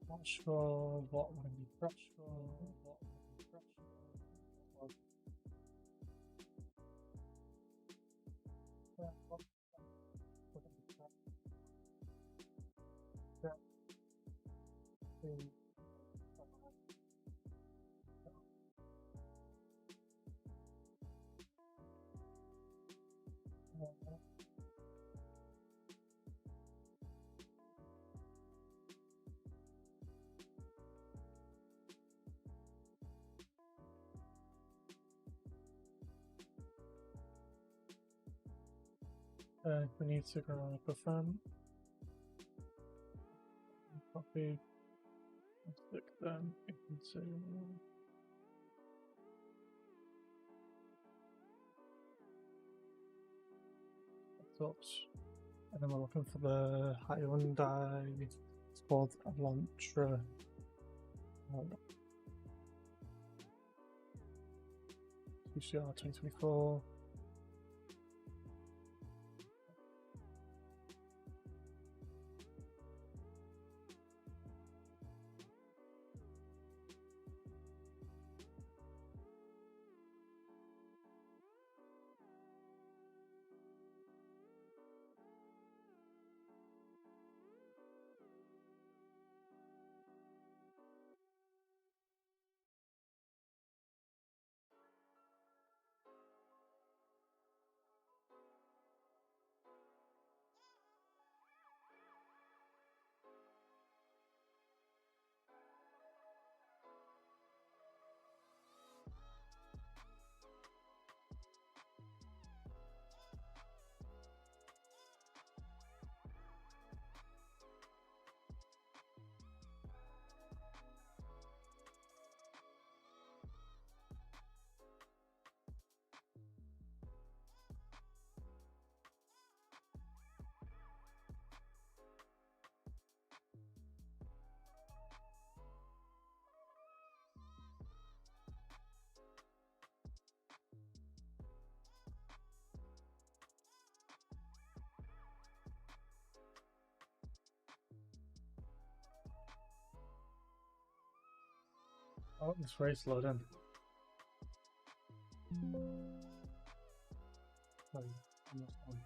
Not sure what I'm going to be fresh for. We need to grab a fan. Copy. Stick them into. Thoughts. And then we're looking for the Hyundai Sport Elantra. TCR 2024. Oh, it's very slow down. Sorry, almost done.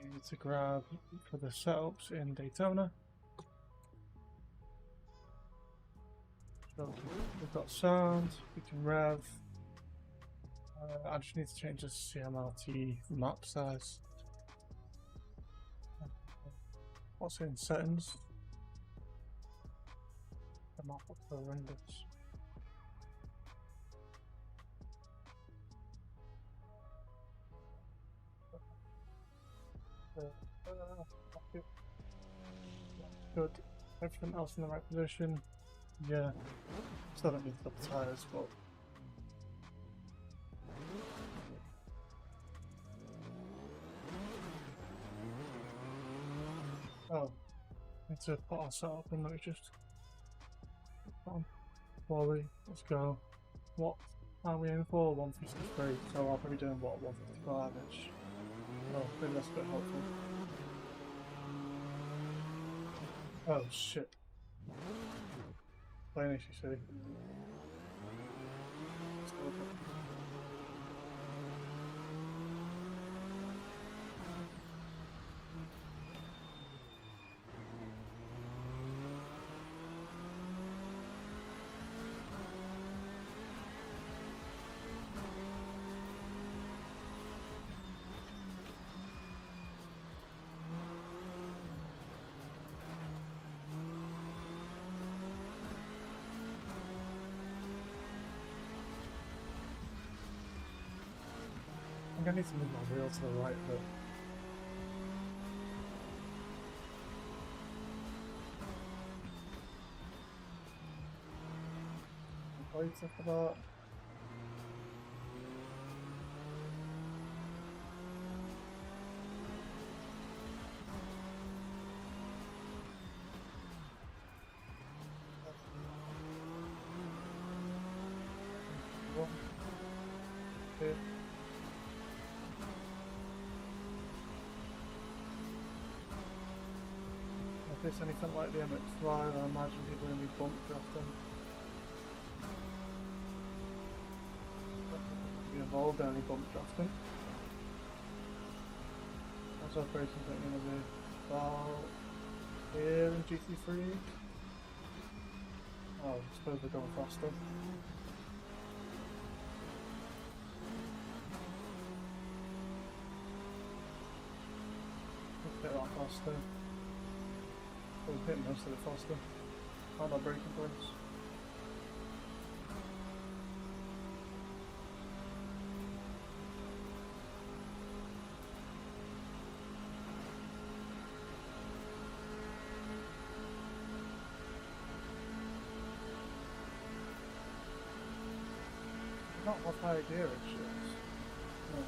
We need to grab for the setups in Daytona. So we've got sound, we can rev. I just need to change the CMRT map size. What's in settings? The map looks horrendous. Okay. Good. Everything else in the right position. Yeah. Still don't need to put the tyres, but oh, need to put our setup in. Let me just on quality. Let's go. What are we aiming for? 153. So I'll probably doing what 155-ish. Oh, maybe that's a bit helpful. Oh shit. Plain issue city. I'm gonna need to move my wheel to the right a bit. Wait for that. One, two. If it's anything like the MX-5, I imagine people are going to be bump drafting. Be involved in any bump drafting. What's our braking thing going to be? About here in GT3? Oh, I suppose we're going faster. Let's get that faster. We'll hit most of it faster. How about braking points? Not what high gear it shows. No.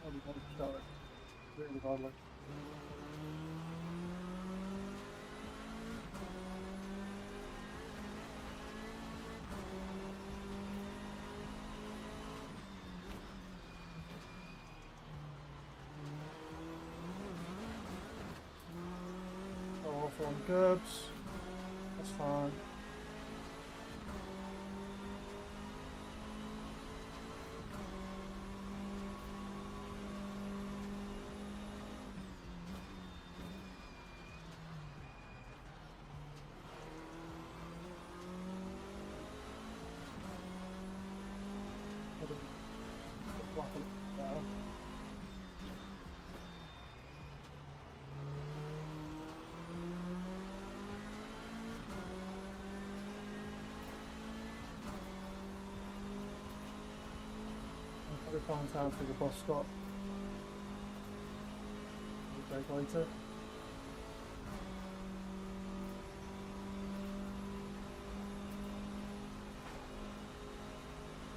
I'll be punished out it. Really badly. Oh, off on curbs. That's fine. I'll be flying down through the bus stop. We'll break later.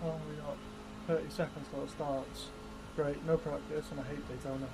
Oh, we got 30 seconds till it starts. Great, no practice, and I hate Daytona.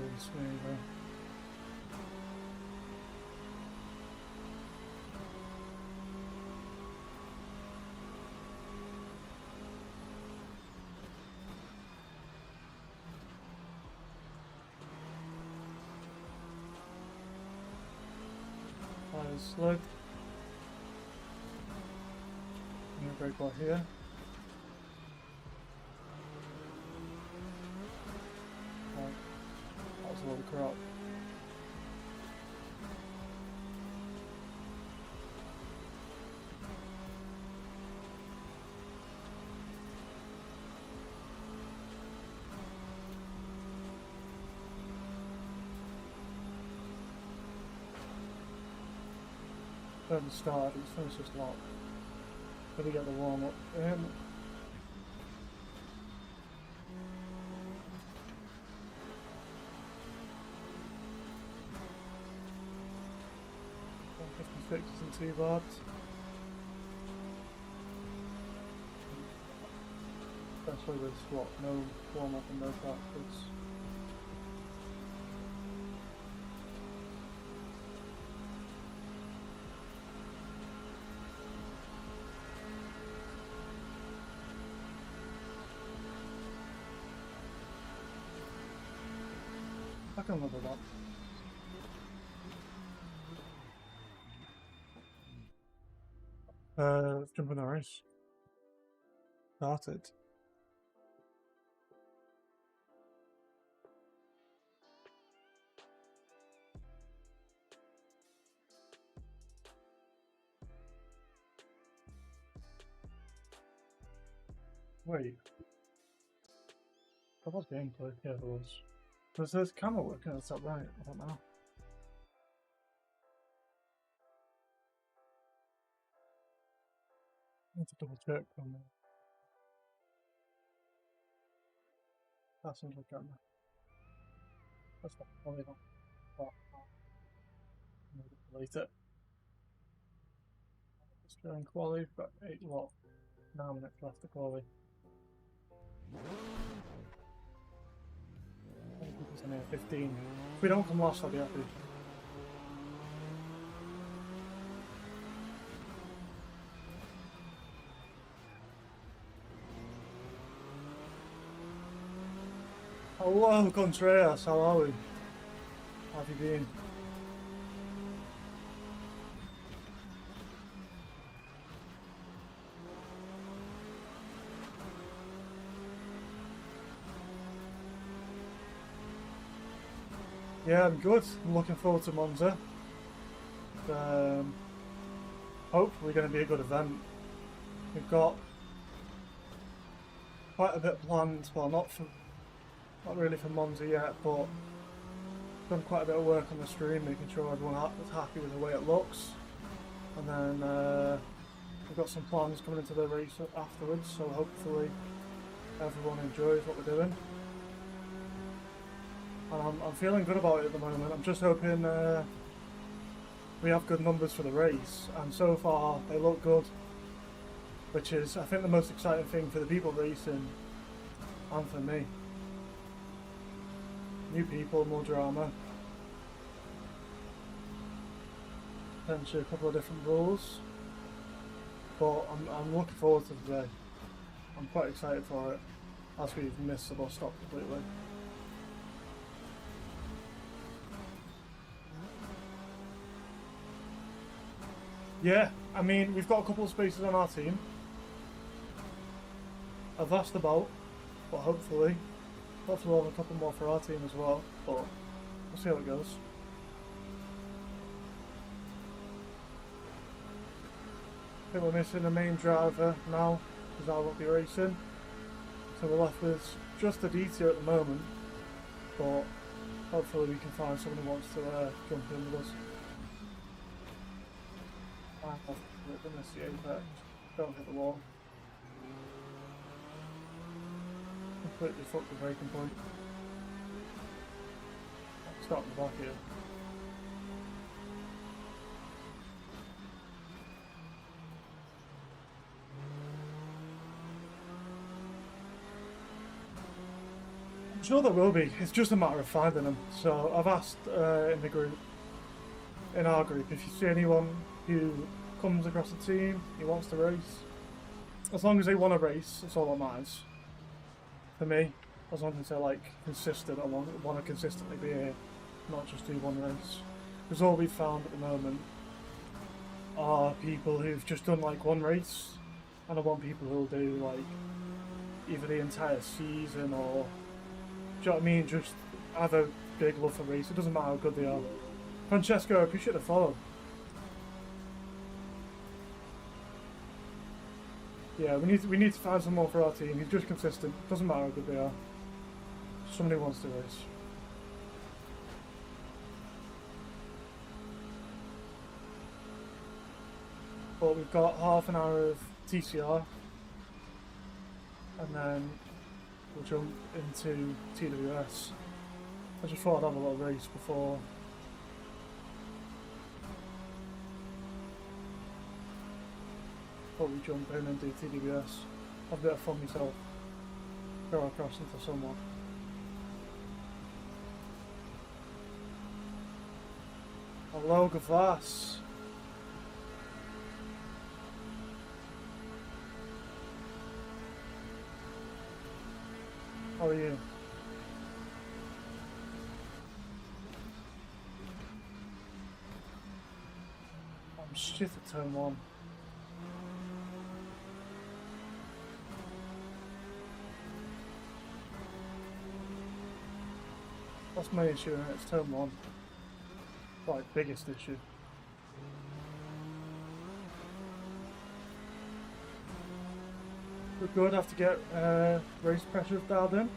really smoothly. Tires slid. New brake bar here. Right. That was a lot of crap. Haven't started, it's finished this lap. Gotta get the warm up in. .56 isn't too bad. Especially with what, no warm up and no practice. I can live with that. Jump in the race. Started. Wait. That was gameplay, yeah there was. Was this camera working at the top right? I don't know. I need to double check on there. That seems like camera. That's not probably not. But I'm gonna delete it. Just going quali, we've got 9 minutes left to quali. I think it's only 15. If we don't come last, I'll be happy. Hello, Contreras, how are we? How have you been? Yeah, I'm good. I'm looking forward to Monza. Hopefully going to be a good event. We've got quite a bit planned. Well, not really for Monza yet, but done quite a bit of work on the stream, making sure everyone is happy with the way it looks. And then we've got some plans coming into the race afterwards, so hopefully everyone enjoys what we're doing. And I'm feeling good about it at the moment. I'm just hoping we have good numbers for the race, and so far they look good, which is, I think, the most exciting thing for the people racing and for me. New people, more drama, potentially a couple of different rules, but I'm looking forward to today. I'm quite excited for it, as we've missed the bus stop completely. Yeah, I mean, we've got a couple of spaces on our team. I've asked about, but hopefully we'll have a couple more for our team as well, but we'll see how it goes. I think we're missing the main driver now, because I won't be racing. So we're left with just the DT at the moment, but hopefully we can find someone who wants to jump in with us. We're miss the apex. Don't hit the wall. Completely fucked the braking point. Start in the back here. sure there will be. It's just a matter of finding them. So I've asked in the group, in our group, if you see anyone who comes across the team who wants to race, as long as they want to race, that's all that matters. For me, as long as they're like consistent and want to consistently be here, not just do one race. Because all we've found at the moment are people who've just done like one race, and I want people who'll do like either the entire season or, do you know what I mean, just have a big love for race. It doesn't matter how good they are. Francesco, I appreciate the follow. Yeah, we need to find someone for our team who's just consistent. Doesn't matter how good they are. Somebody wants to race. But we've got half an hour of TCR, and then we'll jump into TWS. I just thought I'd have a little race before. Before we jump in and do TWS. Have a bit of fun myself. Go across into someone. Hello, Gavas. How are you? I'm shit at turn 1. That's my issue, and it's turn 1. Like, biggest issue. We're good, have to get race pressure dialed in.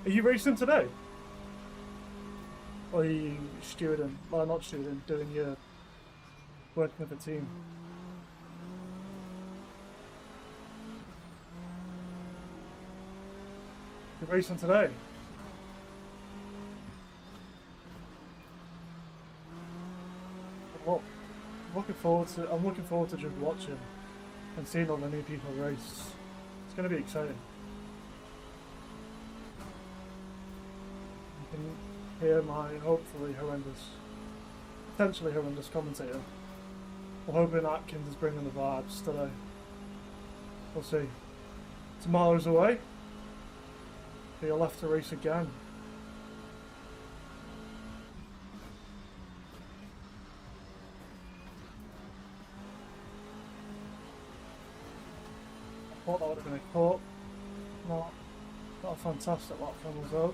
Are you racing today? Or are you stewarding? Well, not stewarding, doing your working with the team. You're racing today? Well, I'm looking forward to just watching and seeing all the new people race. It's going to be exciting. You can hear my hopefully potentially horrendous commentator. We're hoping Atkins is bringing the vibes today. We'll see. Tomorrow's away. You're left to race again. I thought that would have been a cut. Not a fantastic lap from us though.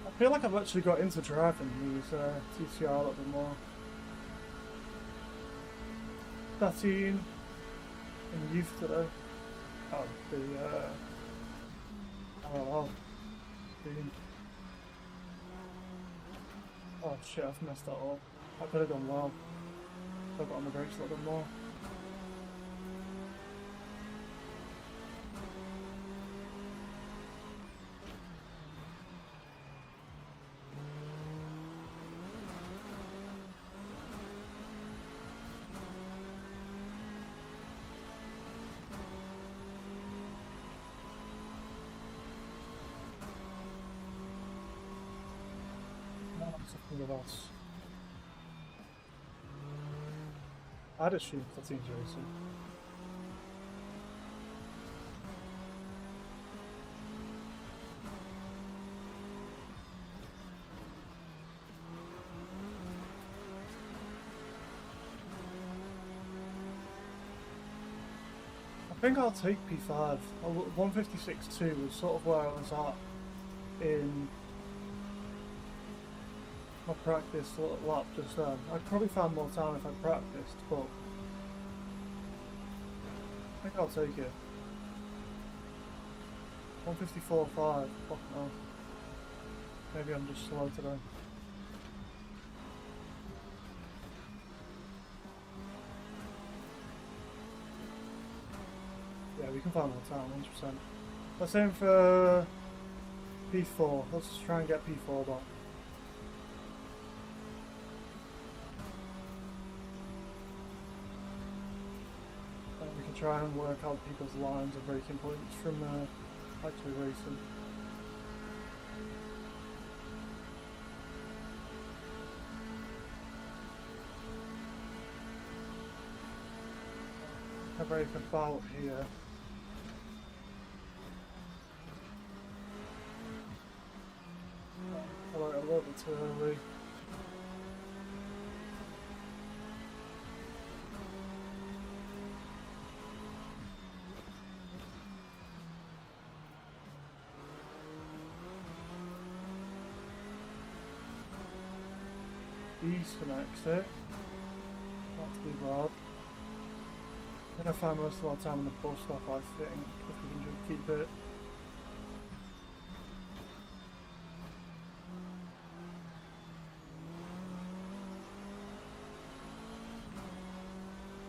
I feel like I've actually got into driving these TCR a little bit more. 13 in youth today. Oh, the LLL. Oh shit, I've messed that up. I could have done well. I've got on the brakes a little bit more. With us. I'd assume that team's racing. I think I'll take P5. 156.2 was sort of where I was at in my practice lap just then. I'd probably find more time if I practiced, but I think I'll take it. 154.5, fuck no. Maybe I'm just slow today. Yeah, we can find more time, 100%. Let's aim for P4. Let's try and get P4 back. We can try and work out people's lines of braking points from actually racing. I brake about here. I went a little bit too early. East and exit. Not too bad. I'm gonna find most of our time in the bus stop, I think, if we can just keep it.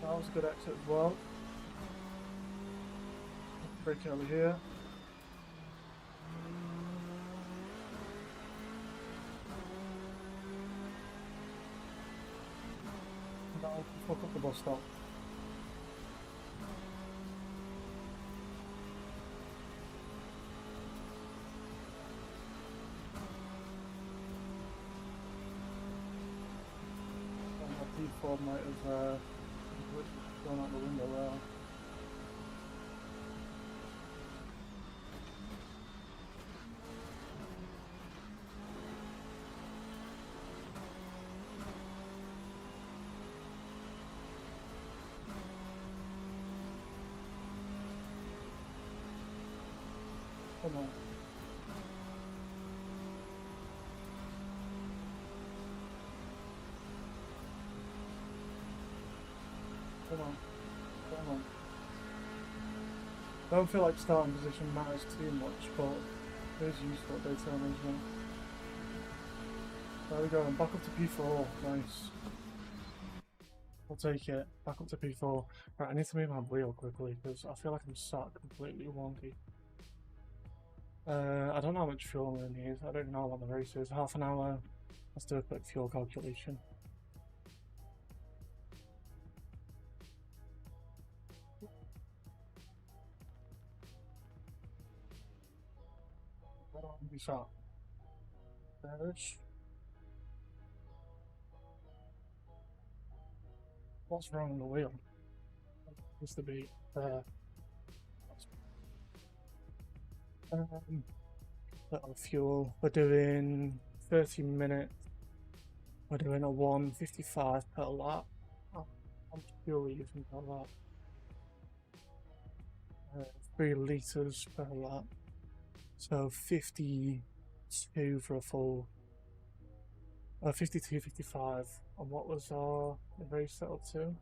That was a good exit as well. Braking over here. That'll fuck up the bus stop. P4 might have gone out the window there. Come on. Come on. Come on. I don't feel like starting position matters too much, but it is useful at data management. There we go, I'm back up to P4. Nice. I'll take it. Back up to P4. Right, I need to move my wheel quickly because I feel like I'm sat completely wonky. I don't know how much fuel I'm going to use. I don't even know how long the race is. Half an hour. Let's do a quick fuel calculation. Where do I be sat? There-ish. What's wrong with the wheel? It used to be there. Little fuel. We're doing 30 minutes. We're doing a 155 per lap. How much fuel are we using per lap? 3 litres per lap. So 52 for a full. 52, 55. And what was our race settled to?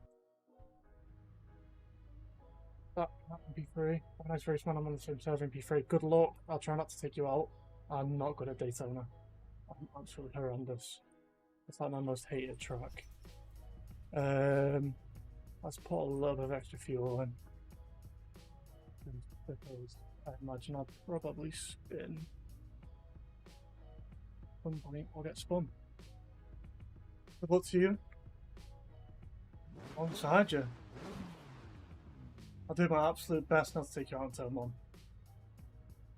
That can be P3. Have a nice race, man. I'm on the same server in P3. Good luck. I'll try not to take you out. I'm not good at Daytona. I'm absolutely horrendous. It's like my most hated track. Let's put a little bit of extra fuel in. Because I imagine I'll probably spin. At some point, I'll get spun. Good luck to you. Alongside you. I'll do my absolute best not to take you out in turn 1.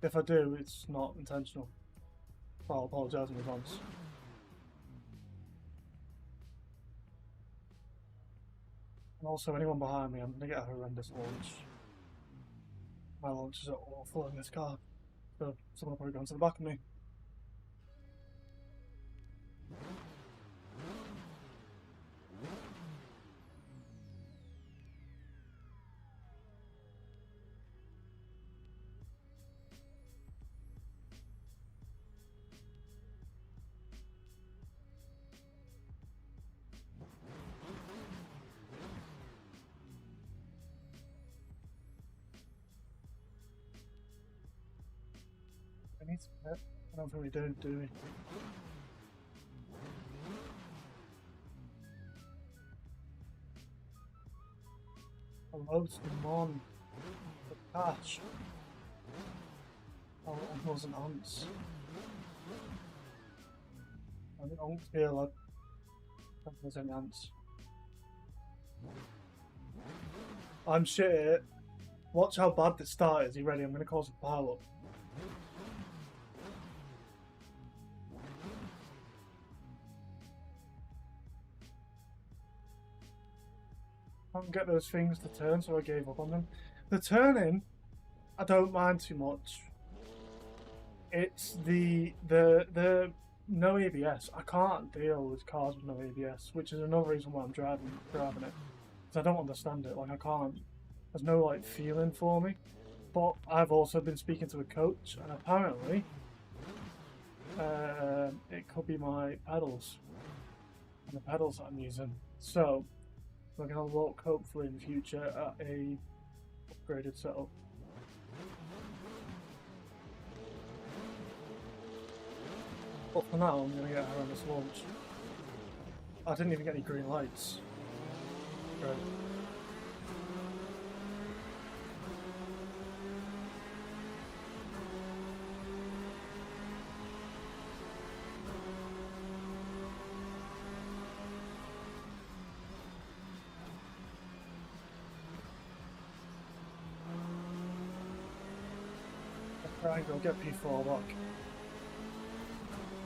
If I do, it's not intentional. I'll apologise in advance. And also, anyone behind me, I'm going to get a horrendous launch. My launches are awful in this car, so someone will probably go into the back of me. I need to pit. I don't think we do we? Hello, Simon. The cash. Oh, it wasn't ants. I don't feel like there's any ants. I'm shit. Watch how bad this start is. You ready? I'm gonna cause a pile up. I can't get those things to turn, so I gave up on them. The turning, I don't mind too much. It's the no ABS. I can't deal with cars with no ABS, which is another reason why I'm driving it. Because I don't understand it. Like, I can't. There's no like feeling for me. But I've also been speaking to a coach, and apparently, it could be my pedals and the pedals that I'm using. So we're gonna look hopefully in the future at a upgraded setup. But for now, I'm gonna get her on this launch. I didn't even get any green lights. Great. Triangle, get P4 lock.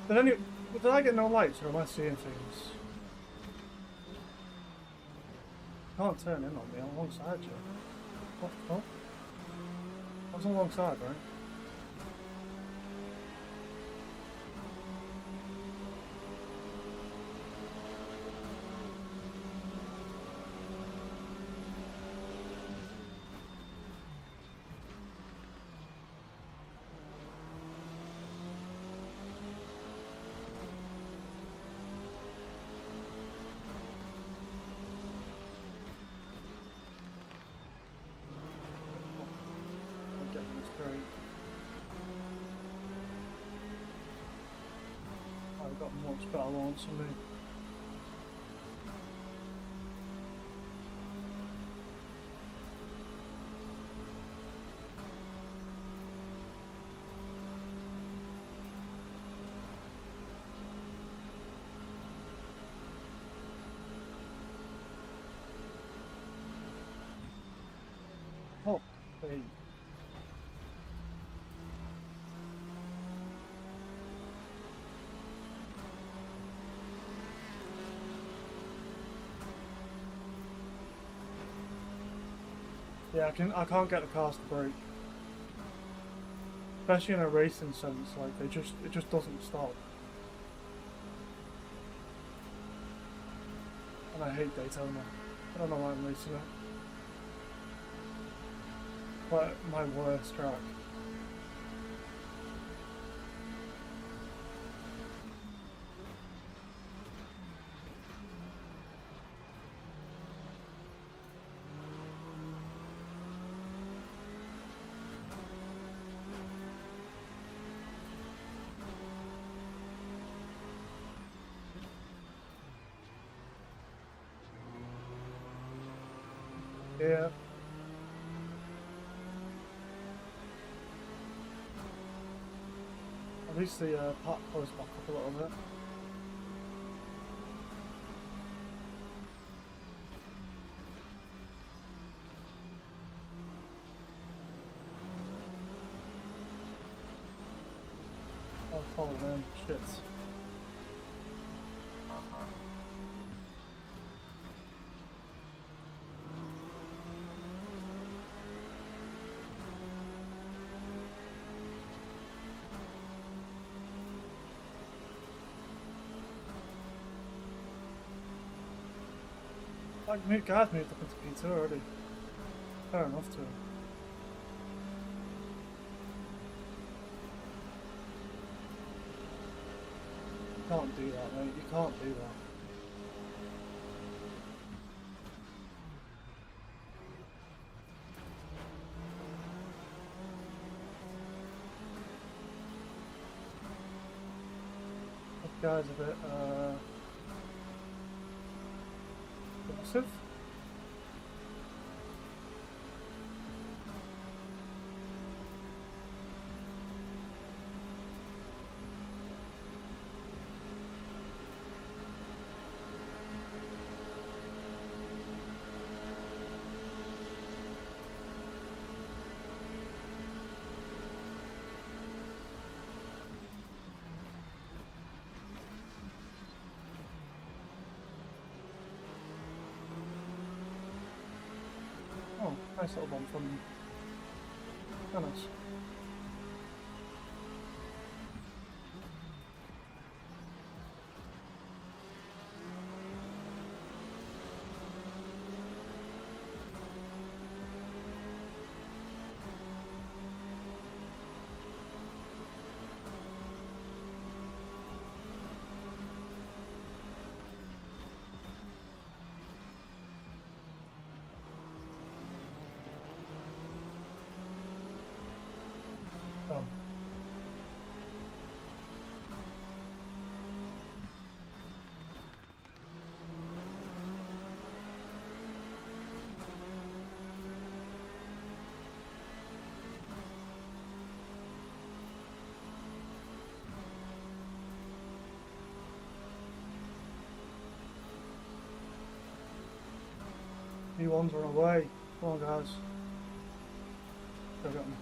Did I get no lights or am I seeing things? Can't turn in on me, I'm alongside you. What the fuck? I was alongside, right? I've got much better launch than me. Oh, hey. Yeah, I can't get the cars to brake. Especially in a racing sense, like it just doesn't stop. And I hate Daytona. I don't know why I'm racing it. But my worst track. Yeah. At least the pack goes back up a little bit. I'll follow them. Shit. Like, guys moved up into P2 already. Fair enough to him. You can't do that, mate. You can't do that. That guy's a bit, aggressive. Nice little one from Dennis. Oh. New ones are away. Come on, guys. Go get them.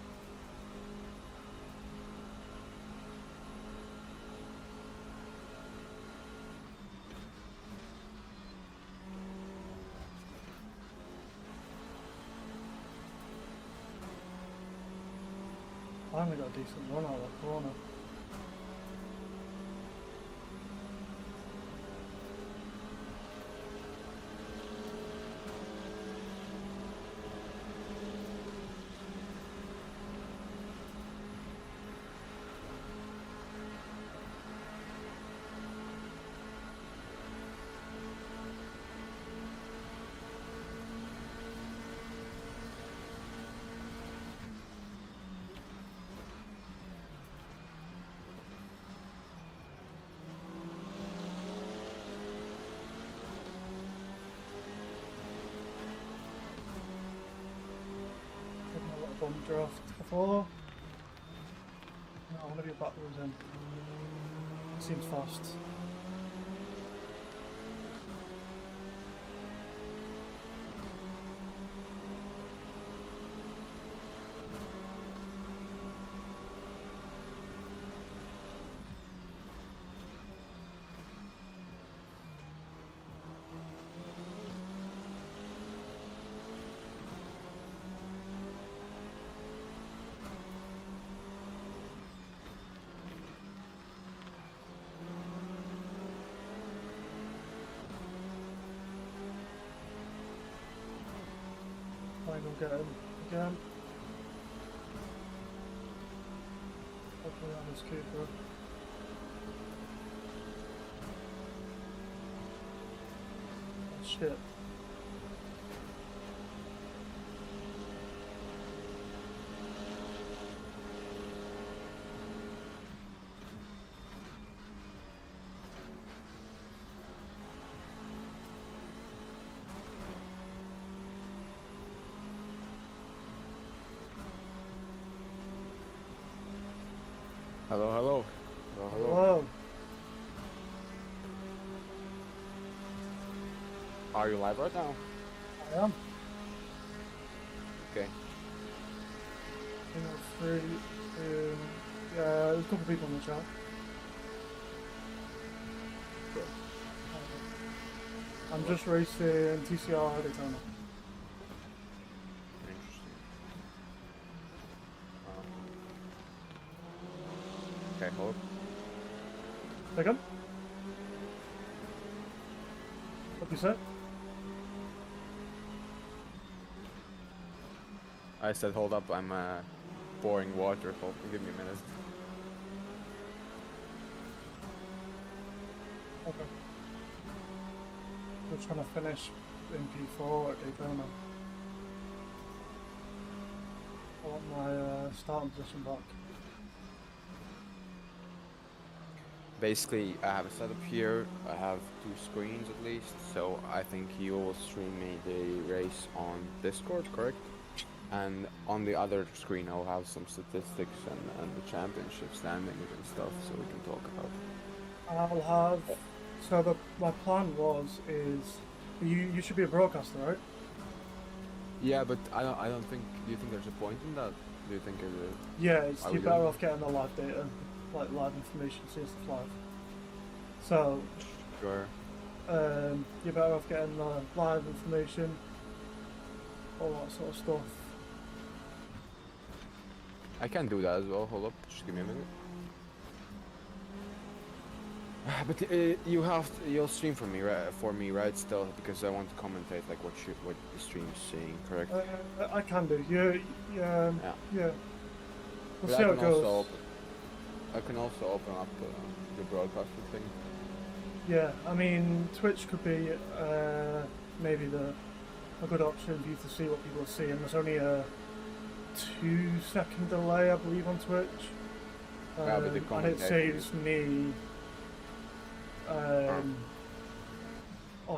Finally got a decent run out of that corner. Bum draft before. No, I want to be backwards in. Seems fast. I will get him again. Hopefully on his keeper. Oh, shit. Hello, hello. Hello, hello. Hello. Are you live right now? I am. Okay. Three. Yeah, there's a couple of people in the chat. Sure. I'm just racing TCR Daytona. Interesting. Okay, hold. Second? What you said? I said hold up, I'm pouring water. Hold, give me a minute. Okay. We're trying to finish in P4 at Daytona. I want my starting position back. Basically, I have a setup here. I have 2 screens at least, so I think you will stream me the race on Discord, correct? And on the other screen, I'll have some statistics and the championship standings and stuff, so we can talk about it. I'll have. So my plan is you should be a broadcaster, right? Yeah, but I don't think. Do you think there's a point in that? Do you think Yeah, are you're we better doing off getting the live data, like live information, seeing stuff live. So Sure. you're better off getting the live information. all that sort of stuff. I can do that as well. Hold up, just give me a minute. But you'll stream for me, right? Still, because I want to commentate like what the stream is saying, correct? I can do. Yeah. Yeah. We'll But see how it goes. I can also open up the broadcasting thing. Yeah, I mean, Twitch could be maybe a good option for you to see what people are seeing. There's only a 2-second delay, I believe, on Twitch, and it saves me on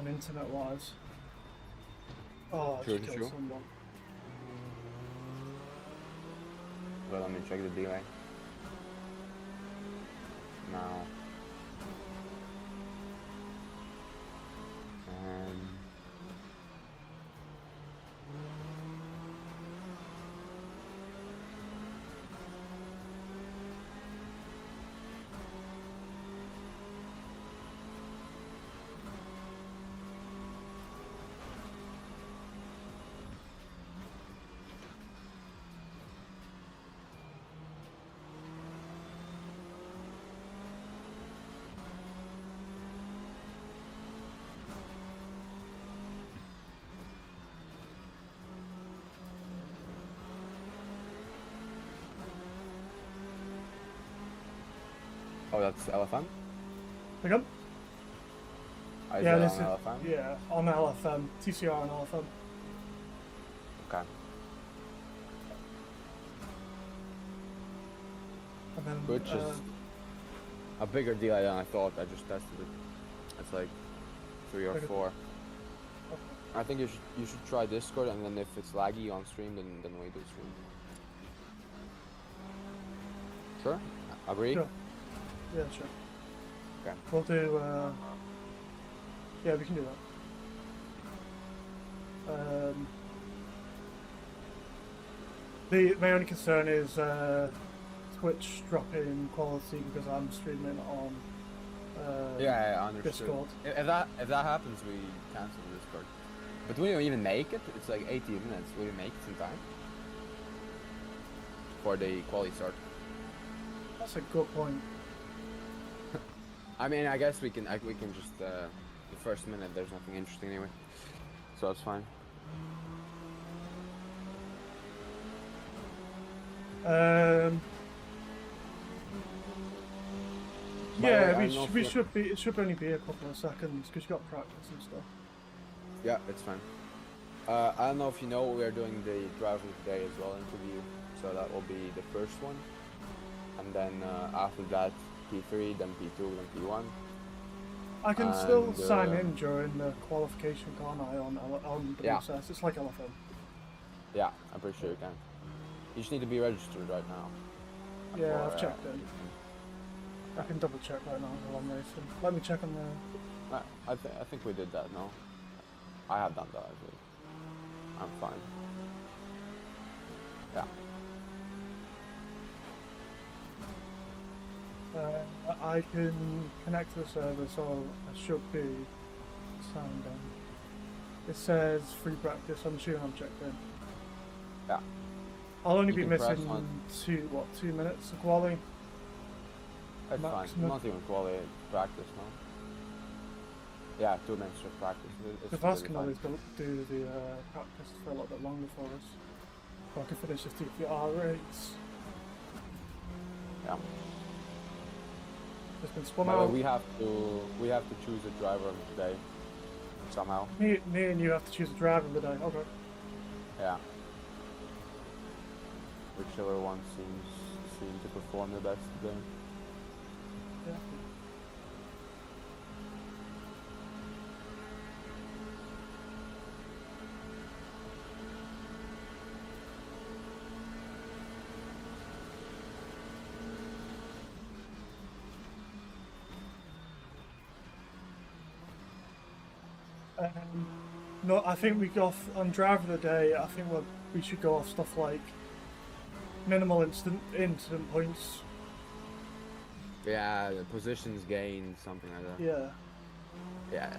internet-wise. Oh, I just killed someone. Well, let me check the delay. Now. Oh, that's LFM? Pick up? Yeah, this is on LFM? Yeah, on LFM. TCR on LFM. Okay. And then, which is a bigger delay than I thought. I just tested it. It's like 3 or 4. Okay. I think you should try Discord, and then if it's laggy on stream, then we do stream. Sure? Agree? Sure. Yeah, sure. Okay. We'll do, yeah, we can do that. My only concern is Twitch dropping quality because I'm streaming on yeah, I understood. Discord. If that happens, we cancel Discord. But will you even make it? It's like 80 minutes. Will you make it in time for the quality start? That's a good point. I mean, I guess we can just the first minute there's nothing interesting anyway, so it's fine. Yeah, we should be. It should only be a couple of seconds because you got practice and stuff. Yeah, it's fine. I don't know if you know, we are doing the driver today as well interview, so that will be the first one, and then after that P3, then P2, then P1. I can still sign in during the qualification, can't I, on WSS? Yeah. It's like LFM. Yeah, I'm pretty sure you can. You just need to be registered right now. Yeah, I've checked it. I can double check right now while I'm racing. Let me check on the... I think we did that, no? I have done that, I think. I'm fine. Yeah. I can connect to the server, so I should be signed in. It says free practice, I'm assuming I'm checked in. Yeah. I'll only be missing 2 minutes of quality? That's fine, not even quality, practice, no? Yeah, 2 minutes of practice. If I can always do the practice for a little bit longer for us, so I can finish this TPR race. Yeah. It's been spun out. We have to choose a driver today somehow. Me and you have to choose a driver today. Okay. Yeah. Whichever one seems to perform the best today. Yeah. No, I think we go off on driver of the day. I think we should go off stuff like minimal incident points. Yeah, the positions gained, something like that. Yeah. Yeah.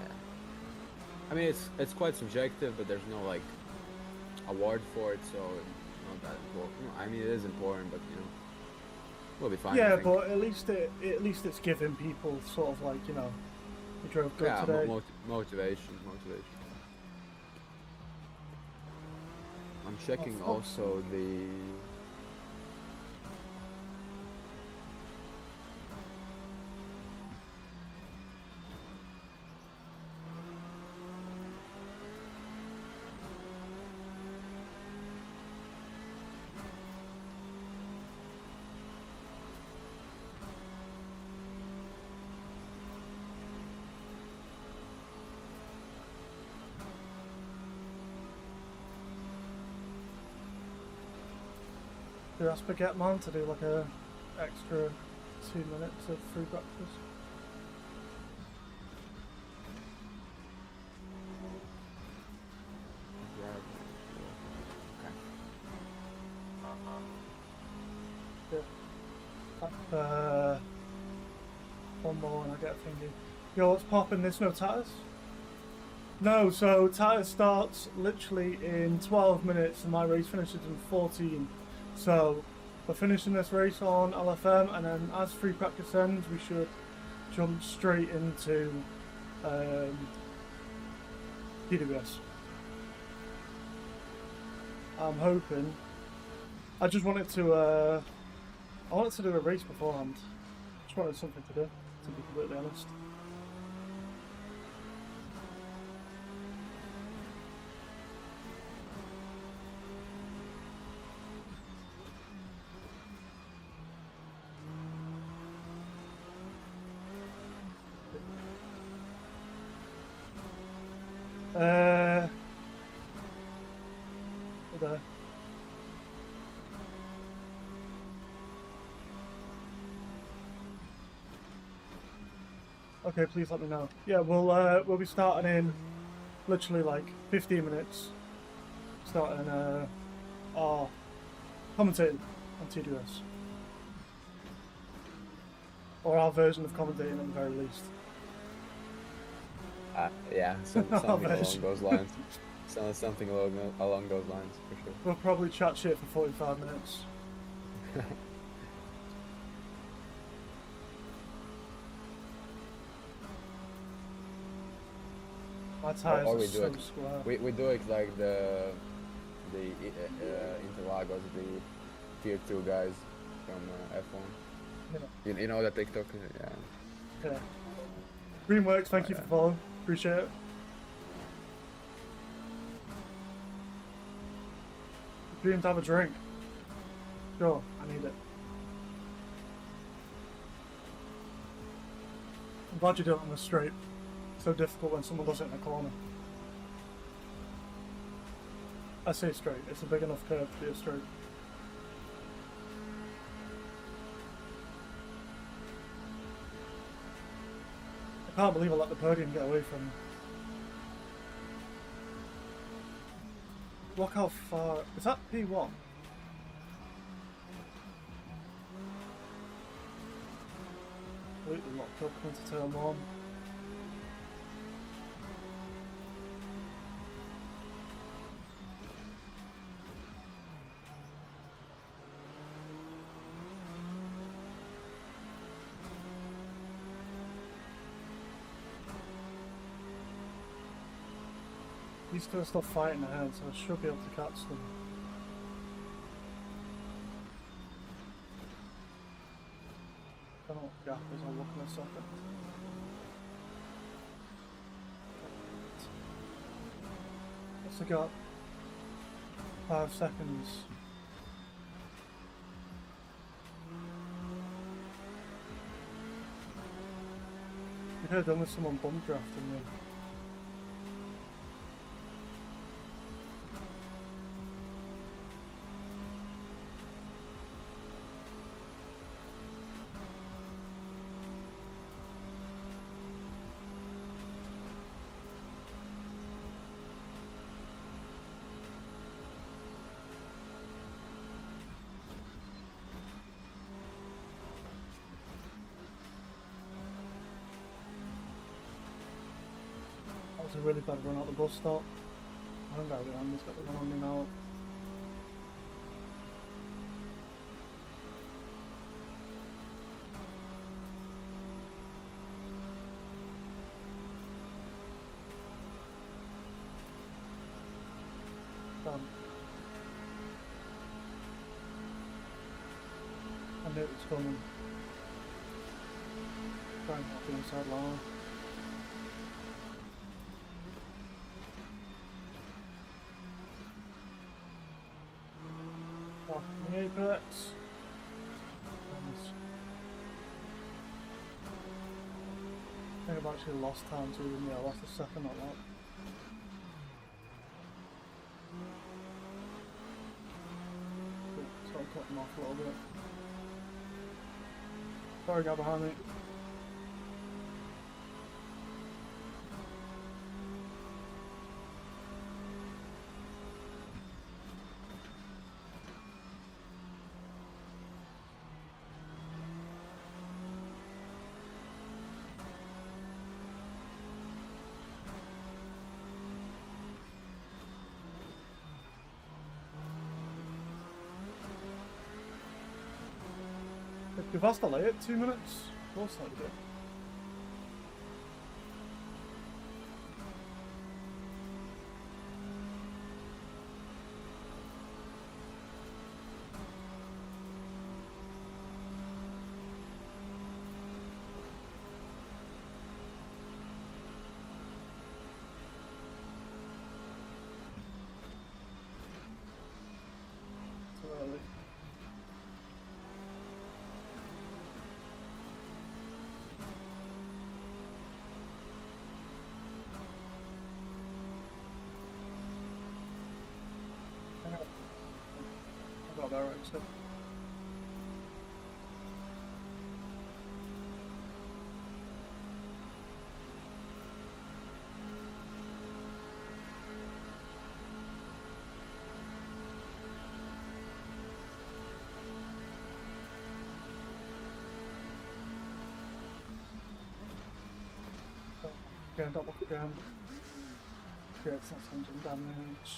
I mean, it's quite subjective, but there's no like award for it, so not that important. I mean, it is important, but we'll be fine. I Yeah, think. but at least it's giving people sort of like, you drove good Yeah, today. motivation. I'm checking Oh, also the. do I spaghetti man to do like a extra 2 minutes of free breakfast? Yeah. One more and I get a thingy. Yo, what's popping? There's no Tatuus? No, so Tatuus starts literally in 12 minutes and my race finishes in 14. So we're finishing this race on LFM, and then as free practice ends, we should jump straight into TWS. I'm hoping. I just wanted to. I wanted to do a race beforehand. Just wanted something to do, to be completely honest. There. Okay, please let me know. Yeah, we'll be starting in literally like 15 minutes. Starting our commentating on TWS. Or our version of commentating at the very least. Yeah, something along those lines. Something along those lines, for sure. We'll probably chat shit for 45 minutes. My tires are so square. We do it like the Interlagos, the tier 2 guys from F1. Yeah. You know that TikTok? Yeah. Yeah. Greenworks, thank you for following. Appreciate it. Dream to have a drink. Sure, I need it. I'm glad you do it on the straight. It's so difficult when someone does it in a corner. I say straight, it's a big enough curve to be a straight. I can't believe I let the podium get away from me. Look how far... Is that P1? Completely locked up into turn 1. These two are still fighting ahead, so I should be able to catch them. I don't know what gap is, I'll look in a second. What's the gap? 5 seconds. You could have done with someone bump drafting me. That was a really bad run out the bus stop. haven't got it on, he's got the one on me now. Done. I knew it was coming. Trying to get the inside line. Off the apex. Nice. I think I've actually lost time to even, yeah, I lost a second on that. So I'll cut him off a little bit. Sorry, guy behind me. You've asked delay it 2 minutes? Of course I did. Too early. I got that right, so. Again, double again. Creates that engine damage.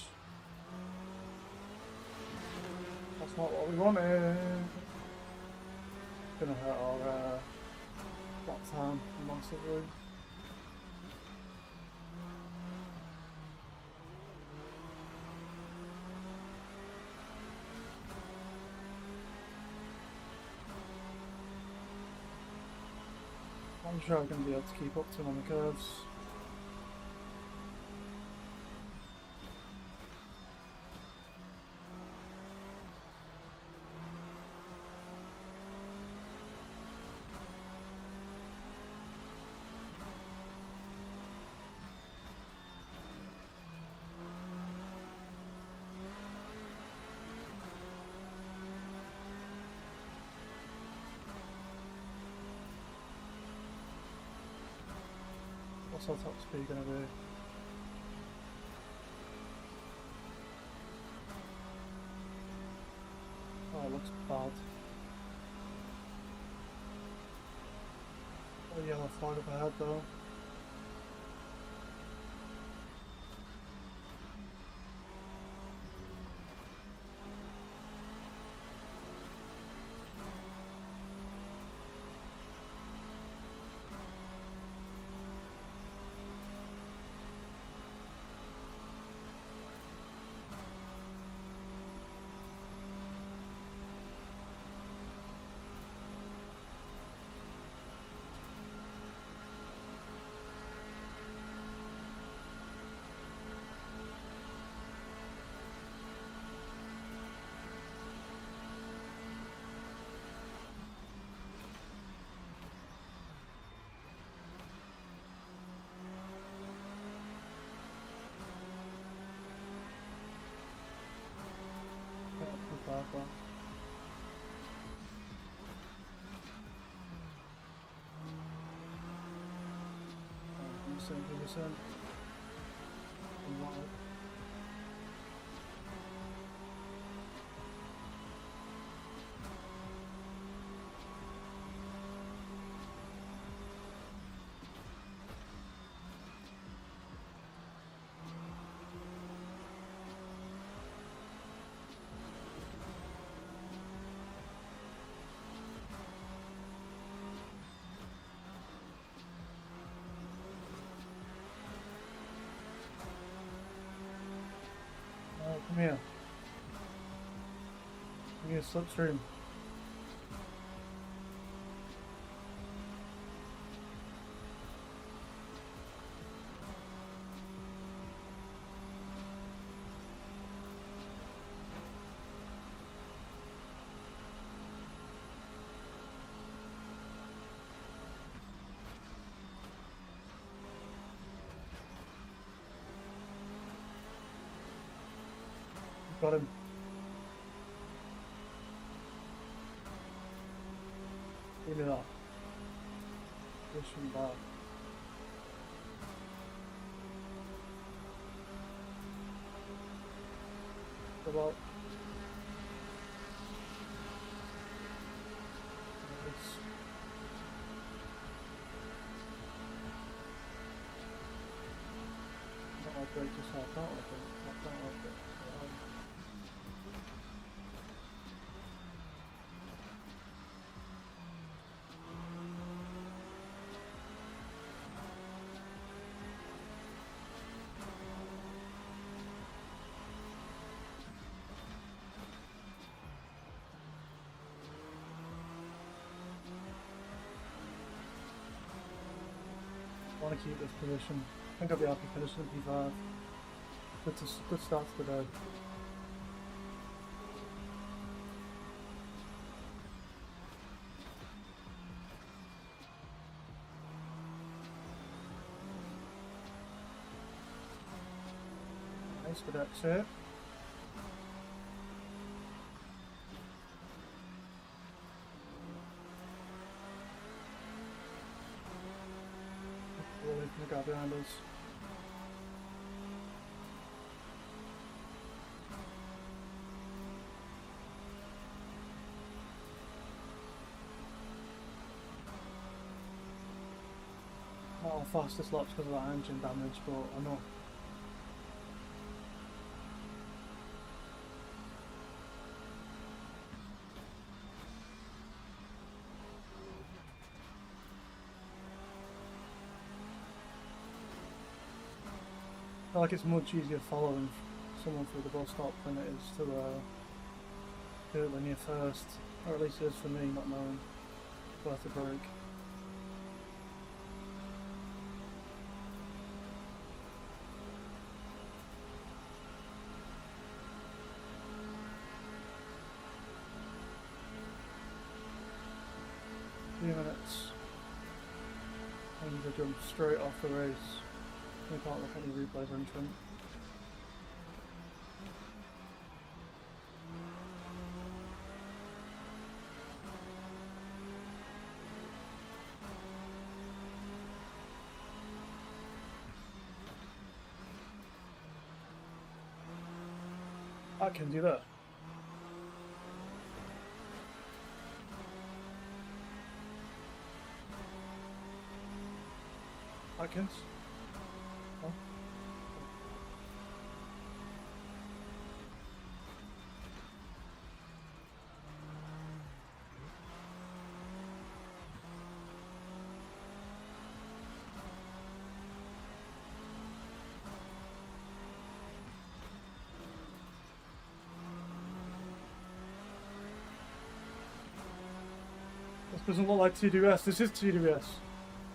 That's not what we wanted. Gonna hurt our flat time massively. I'm sure I'm gonna be able to keep up to him on the curves. What's our top speed going to be? Oh, it looks bad. Oh, yellow flag up ahead though. Bad. Percent. Come here. Give me a slipstream. Got him. Give me that. Pushing back. About. Nice. Not like break yourself out, I think. Not that like it. I want to keep this position. I think I'll be happy finishing P5. Good start to the day. Nice, good exit. The guy behind us. Not our fastest laps because of that engine damage, but I know. I feel like it's much easier following someone through the bus stop than it is to do it when you're first, or at least it is for me, not knowing where to brake. Minutes. And they jump straight off the race. We can't look at any replays or anything. I can do that. Atkins? Oh. This doesn't look like TWS. This is TWS.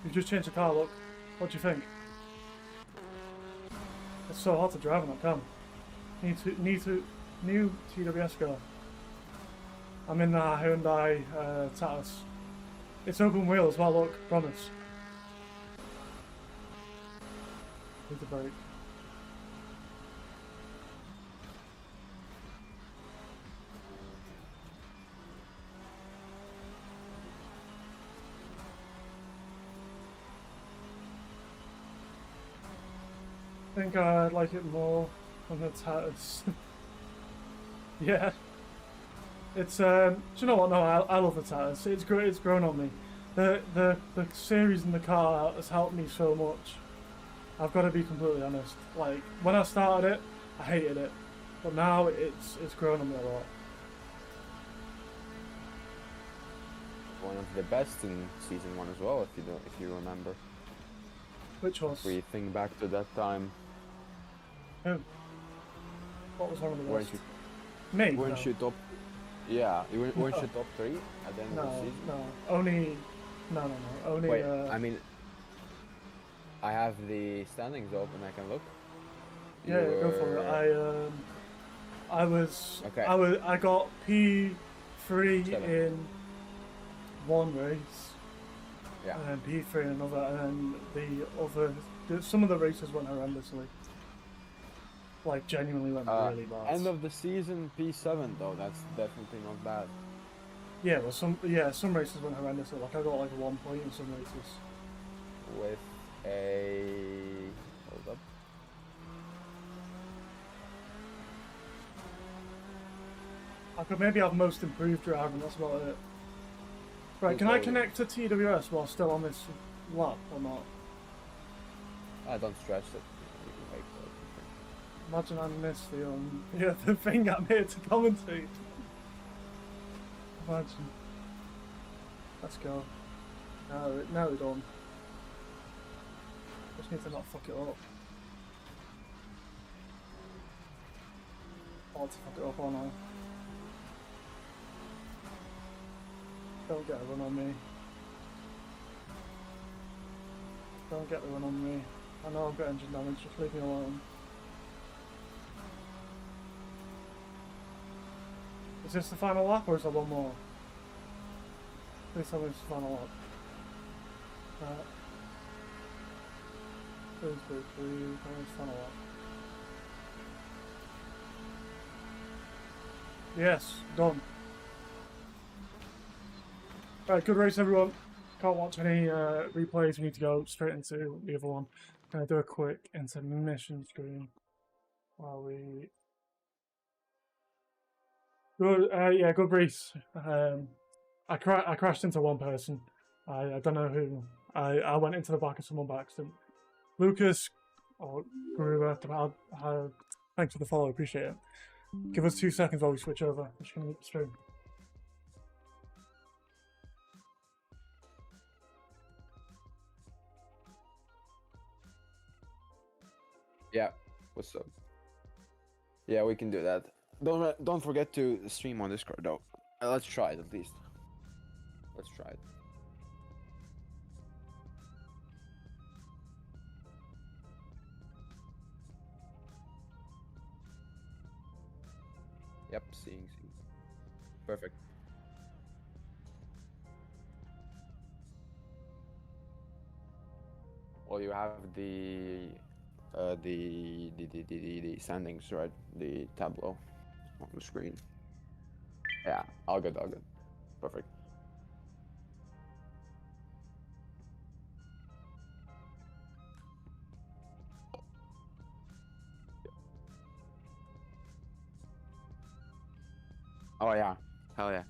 You've just changed the car look. What do you think? It's so hard to drive in that car. New TWS car. I'm in the Hyundai Tatuus. It's open wheel as well, look, promise. Need to brake. I think I'd like it more on the Tatuus. Yeah. It's do you know what? No, I love the Tatuus. It's great. It's grown on me. The series in the car has helped me so much. I've got to be completely honest. Like when I started it, I hated it, but now it's grown on me a lot. One of the best in season 1 as well, if you remember. Which was? We think back to that time. Oh. What was one of the Weren't best? you? Me? Weren't No. you top? Yeah, weren't No. you top three at the end of the No. season? No. Only. No. No. No. Only. Wait, I mean, I have the standings open. I can look. You Yeah. Go for it. were I was. okay. I got P3 7. in one race, Yeah. and then P3 in another, and then the other. Some of the races went horrendously. Like genuinely went really bad. End of the season P7 though. That's definitely not bad. Yeah, well, some races went horrendously. Like I got like 1 point in some races. With a hold up. I could maybe have most improved driver, and that's about it. Right, can I connect to TWS while still on this lap or not? I don't stress it. You can make that. Imagine I missed the the thing I'm here to commentate. Imagine. Let's go. Now we're done. Just need to not fuck it up. I want to fuck it up, aren't I? Don't get a run on me. Don't get the run on me. I know I've got engine damage, just leave me alone. Is this the final lap or is there one more? Please tell me it's the final lap. Please, tell me it's the final lap. Yes, done. Right, good race everyone. Can't watch any replays, we need to go straight into the other one. Gonna do a quick intermission screen while we... Good, yeah, good race. I crashed into one person. I don't know who. I went into the back of someone by accident. Lucas or Gruber, thanks for the follow, appreciate it. Give us 2 seconds while we switch over. I'm just gonna mute the stream. Yeah. What's up? Yeah, we can do that. Don't forget to stream on Discord though. Let's try it at least. Let's try it. Yep, seeing. Perfect. Well, you have the standings, right? The tableau on the screen. Yeah, all good, all good. Perfect. Oh yeah, hell yeah.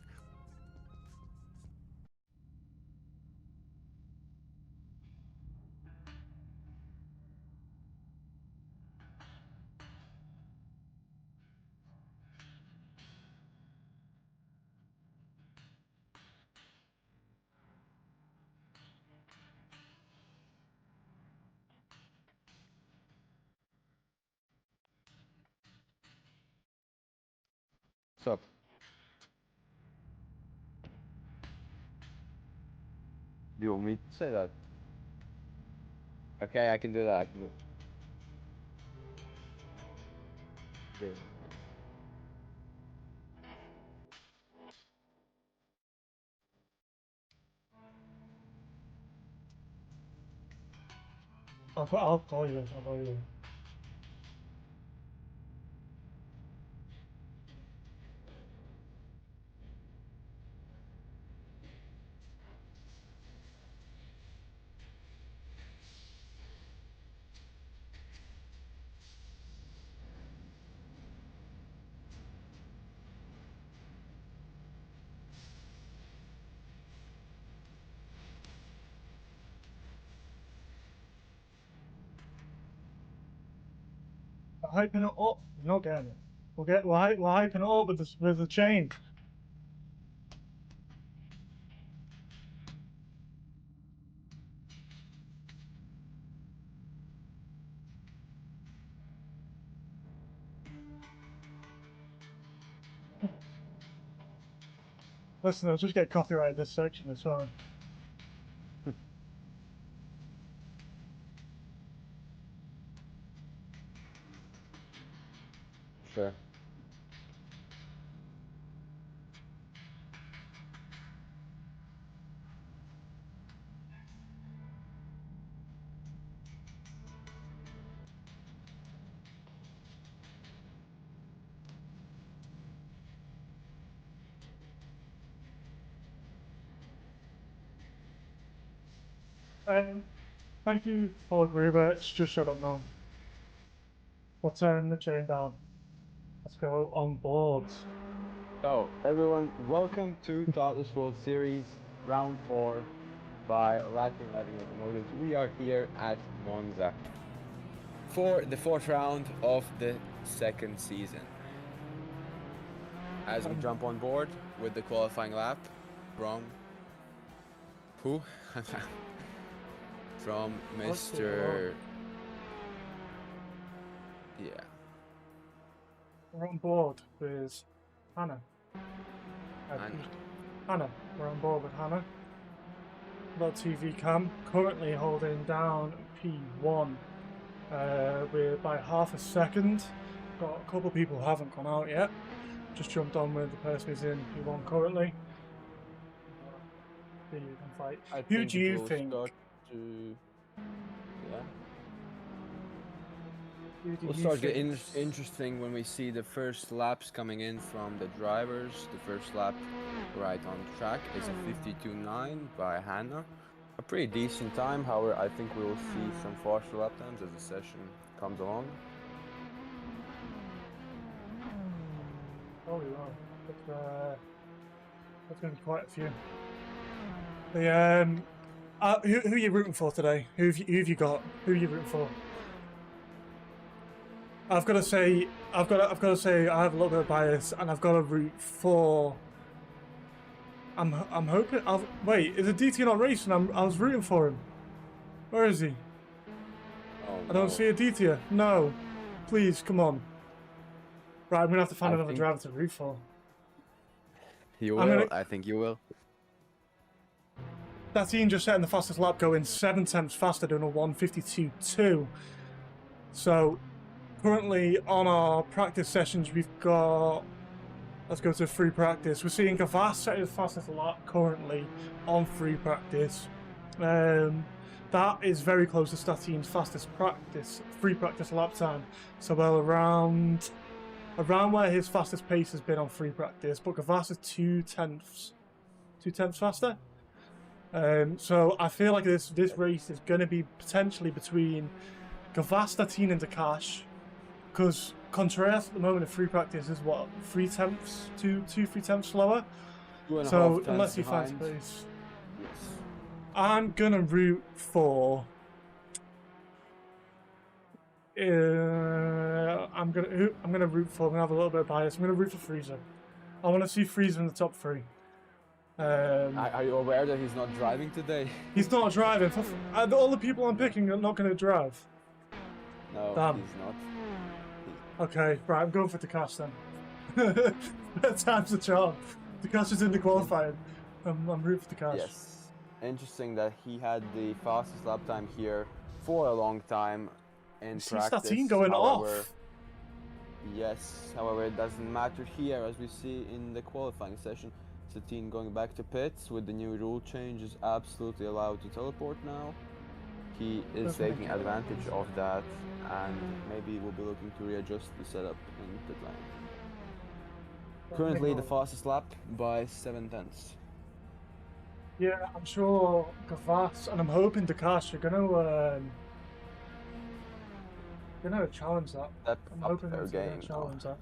What's up? Do you want me to say that? Okay, I can do that. I can do it. I'll call you. I'll call you. We're hyping it up. You're not getting it. We're hyping it up with the chain. Listen, I'll just get copyrighted this section as well. Sure. Thank you, Paul Gruber. It's just shut up now. We'll turn the chain down. Let's go on board. So, everyone, welcome to Tatuus World Series Round 4 by Latin Automotive. We are here at Monza for the 4th round of the 2nd season. As we jump on board with the qualifying lap from who? From Mr. Yeah. We're on board with Hannah. Hannah. We're on board with Hannah. Got TV cam. Currently holding down P1. We're by half a second. Got a couple of people who haven't gone out yet. Just jumped on with the person who's in P1 currently. You can fight. Who do you think? We'll start getting interesting when we see the first laps coming in from the drivers. The first lap right on track is a 52.9 by Hannah. A pretty decent time, however, I think we will see some faster lap times as the session comes along. Oh, yeah. That's going to be quite a few. Who are you rooting for today? Who have you got? Who are you rooting for? I've got to say, I have a little bit of bias, and I've got to root for. I'm hoping. Wait, is it DT not racing? I was rooting for him. Where is he? Oh, I don't see a DT. No, please come on. Right, I'm gonna have to find another driver to root for. You will. I think you will. That team just setting the fastest lap, going 7 tenths faster, doing a 1:52.2. So currently on our practice sessions, we've got. Let's go to free practice. We're seeing Gavas set his fastest lap currently on free practice. That is very close to Statine's fastest free practice lap time. So well around where his fastest pace has been on free practice, but Gavas is 2 tenths faster. So I feel like this race is going to be potentially between Gavas, Statine, and Takash, because Contreras at the moment in free practice is what, 3 tenths, 3 tenths slower. So unless he finds pace, yes. I'm gonna root for. I'm gonna root for. I'm gonna have a little bit of bias. I'm gonna root for Freezer. I want to see Freezer in the top 3. Are you aware that he's not driving today? He's not driving. All the people I'm picking are not going to drive. No, Damn. He's not. Okay, right, I'm going for Takash then. Time's the charm. Takash is in the qualifying. I'm rooting for Takash. Yes. Interesting that he had the fastest lap time here for a long time in practice. Statine going off. Yes, however, it doesn't matter here, as we see in the qualifying session. Statine going back to pits with the new rule change is absolutely allowed to teleport now. He is taking advantage of that, and maybe we'll be looking to readjust the setup in pit lane. Currently the fastest lap by 7 tenths. Yeah, I'm sure Gavas and I'm hoping Takash are gonna challenge that. I'm hoping they're gonna challenge that,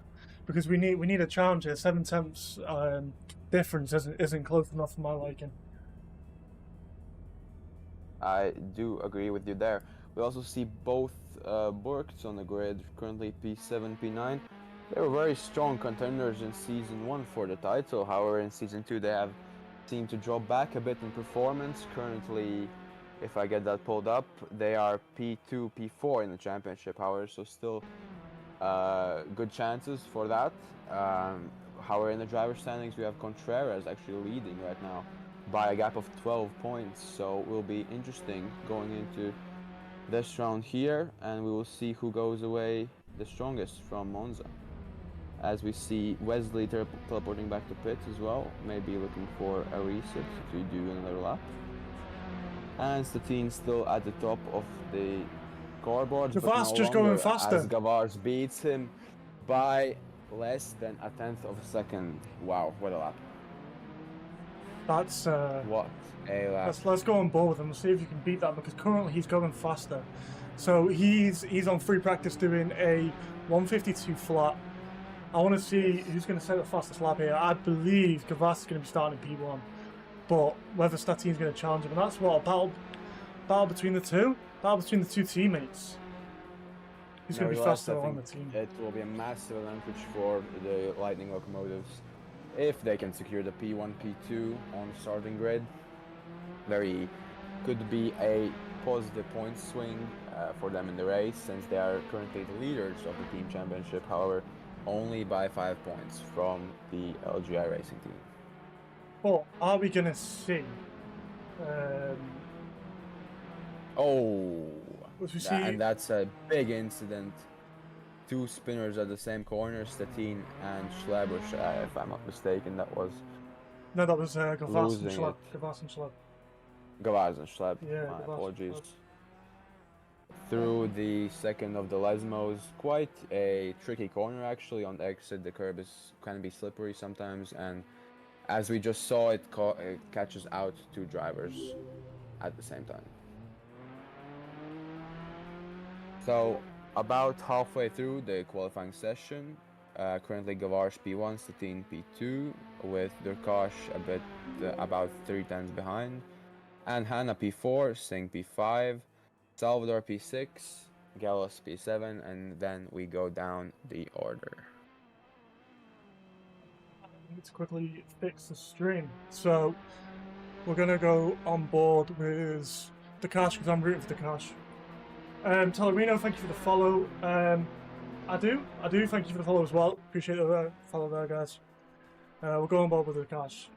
because we need a challenge here. 7 tenths difference isn't close enough for my liking. I do agree with you there. We also see both Borks on the grid, currently P7, P9. They were very strong contenders in Season 1 for the title. However, in Season 2 they have seemed to drop back a bit in performance. Currently, if I get that pulled up, they are P2, P4 in the championship, however, so still good chances for that. However, in the driver standings, we have Contreras actually leading right now by a gap of 12 points. So it will be interesting going into this round here, and we will see who goes away the strongest from Monza. As we see Wesley teleporting back to pits as well, maybe looking for a reset to do another lap. And Statine still at the top of the scoreboard, but no just longer, going faster. as Gavars beats him by less than a tenth of a second. Wow, what a lap. That's What a lap. let's go on board with him and see if you can beat that, because currently he's going faster. So he's on free practice doing a 152 flat. I want to see who's going to set the fastest lap here. I believe Gavas is going to be starting P1, but whether Statine's going to challenge him, and that's what a battle between the two teammates. Who's going to be faster on the team? It will be a massive advantage for the Lightning locomotives if they can secure the P1, P2 on the starting grid. Could be a positive point swing for them in the race, since they are currently the leaders of the team championship. However, only by 5 points from the LGI racing team. But are we going to see? And that's a big incident. Two spinners at the same corner, Statine and Schleb, if I'm not mistaken, that was... No, that was Gavas and Schleb. Gavas and Schleb, yeah, my apologies. Through the second of the Lesmos, quite a tricky corner actually on the exit. The curb can be slippery sometimes, and as we just saw, it catches out two drivers at the same time. So about halfway through the qualifying session, currently Gavars P1, Statine P2, with Durkash about 3 tenths behind, and Hanna P4, Singh P5, Salvador P6, Gallos P7, and then we go down the order. I need to quickly fix the stream. So we're going to go on board with Durkash because I'm rooting for Durkash. Tellerino, thank you for the follow. I do thank you for the follow as well. Appreciate the follow there, guys. We'll go on board with Durkash.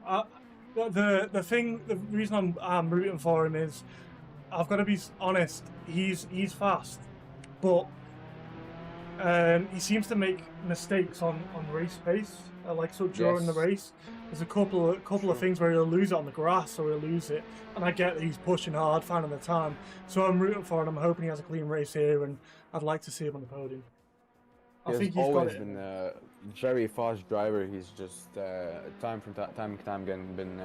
The reason I'm rooting for him is, I've got to be honest, he's fast, but he seems to make mistakes on race pace. During the race, there's a couple of things where he'll lose it on the grass, or he'll lose it, and I get that he's pushing hard, finding the time. So I'm rooting for him. I'm hoping he has a clean race here, and I'd like to see him on the podium. He's always been a very fast driver. He's just time to time again been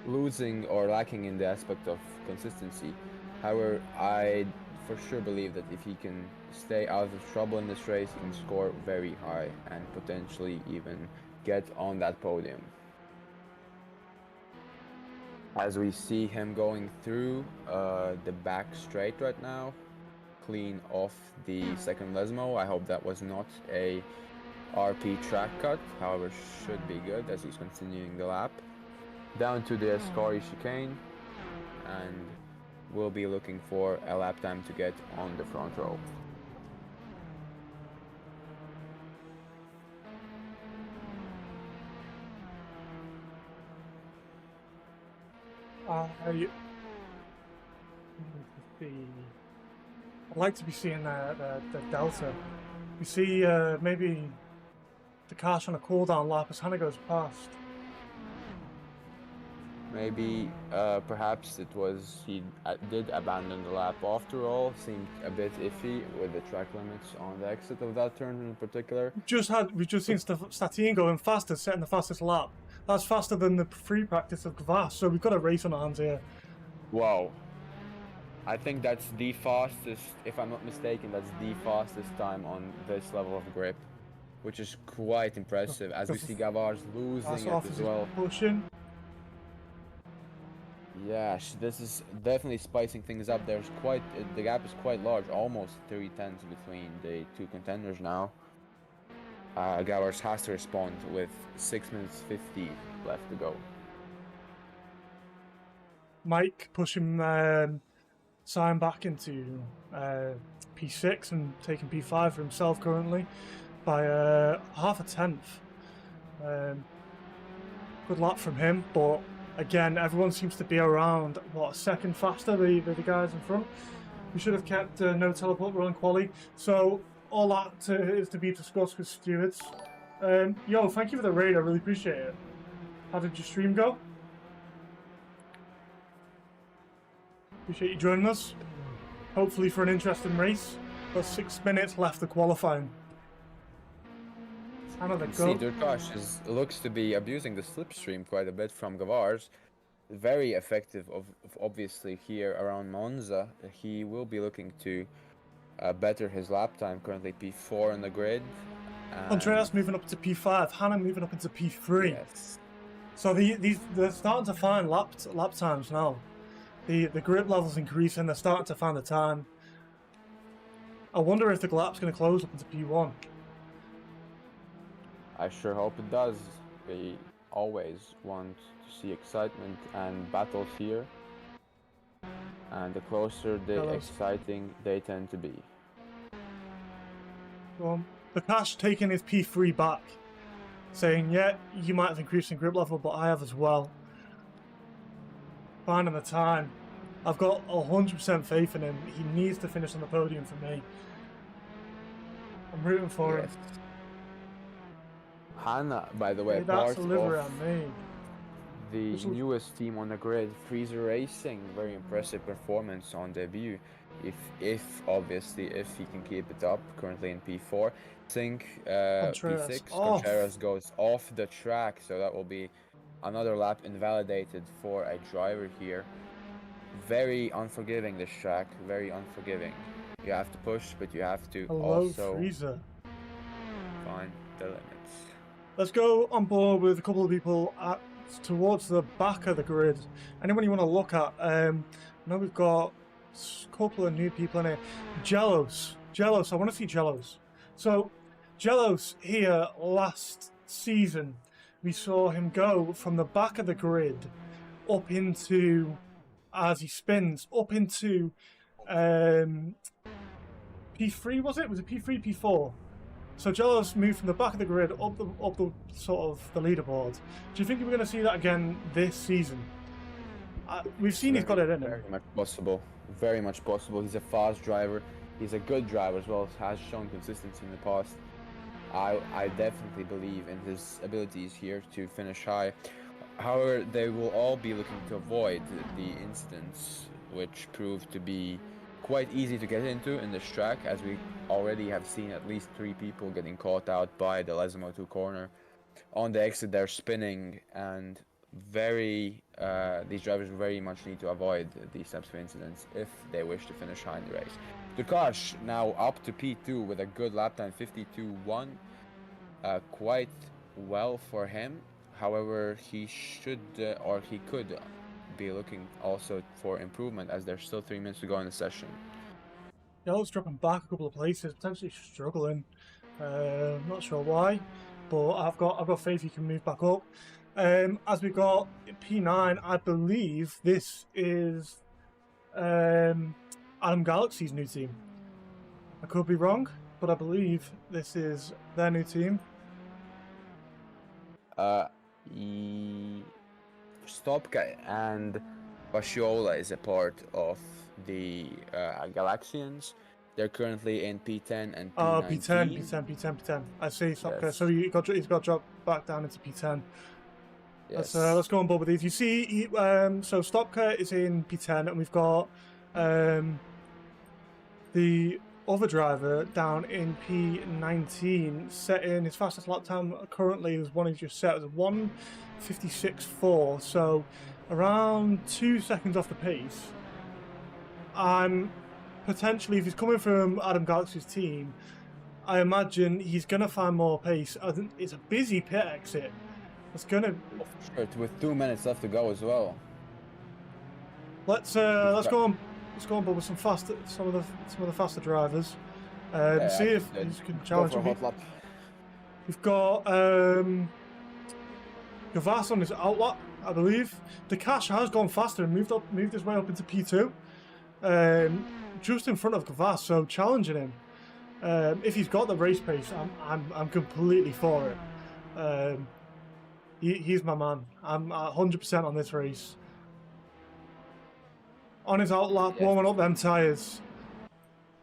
losing or lacking in the aspect of consistency. However, I for sure believe that if he can stay out of trouble in this race, he can score very high and potentially even get on that podium. As we see him going through the back straight right now, clean off the second Lesmo. I hope that was not a RP track cut, however should be good as he's continuing the lap. Down to the Ascari chicane, and we'll be looking for a lap time to get on the front row. I'd like to be seeing the Delta. We see maybe Durkash on a cooldown lap as Hanna goes past. Maybe, perhaps it was he did abandon the lap after all. Seemed a bit iffy with the track limits on the exit of that turn in particular. We've just seen Statine going faster, setting the fastest lap. That's faster than the free practice of Gavas, so we've got a race on our hands here. Wow. I think that's the fastest, if I'm not mistaken, that's the fastest time on this level of grip, which is quite impressive, as we see Gavars losing it as well. Pushing. Yeah, this is definitely spicing things up. The gap is quite large, almost 3 tenths between the two contenders now. Gavars has to respond with 6 minutes 50 left to go. Mike pushing Simon back into P6 and taking P5 for himself currently by half a tenth. Good lap from him, but again, everyone seems to be around, what, a second faster, the guys in front. We should have kept no teleport run quali. So all that is to be discussed with stewards. Yo, thank you for the raid, I really appreciate it. How did your stream go? Appreciate you joining us. Hopefully for an interesting race. Got 6 minutes left to qualifying. See, Tatuus looks to be abusing the slipstream quite a bit from Gavar's. Very effective, obviously, here around Monza. He will be looking to better his lap time, currently P4 on the grid. Andreas moving up to P5, Hannah moving up into P3. Yes. So they're starting to find lap times now. The grip level's increasing, they're starting to find the time. I wonder if the lap's going to close up into P1. I sure hope it does. We always want to see excitement and battles here. And the closer the exciting they tend to be. Tatuus taking his P3 back, saying, yeah, you might have increased in grip level, but I have as well. Finding the time. I've got 100% faith in him. He needs to finish on the podium for me. I'm rooting for him. Hannah, by the way, that's part of the This newest team on the grid, Freezer Racing. Very impressive performance on debut. If obviously if he can keep it up, currently in P4. Think P6. Contreras goes off the track, so that will be another lap invalidated for a driver here. Very unforgiving, this track. Very unforgiving. You have to push, but you have to also Freezer. find the limits. Let's go on board with a couple of people towards the back of the grid. Anyone you want to look at? I know we've got a couple of new people in here. Jellos, I want to see Jellos. So, Jellos here last season, we saw him go from the back of the grid up into, as he spins, up into P3, was it? Was it P3, P4? So Jellos moved from the back of the grid up the sort of the leaderboard. Do you think we're going to see that again this season? We've seen he's got it in him. Very much possible. Very much possible. He's a fast driver. He's a good driver as well. Has shown consistency in the past. I definitely believe in his abilities here to finish high. However, they will all be looking to avoid the incidents which proved to be quite easy to get into in this track, as we already have seen at least 3 people getting caught out by the Lesmo 2 corner. On the exit they're spinning, and these drivers very much need to avoid these types of incidents if they wish to finish high in the race. Tatuus now up to P2 with a good lap time, 52.1. Quite well for him. However, he should or he could be looking also for improvement, as there's still 3 minutes to go in the session. Yellow's dropping back a couple of places, potentially struggling. Not sure why, but I've got faith he can move back up. As we got P9, I believe this is Adam Galaxy's new team. I could be wrong, but I believe this is their new team. Stopka and Basciola is a part of the Galaxians. They're currently in P10 and P19. P10. I see Stopka. Yes. So he's got dropped back down into P10. Yes. Let's go on board with these. You see, so Stopka is in P10, and we've got the other driver down in P19, setting his fastest lap time currently is one he's just set as 1:56.4, so around 2 seconds off the pace. Potentially, if he's coming from Adam Galaxy's team, I imagine he's going to find more pace. I think it's a busy pit exit. It's going to... Sure, with 2 minutes left to go as well. Let's go on board with some of the faster drivers. See if you can challenge him. We've got Gavas on his outlap, I believe. Tatuus has gone faster and moved his way up into P2. Just in front of Gavas, so challenging him. If he's got the race pace, I'm completely for it. He's my man. I'm 100% on this race. On his outlap, Yes. warming up them tyres.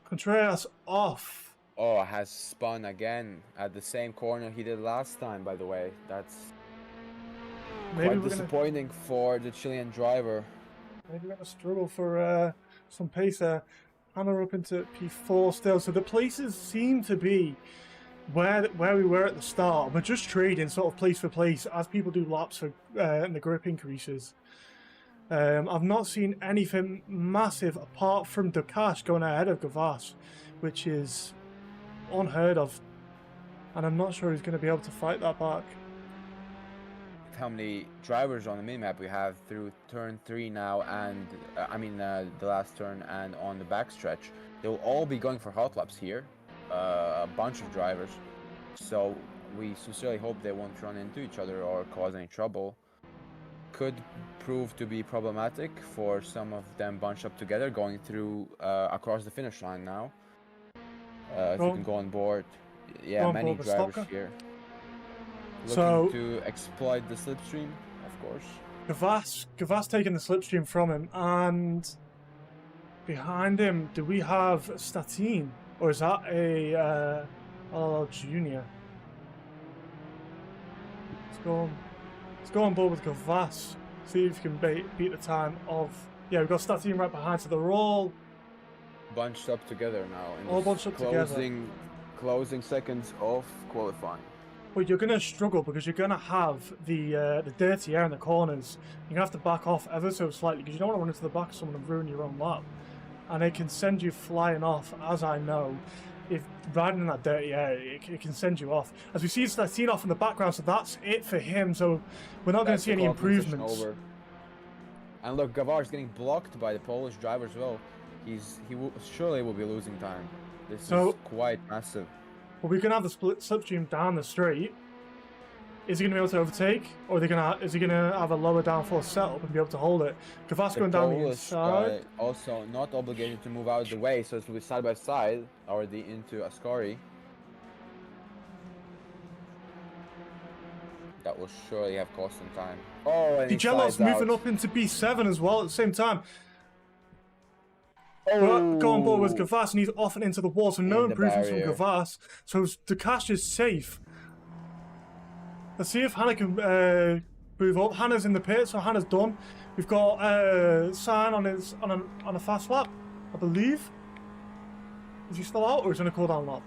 Contreras off. Oh, has spun again at the same corner he did last time, by the way. That's quite disappointing for the Chilean driver. Maybe we're going to struggle for some pace there. Hannah up into P4 still. So the places seem to be where we were at the start. We're just trading sort of place for place as people do laps for and the grip increases. I've not seen anything massive apart from Ducash going ahead of Gavas, which is unheard of. And I'm not sure he's going to be able to fight that back. How many drivers on the minimap we have through turn 3 now, and the last turn and on the backstretch. They'll all be going for hot laps here, a bunch of drivers, so we sincerely hope they won't run into each other or cause any trouble. Could prove to be problematic for some of them bunched up together going through across the finish line now. If you can go on board. Yeah, many drivers here. Looking to exploit the slipstream, of course. Gavas taking the slipstream from him, and behind him, do we have Statine, or is that a junior? Let's go on board with Gavas. See if you can beat the time of. Yeah, we've got Statine right behind, so they're all bunched up together now. All bunched up together. Closing seconds of qualifying. But you're going to struggle because you're going to have the dirty air in the corners. You're going to have to back off ever so slightly because you don't want to run into the back of someone and ruin your own lap. And it can send you flying off, as I know. If riding in that dirty air, it can send you off. As we see Statine off in the background, so that's it for him. So we're not going to see any improvements. Over. And look, Gavas is getting blocked by the Polish driver as well. He surely will be losing time. This is quite massive. Well, we're going to have the slipstream down the straight. Is he going to be able to overtake? Or is he going to have a lower downforce setup and be able to hold it? Gavas going down the inside. Also not obligated to move out of the way, so it will be side by side, already into Ascari. That will surely have cost some time. Oh, and Digello's moving up into B7 as well at the same time. Go on board with Gavas, and he's off and into the wall, so no improvements from Gavas. So Ducash is safe. Let's see if Hannah can move up. Hannah's in the pit, so Hannah's done. We've got Sign on a fast lap, I believe. Is he still out, or is he on a cooldown lap?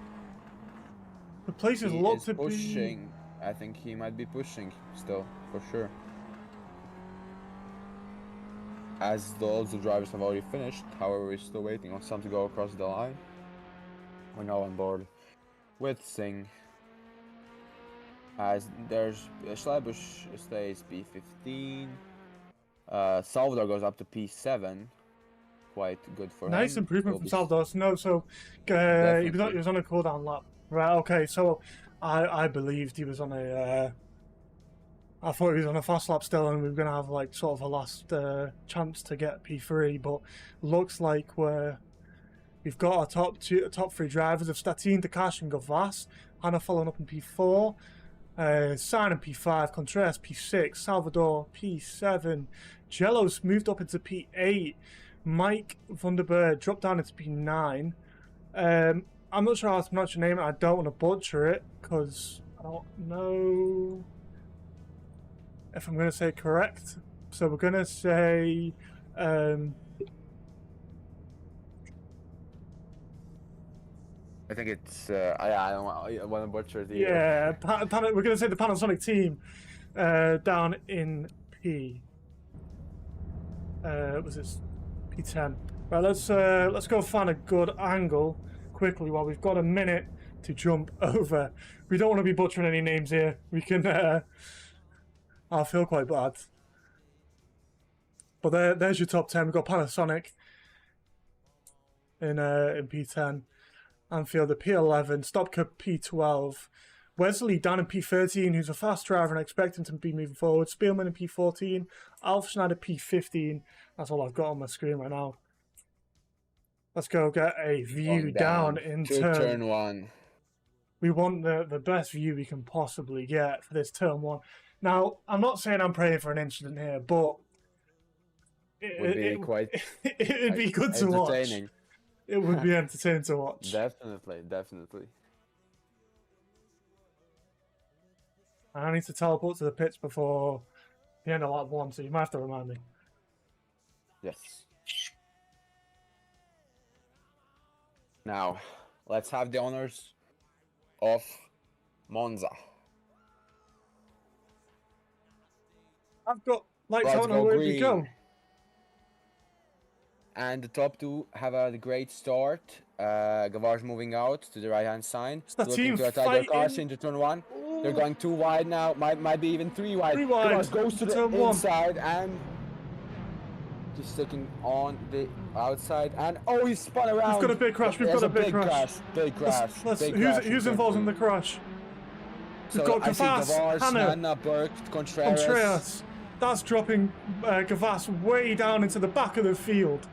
The place is locked to pushing. I think he might be pushing still, for sure. As all the drivers have already finished, however, we're still waiting on some to go across the line. We're now on board with Singh. As there's Schleibusch stays P15. Salvador goes up to P7. Quite good for him. Nice improvement from Salvador. No, so he was on a cooldown lap. Right, okay, so I believed he was on a... I thought he was on a fast lap still, and we were going to have like sort of a last chance to get P3, but looks like we've got our top 3 drivers of Statine, Ducash, and Gavas. Hannah following up in P4, Sign in P5, Contreras P6, Salvador P7, Jello's moved up into P8, Mike Vanderberg dropped down into P9. I'm not sure how to pronounce your name, and I don't want to butcher it because I don't know if I'm going to say it correct. So we're going to say I think it's I don't want to butcher the we're going to say the Panasonic team down in P was this P10. Right, let's go find a good angle quickly while we've got a minute to jump over. We don't want to be butchering any names here. We can I feel quite bad. But there's your top 10. We've got Panasonic in P10. Anfield at P11. Stopka P12. Wesley down in P13, who's a fast driver and I expect him to be moving forward. Spielman in P14. Alf Schneider P15. That's all I've got on my screen right now. Let's go get a view down in turn 1. We want the best view we can possibly get for this turn 1. Now, I'm not saying I'm praying for an incident here, but Would be quite it'd be good to watch. entertaining. It would be entertaining to watch. Definitely, definitely. I need to teleport to the pitch before the end of lap 1, so you might have to remind me. Yes. Now, let's have the honors of Monza. I've got lights Let's on go where we go. green. And the top two have a great start. Gavage moving out to the right-hand side. It's the Looking team to attack their cars fighting. into turn 1. They're Ooh. going 2 wide now. Might be even 3 wide. 3 wide. Gavage goes to the Turn 1. inside and just sticking on the outside. And oh, he's spun around. We've got a big crash. We've There's got a big crash. Big crash. Big crash Who's involved in the crash? We've got I see Gavas, Gavage, Hanna, Burke, Contreras. That's dropping Gavas way down into the back of the field.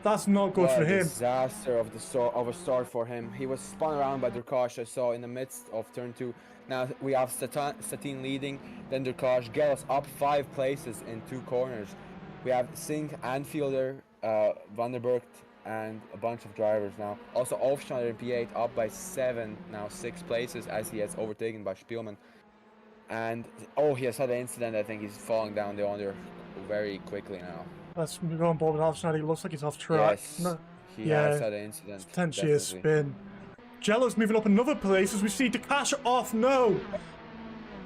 That's not good for him. Disaster of a start for him. He was spun around by Durkash, I saw in the midst of turn 2. Now we have Satin leading, then Durkash Gellas up 5 places in 2 corners. We have Singh, Anfielder, Vanderburgt, and a bunch of drivers now. Also Hofschneider in P8 up by 7, now 6 places as he has overtaken by Spielman. And oh, he has had an incident. I think he's falling down the under very quickly now. Let's move on board with Hofschneider. He looks like he's off track. Yes, No. he has had an incident. Potentially a spin. Jello's moving up another place as we see Dakash off. No!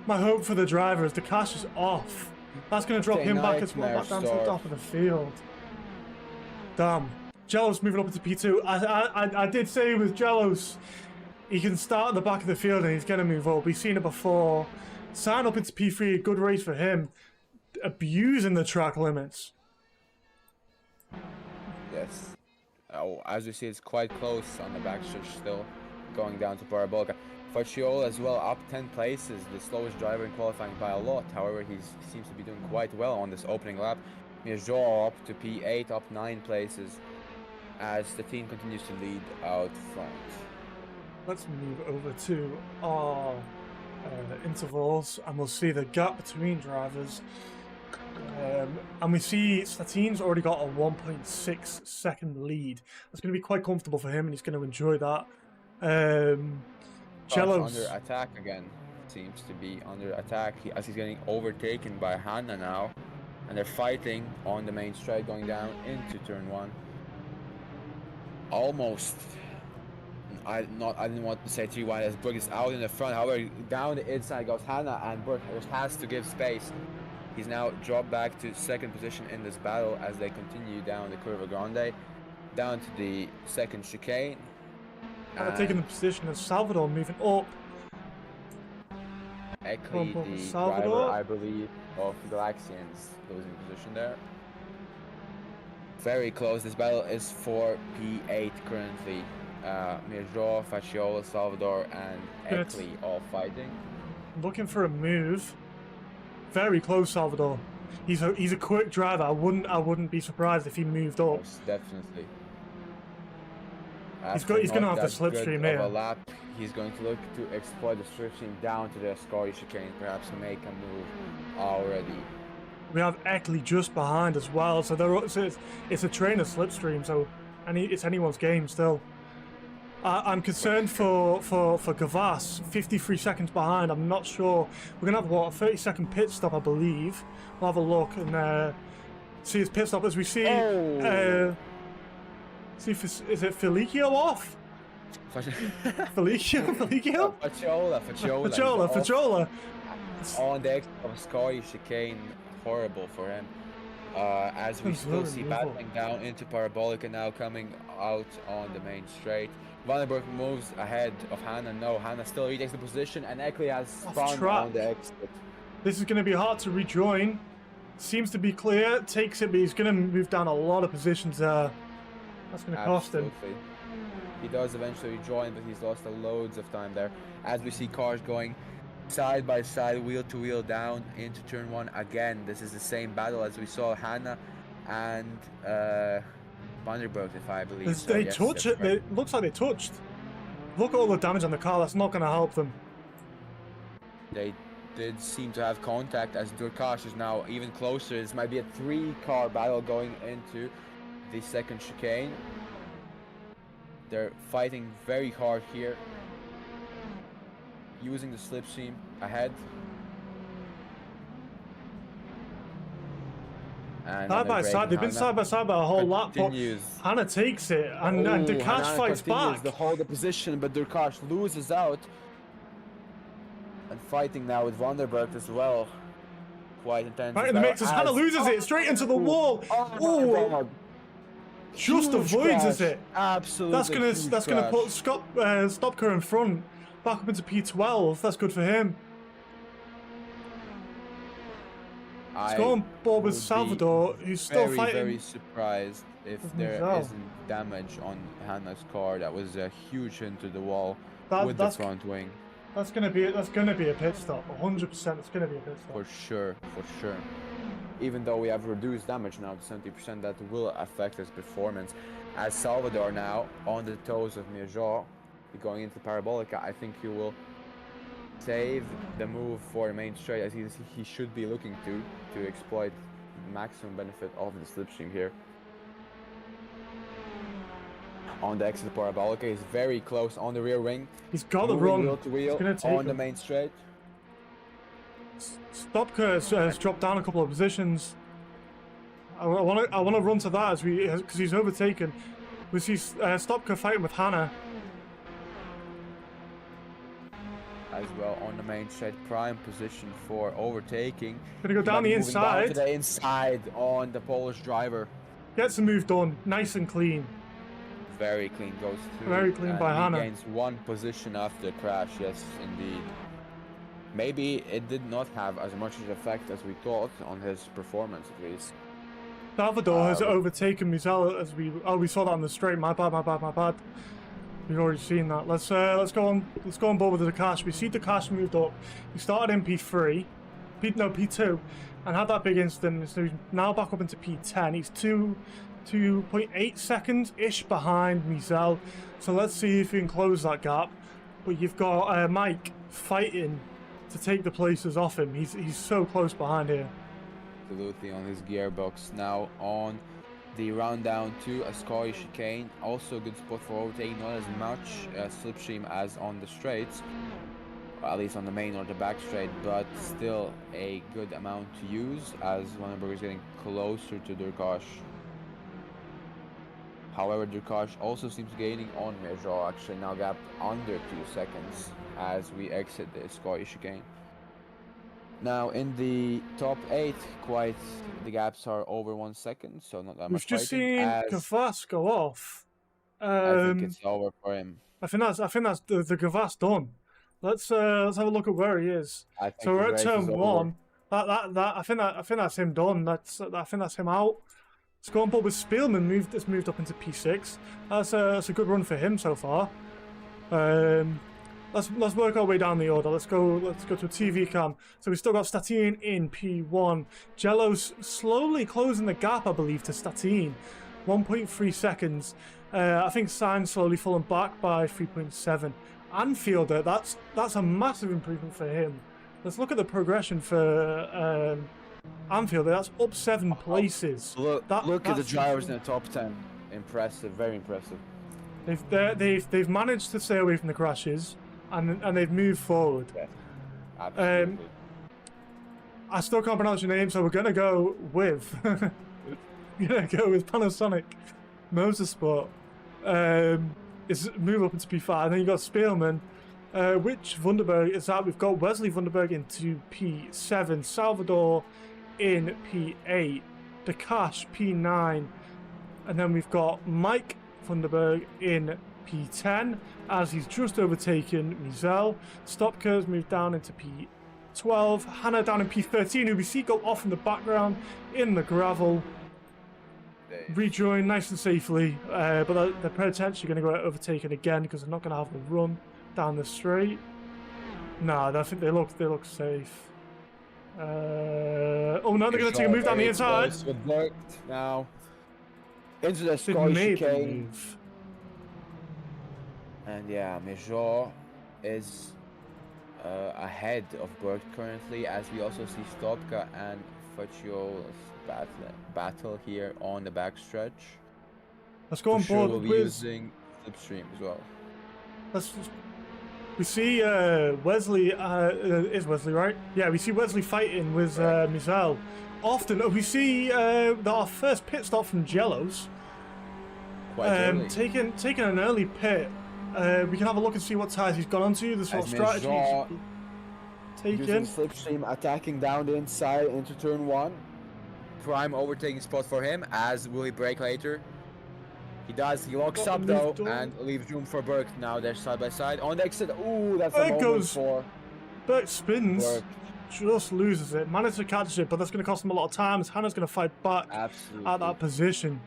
My hope for the driver is Dakash is off. That's going to drop him back as well, back down to the top of the field. Damn. Jello's moving up into P2. I did say with Jello's, he can start at the back of the field and he's going to move up. We've seen it before. Sign up into P3, a good race for him. Abusing the track limits. Yes. Oh, as we see, it's quite close on the backstretch still, going down to Parabolica. Facciolo as well, up 10 places, the slowest driver in qualifying by a lot. However, he seems to be doing quite well on this opening lap. Mirjo up to P8, up 9 places, as the team continues to lead out front. Let's move over to our intervals, and we'll see the gap between drivers. And we see Satin's already got a 1.6 second lead. That's going to be quite comfortable for him, and he's going to enjoy that. Jello's under attack again. Seems to be under attack as he's getting overtaken by Hanna now, and they're fighting on the main straight going down into turn 1. Almost. I didn't want to say 3 wide as Burke is out in the front. However, down the inside goes Hanna, and Burke has to give space. He's now dropped back to 2nd position in this battle as they continue down the Curva Grande, down to the 2nd chicane. taking the position of Salvador moving up. Eckley, the driver, I believe, of Galaxians, losing position there. Very close. This battle is for P8 currently. Mirjo, Facciolo, Salvador, and Eckley all fighting. Looking for a move. Very close, Salvador. He's a quick driver. I wouldn't be surprised if he moved up. Most definitely. He's gonna have the slipstream here. A lap, he's going to look to exploit the slipstream down to the Ascari chicane, perhaps make a move already. We have Eckley just behind as well, so it's a trainer slipstream, so it's anyone's game still. I'm concerned for Gavas, 53 seconds behind. I'm not sure. We're gonna have a 30-second pit stop, I believe. We'll have a look and see his pit stop as we see. See if is it Felicio off? Felicio? Faciola. On the exit of Ascari chicane, horrible for him. As we still see battling down into Parabolica now, coming out on the main straight. Vandenberg moves ahead of Hanna. No, Hanna still retakes the position, and Eckley has spun on the exit. This is going to be hard to rejoin. Seems to be clear. Takes it, but he's going to move down a lot of positions there. That's going to cost him. He does eventually rejoin, but he's lost loads of time there. As we see cars going side by side, wheel to wheel down into turn 1 again. This is the same battle as we saw Hanna and Vanderburg, if I believe. They touch it. It looks like they touched. Look at all the damage on the car. That's not going to help them. They did seem to have contact as Durkash is now even closer. This might be a 3-car battle going into the second chicane. They're fighting very hard here, using the slipstream ahead. And Side by side, they've been side by side by a whole lap, but Hannah takes it, and Durkash fights back. To hold the position, but Durkash loses out. And fighting now with Vanderberg as well. Quite intense. Right in the mix as Hannah loses it straight into the wall. Oh, just avoids it. Absolutely. That's gonna put Stopka in front, back up into P12. That's good for him. Let's go on board with Salvador, who's still fighting. Very surprised if there isn't damage on Hannah's car. That was a huge hit to the wall with the front wing. That's gonna be a pit stop. 100%. It's gonna be a pit stop. For sure. Even though we have reduced damage now to 70%, that will affect his performance. As Salvador now on the toes of Mirjah, going into Parabolica, I think he will save the move for the main straight, as he should be looking to exploit maximum benefit of the slipstream here. On the exit of Parabolica, he's very close on the rear wing. He's got the run. Wheel to wheel on the main straight. Stopka has dropped down a couple of positions. I want to run to that because he's overtaken. We see Stopka fighting with Hannah. As well on the main straight, prime position for overtaking. Gonna go down the inside. Down to the inside on the Polish driver. Gets the move done, nice and clean. Very clean, goes through. Very clean by Hannah. Gains 1 position after the crash, yes indeed. Maybe it did not have as much effect as we thought on his performance at least. Salvador has overtaken Mizel as we saw that on the straight. My bad. We've already seen that. Let's go on board with Durkash. We see Durkash moved up. He started in P3, P2, and had that big instant. So he's now back up into P10. He's 2.8 seconds-ish behind Mizel. So let's see if he can close that gap. But you've got Mike fighting to take the places off him. He's so close behind here. Absolutely on his gearbox. Now on the round down to Ascari chicane, also a good spot for overtaking, not as much slipstream as on the straights, or at least on the main or the back straight, but still a good amount to use as Vandenberg is getting closer to Durkash. However, Durkash also seems gaining on Mirjah, actually now gapped under 2 seconds as we exit the Ascari chicane. Now in the top 8, the gaps are over 1 second, so not that much. We've just seen Gavas go off. I think it's over for him. I think that's the Gavas done. Let's have a look at where he is. So we're at turn 1. I think that's him done. I think that's him out. Let's go on board with Spielman. That's moved up into P6. That's a good run for him so far. Let's work our way down the order. Let's go to a TV cam. So we've still got Statine in P1. Jello's slowly closing the gap, I believe, to Statine. 1.3 seconds. I think Sainz slowly falling back by 3.7. Anfielder, that's a massive improvement for him. Let's look at the progression for Anfielder. That's up 7 places. Look at the drivers in the top 10. Impressive, very impressive. They've managed to stay away from the crashes. And they've moved forward. Yeah, absolutely. I still can't pronounce your name, so we're gonna go with Panasonic Motorsport. Is move up into P5, and then you got Spielman. Which Vandenberg is that? We've got Wesley Vandenberg into P7, Salvador in P8, Durkash P9, and then we've got Mike Vandenberg in P10 as he's just overtaken Mizel. Stopka's moved down into P12. Hannah down in P13, who we see go off in the background in the gravel. Rejoin nice and safely, but they're potentially going to go overtaken again because they're not going to have the run down the straight. No, I think they look safe. Oh no, they're going to take a move down the inside. Now into the Ascari chicane. And yeah, Mirjah is ahead of Burt currently, as we also see Stopka and Facciola's battle here on the backstretch. Let's go For on sure board we'll be with. using Slipstream as well. We see Wesley. Is Wesley right? Yeah, we see Wesley fighting with Mizel. Often we see our first pit stop from Jellos. Quite early. Taking an early pit. We can have a look and see what tires he's gone onto. The sort of strategy he's taken. Using Slipstream, attacking down the inside into turn 1. Prime overtaking spot for him, as will he brake later? He does, he locks up though, and leaves room for Burke. Now they're side by side. On the exit, ooh, that's a moment for... Burke spins, Burke. just loses it. Manages to catch it, but that's going to cost him a lot of time. Hannah's going to fight back at that position.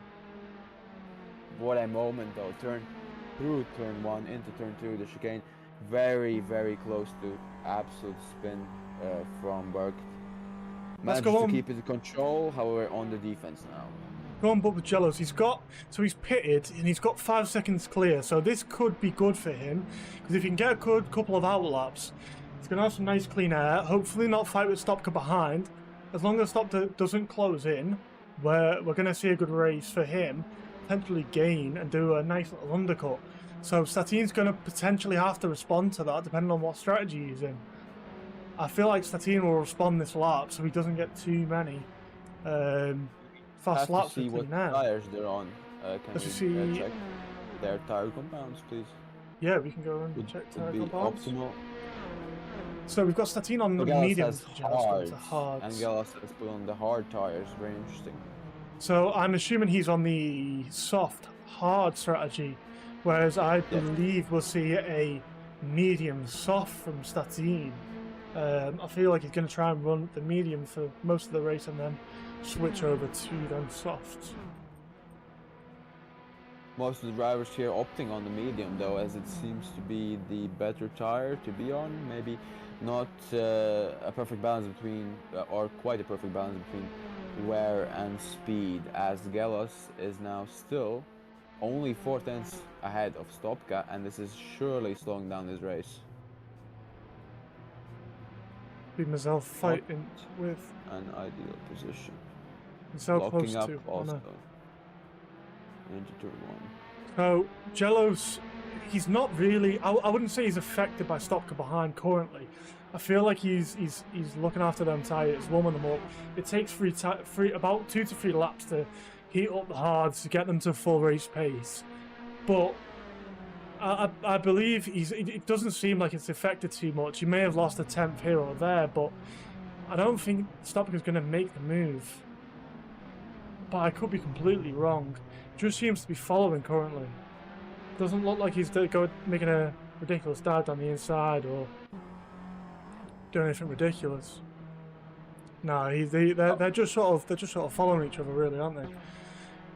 What a moment though, through turn 1 into turn 2, the chicane. Very, very close to absolute spin from Burke. Manages to keep it in control, however, on the defense now. Go on, but with Jellos, he's pitted and he's got 5 seconds clear, so this could be good for him, because if he can get a good couple of outlaps, he's going to have some nice clean air, hopefully not fight with Stopka behind. As long as Stopka doesn't close in, we're going to see a good race for him, potentially gain and do a nice little undercut. So Statine's going to potentially have to respond to that, depending on what strategy he's in. I feel like Statine will respond this lap, so he doesn't get too many fast laps. See what tires they're on. Let's see check their tire compounds, please? Yeah, we can go and check tire compounds. Optimal. So we've got Statine on the medium hard, and Gellas has put on the hard tires. Very interesting. So I'm assuming he's on the soft hard strategy, whereas I believe we'll see a medium soft from Statine. I feel like he's going to try and run the medium for most of the race and then switch over to them softs. Most of the drivers here opting on the medium though, as it seems to be the better tire to be on. Maybe not a perfect balance between, or quite a perfect balance between wear and speed, as Gellas is now still only 4 tenths ahead of Stopka, and this is surely slowing down his race. Be Mazel fighting with an ideal position. So locking close up to also into turn 1. So Jellos, he's not really. I wouldn't say he's affected by Stopka behind currently. I feel like he's looking after them tires, warming them up. It takes about 2 to 3 laps to heat up the hards to get them to full race pace. But I believe it doesn't seem like it's affected too much. He may have lost a 10th here or there, but I don't think Stopka's going to make the move. But I could be completely wrong. Just seems to be following currently. Doesn't look like he's making a ridiculous dive down the inside or doing anything ridiculous. No, they're just sort of following each other, really, aren't they?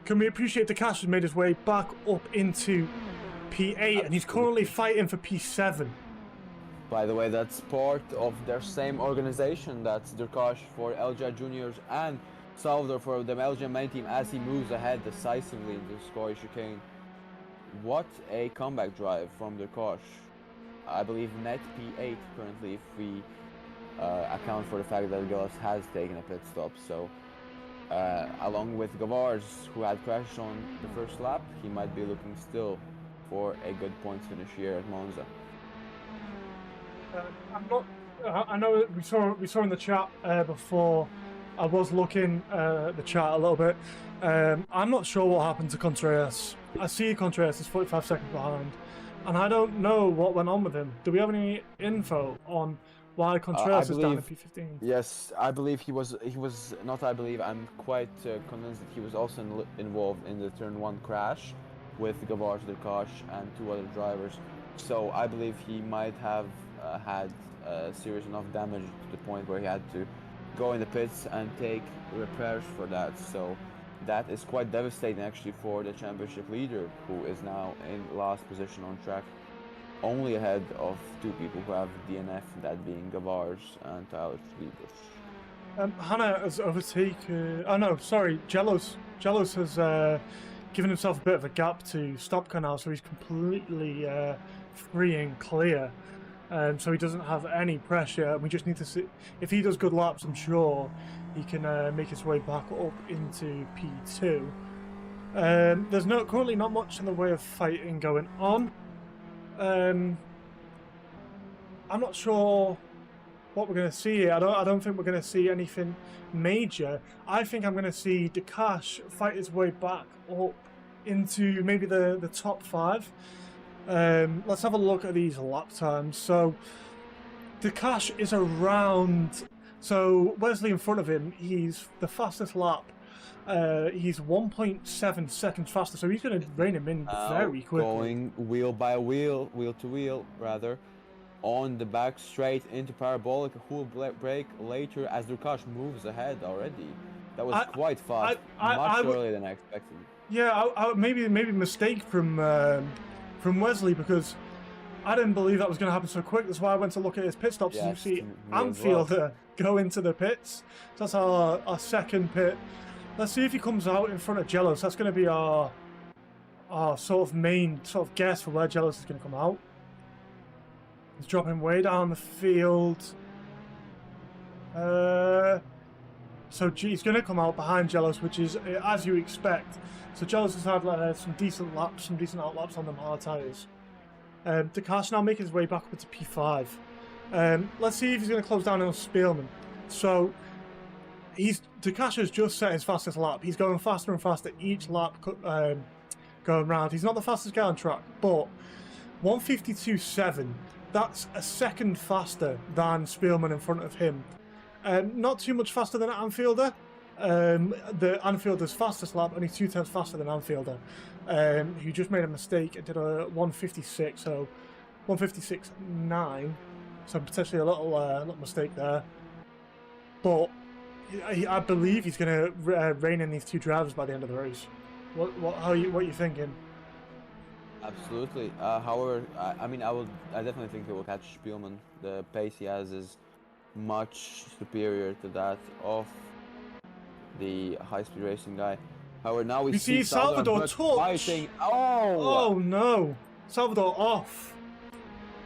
Can we appreciate the Cash has made his way back up into P8, and he's currently fighting for P7. By the way, that's part of their same organization. That's Durkash for LJ Juniors and Salvador for the Belgian main team, as he moves ahead decisively into the Scottish chicane. What a comeback drive from Durkash. I believe net P8 currently, if we account for the fact that Gellas has taken a pit stop. So along with Gavars, who had crashed on the first lap, he might be looking still for a good points finish here at Monza. I know we saw in the chat before. I was looking at the chat a little bit. I'm not sure what happened to Contreras. I see Contreras is 45 seconds behind, and I don't know what went on with him. Do we have any info on why Contreras is down at P15? Yes, I believe he was not. I believe I'm quite convinced that he was also involved in the turn 1 crash with Gavars, Durkash, and 2 other drivers. So I believe he might have had serious enough damage to the point where he had to go in the pits and take repairs for that. So that is quite devastating actually for the championship leader, who is now in last position on track, only ahead of 2 people who have DNF, that being Gavars and Tyler Schliebers. Hannah has overtaken. Oh no, sorry, Jellos has given himself a bit of a gap to Stopka now, so he's completely free and clear. so he doesn't have any pressure. We just need to see if he does good laps. I'm sure he can make his way back up into P2. There's currently not much in the way of fighting going on. I'm not sure what we're going to see here. I don't think we're going to see anything major. I think I'm going to see Tatuus fight his way back up into maybe the top 5. Let's have a look at these lap times. So Tatuus is around. So Wesley in front of him, he's the fastest lap. He's 1.7 seconds faster, so he's going to rein him in very quickly. Going wheel by wheel, wheel to wheel, rather, on the back straight into parabolic, who will brake later as Tatuus moves ahead already. That was quite fast, much earlier than I expected. Yeah, maybe mistake from Wesley, because I didn't believe that was going to happen so quick. That's why I went to look at his pit stops. Yes, you see Anfielder go into the pits. So that's our second pit. Let's see if he comes out in front of Jealous. That's going to be our sort of main sort of guess for where Jealous is going to come out. He's dropping way down the field. So he's going to come out behind Jealous, which is as you expect. So Jealous has had some decent laps, some decent outlaps on them hard tyres. Tatuus now making his way back up into P5. Let's see if he's going to close down on Spielman. So Tatuus has just set his fastest lap. He's going faster and faster each lap going round. He's not the fastest guy on track, but 152.7. That's a second faster than Spielman in front of him. Not too much faster than Anfielder. The Anfielder's fastest lap only 2 times faster than Anfielder, who just made a mistake and did a 156, so 156.9. So potentially a little mistake there. But I believe he's going to rein in these 2 drivers by the end of the race. What are you thinking? Absolutely. However, I definitely think he will catch Spielman. The pace he has is much superior to that of the high-speed racing guy. However, now we see Salvador touch. Fighting. Oh no! Salvador off.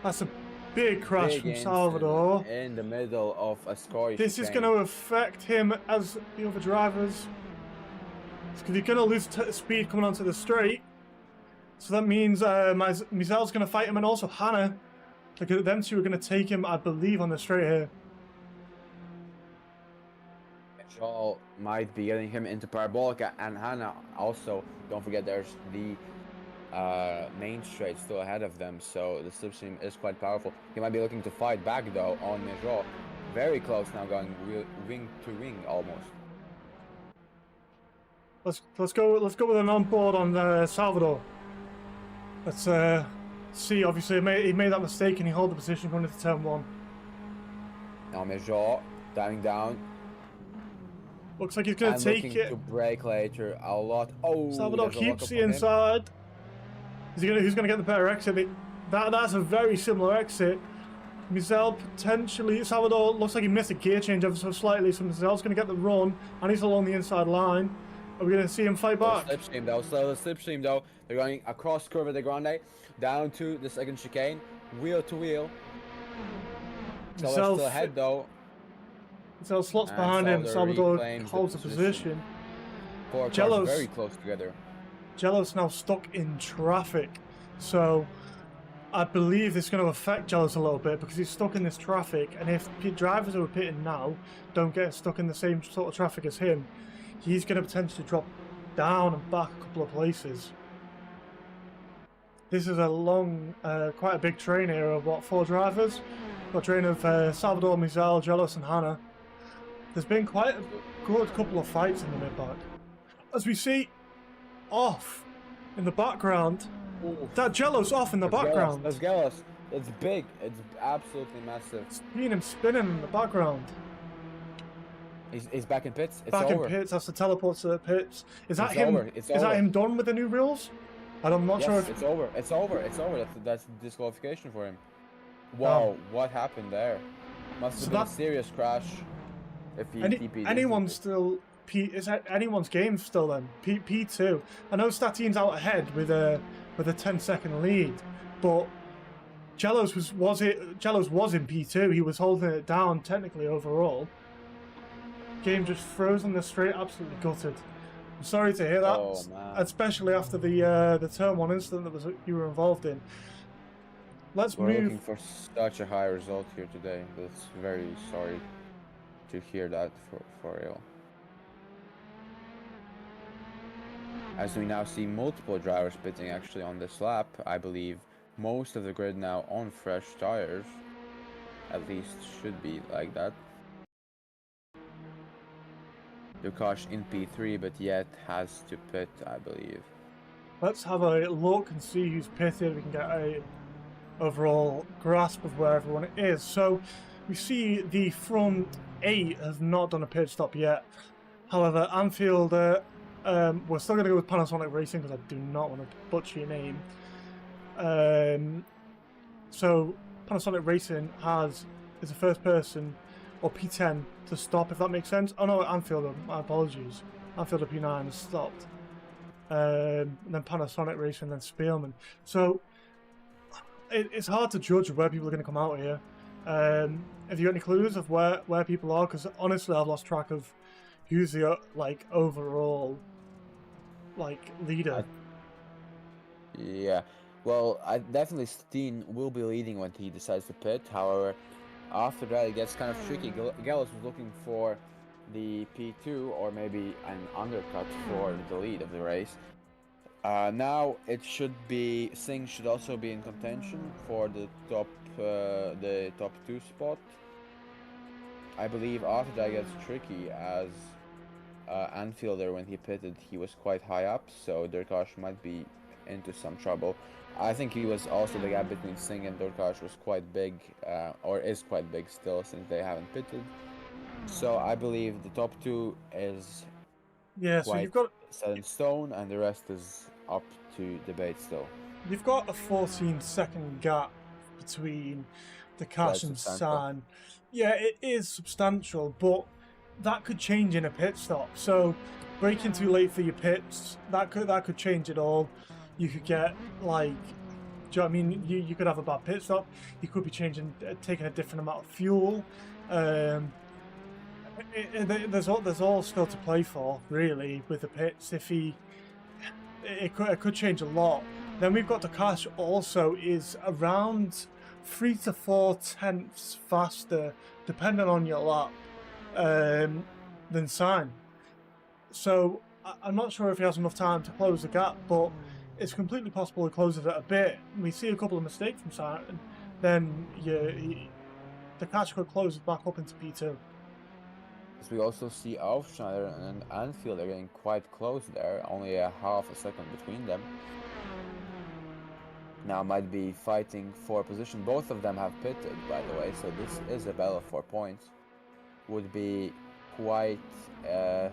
That's a big crash from Salvador. In the middle of a score. This is going to affect him as the other drivers. Because he's going to lose speed coming onto the straight. So that means Mizel's going to fight him, and also Hannah. Them two are going to take him, I believe, on the straight here. Shaw might be getting him into Parabolica, and Hannah also. Don't forget, there's the main straight still ahead of them, so the slipstream is quite powerful. He might be looking to fight back though on Mizel. Very close now, going wing to wing almost. Let's go with an on board on Salvador. Let's see. Obviously, he made that mistake and he held the position going into turn 1. Now Mizel diving down. Looks like he's going to take it. To brake later a lot. Oh, Salvador keeps the inside. Who's going to get the better exit? That's a very similar exit. Mizel potentially. Salvador looks like he missed a gear change ever so slightly, so Mizel's going to get the run, and he's along the inside line. Are we going to see him fight back? Slipstream though. Slow the slipstream though. They're going across Curva de Grande, down to the second chicane, wheel to wheel. Mizel's still ahead though. Mizel slots behind him. Salvador holds the position. Four cars very close together. Jealous now stuck in traffic, so I believe this is going to affect Jealous a little bit because he's stuck in this traffic, and if drivers who are pitting now don't get stuck in the same sort of traffic as him, he's going to potentially drop down and back a couple of places. This is a long, quite a big train here of 4 drivers. Got a train of Salvador, Mizel, Jealous and Hannah. There's been quite a good couple of fights in the mid-back. As we see, off in the background. Ooh. That Jealous off in the background. That's Jealous. It's big. It's absolutely massive. Seeing him spinning in the background. He's back in pits. It's back over. in pits. That's the teleport to the pits. Is that it's him? Over. It's is over. that him done with the new rules? I'm not sure. It's over. It's over. It's over. That's disqualification for him. Wow, what happened there? Must have been a serious crash. If he TP'd anyone's still is that anyone's game still then? P2. I know Statine's out ahead with a 10-second lead, but Jello's was in P2. He was holding it down technically overall. Game just froze on the straight, absolutely gutted. I'm sorry to hear that, Oh, man. especially after the turn 1 incident that you were involved in. We're looking for such a high result here today. That's very sorry to hear that for real. As we now see multiple drivers pitting actually on this lap, I believe most of the grid now on fresh tires. At least should be like that. Lukash in P3, but yet has to pit, I believe. Let's have a look and see who's pitted. We can get a overall grasp of where everyone is. So we see the front 8 have not done a pit stop yet. However, Anfield, we're still going to go with Panasonic Racing because I do not want to butcher your name. So Panasonic Racing is the first person, or P10, to stop, if that makes sense. Oh no, Anfield, my apologies. Anfield of P9 has stopped. And then Panasonic Racing, then Spielman. So it's hard to judge where people are going to come out here. Have you got any clues of where people are? Because honestly, I've lost track of who's the overall leader. Yeah, well, I definitely Steen will be leading when he decides to pit. However, after that it gets kind of tricky. Gallus was looking for the P2 or maybe an undercut for the lead of the race. Now it should be Singh should also be in contention for the top 2 spot. I believe after that gets tricky as Anfielder, when he pitted, he was quite high up, so Durkash might be into some trouble. I think he was also, the gap between Singh and Durkash was quite big, or is quite big still, since they haven't pitted. So I believe the top 2 is so you've got set in stone, and the rest is up to debate still. You've got a 14-second gap between Durkash and San. Yeah, it is substantial, but that could change in a pit stop. So braking too late for your pits, that could change it all. You could get like, do you know what I mean? You could have a bad pit stop. You could be taking a different amount of fuel. There's all still to play for, really, with the pits. It could change a lot. Then we've got Durkash also is around 3 to 4 tenths faster, depending on your lap, than Sign. So I'm not sure if he has enough time to close the gap, but it's completely possible he closes it a bit. We see a couple of mistakes from Sign, then Durkash could close it back up into P2. So we also see Aufschneider and Anfield are getting quite close there, only a half a second between them. Now might be fighting for position. Both of them have pitted, by the way, so this is a battle for points. Would be quite an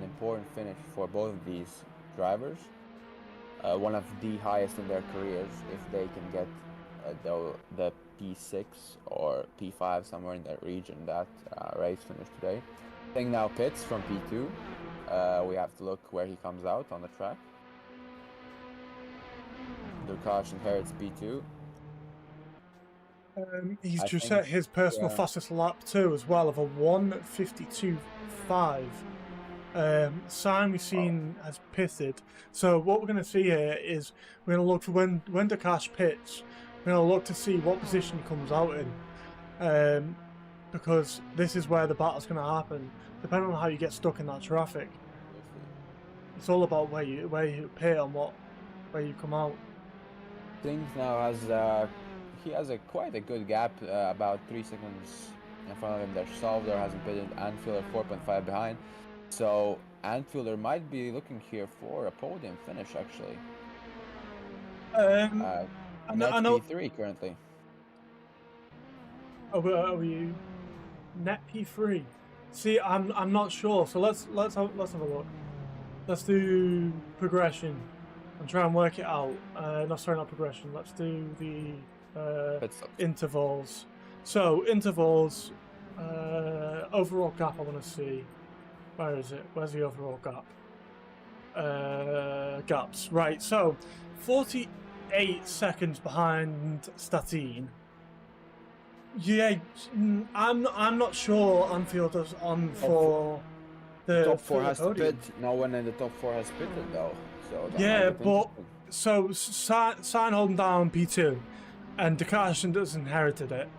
important finish for both of these drivers. One of the highest in their careers, if they can get the P6 or P5, somewhere in that region, that race finished today. Singh now pits from P2. We have to look where he comes out on the track. Durkash inherits P2. He's just set his personal fastest lap too, as well, of a 1:52.5. Sign we've seen has pitted. So what we're going to see here is we're going to look for when Durkash pits. We're going to look to see what position he comes out in, because this is where the battle's going to happen. Depending on how you get stuck in that traffic, it's all about where you pit and where you come out. Singh now has quite a good gap, about 3 seconds in front of him. There's Salvador hasn't pitted, Anfielder 4.5 behind. So Anfielder might be looking here for a podium finish, actually. I know. P3 currently. Are we net P3? See, I'm not sure. So let's have a look. Let's do progression and try and work it out. No, sorry, not progression. Let's do the intervals. So intervals, overall gap. I want to see. Where is it? Where's the overall gap? Gaps. Right. So 40. 8 seconds behind Statine. Yeah, I'm not sure Anfield is on for the top four has to podium. pit. No one in the top four has pitted though, so that Yeah, might get but interesting. so Sign holding down P2, and Dakash has inherited it.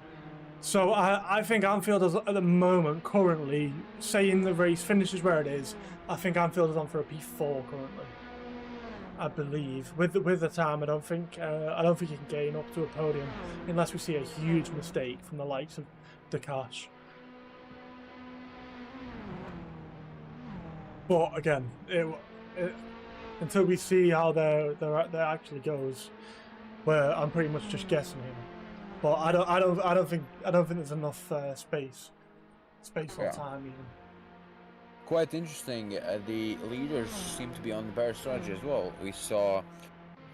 So I think Anfield is at the moment currently saying the race finishes where it is. I think Anfield is on for a P4 currently. I believe with the time, I don't think he can gain up to a podium unless we see a huge mistake from the likes of Dakash. But again, until we see how there actually goes, where I'm pretty much just guessing here. But I don't think there's enough space or time even. Quite interesting. The leaders seem to be on the better strategy as well. We saw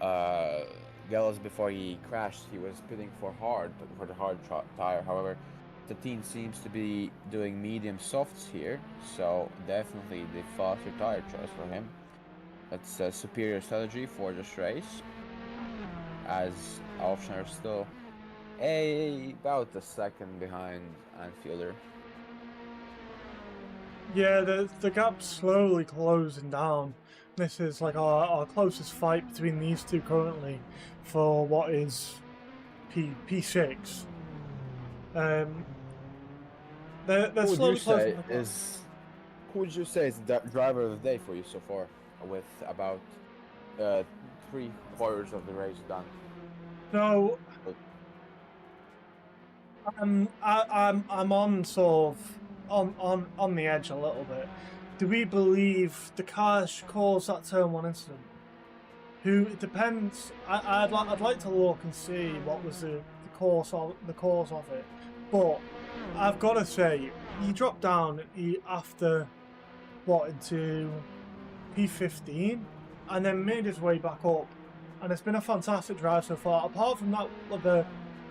Gellas before he crashed. He was pitting for the hard tire. However, the team seems to be doing medium softs here, so definitely the faster tire choice for him. That's a superior strategy for this race, as Alfner is still about a second behind Anfielder. Yeah, the gap's slowly closing down. This is like our closest fight between these two currently for what is P6. They're slowly closing the gap. Who would you say is the driver of the day for you so far, with about 3/4 of the race done? So I'm on sort of on the edge a little bit. Do we believe Dakash caused that turn 1 incident? It depends. I'd like to look and see what was the cause of it. But I've got to say, he dropped down after into P15 and then made his way back up, and it's been a fantastic drive so far. Apart from that,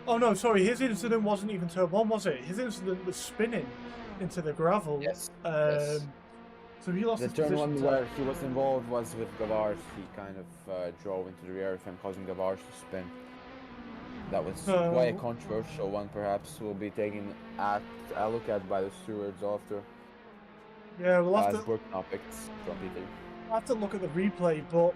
oh no, sorry, his incident wasn't even turn 1, was it? His incident was spinning into the gravel. Yes. Yes. So he lost the his turn 1 position where he was involved was with Gavars. He kind of drove into the rear of him, causing Gavars to spin. That was quite a controversial one, perhaps. Will be taken a look at by the stewards after. Yeah, we'll have to work topics from Peter. We'll have to look at the replay, but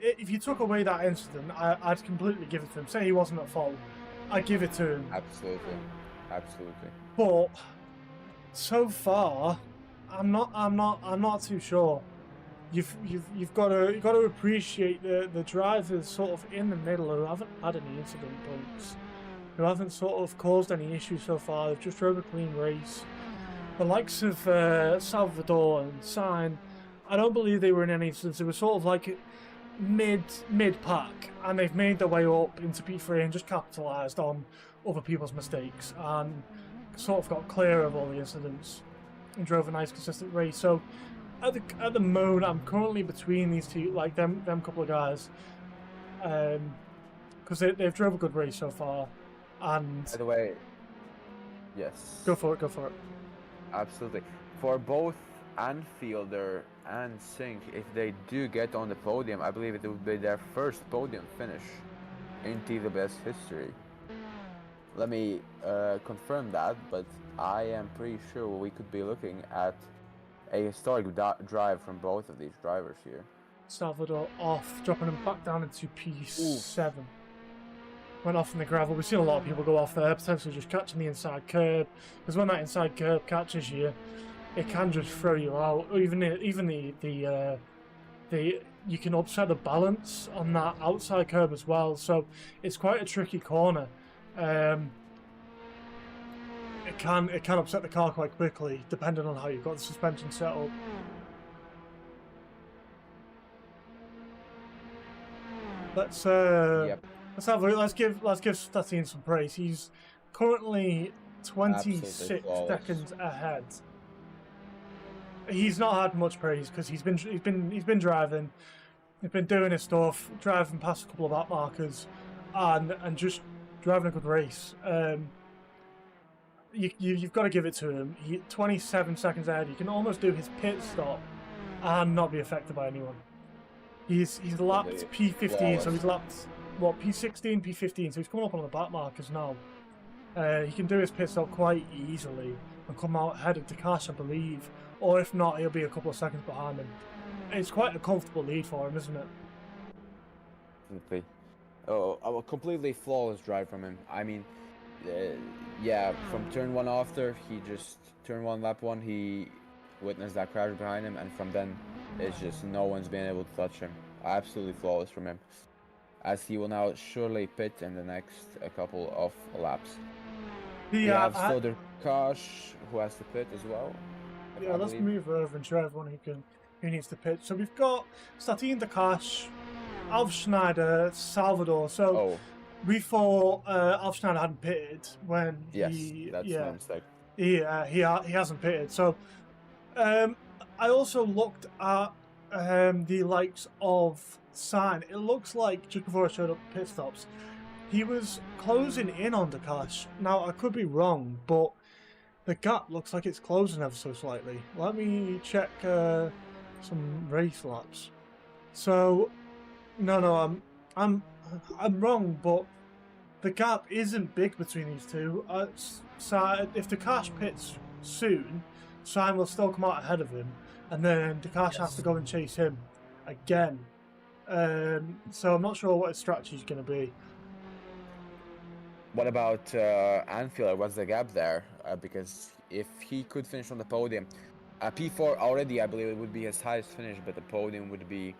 if you took away that incident, I'd completely give it to him. Say he wasn't at fault, I'd give it to him. Absolutely. But so far, I'm not too sure. You've got to appreciate the drivers sort of in the middle who haven't had any incident points, who haven't sort of caused any issues so far. They've just drove a clean race. The likes of Salvador and Sign, I don't believe they were in any incidents. They were sort of like mid pack, and they've made their way up into P3 and just capitalised on other people's mistakes and sort of got clear of all the incidents and drove a nice consistent race. So at the moment, I'm currently between these two, like them couple of guys, because they've drove a good race so far. And by the way, yes, go for it. Absolutely. For both Anfielder and Sink, if they do get on the podium, I believe it would be their first podium finish in TWS history. Let me confirm that, but I am pretty sure we could be looking at a historic drive from both of these drivers here. Salvador off, dropping him back down into P7. Ooh. Went off in the gravel. We've seen a lot of people go off there, potentially just catching the inside curb. Because when that inside curb catches you, it can just throw you out. Or even the you can upset the balance on that outside curb as well. So it's quite a tricky corner. It can upset the car quite quickly, depending on how you've got the suspension set up. Let's give Statine some praise. He's currently 26 seconds ahead. He's not had much praise because he's been driving, he's been doing his stuff, driving past a couple of back markers, and just driving a good race. You've got to give it to him. 27 seconds ahead. He can almost do his pit stop and not be affected by anyone. He's lapped P15, so he's flawless. lapped what, P16, P15, so he's coming up on the back markers now. He can do his pit stop quite easily and come out ahead of Takash, I believe, or if not, he'll be a couple of seconds behind him. It's quite a comfortable lead for him, isn't it? Definitely. Oh, a completely flawless drive from him. I mean, yeah, from turn one after, he just turn one lap one, he witnessed that crash behind him, and from then, it's just no one's been able to touch him. Absolutely flawless from him, as he will now surely pit in the next couple of laps. We have Stoder Kash, who has to pit as well. Yeah, let's move over and show everyone who needs to pit. So we've got Statin Dakash, Alf Schneider, Salvador. So we thought Alf Schneider hadn't pitted when that's my mistake. He hasn't pitted. So I also looked at the likes of Sign. It looks like just before I showed up pit stops, he was closing in on Dakash. Now I could be wrong, but the gap looks like it's closing ever so slightly. Let me check some race laps. So no, I'm wrong, but the gap isn't big between these two. So if Dakash pits soon, Sign will still come out ahead of him, and then Dakash has to go and chase him again. So I'm not sure what his strategy is going to be. What about Anfield? What's the gap there? Because if he could finish on the podium, P4 already, I believe it would be his highest finish, but the podium would be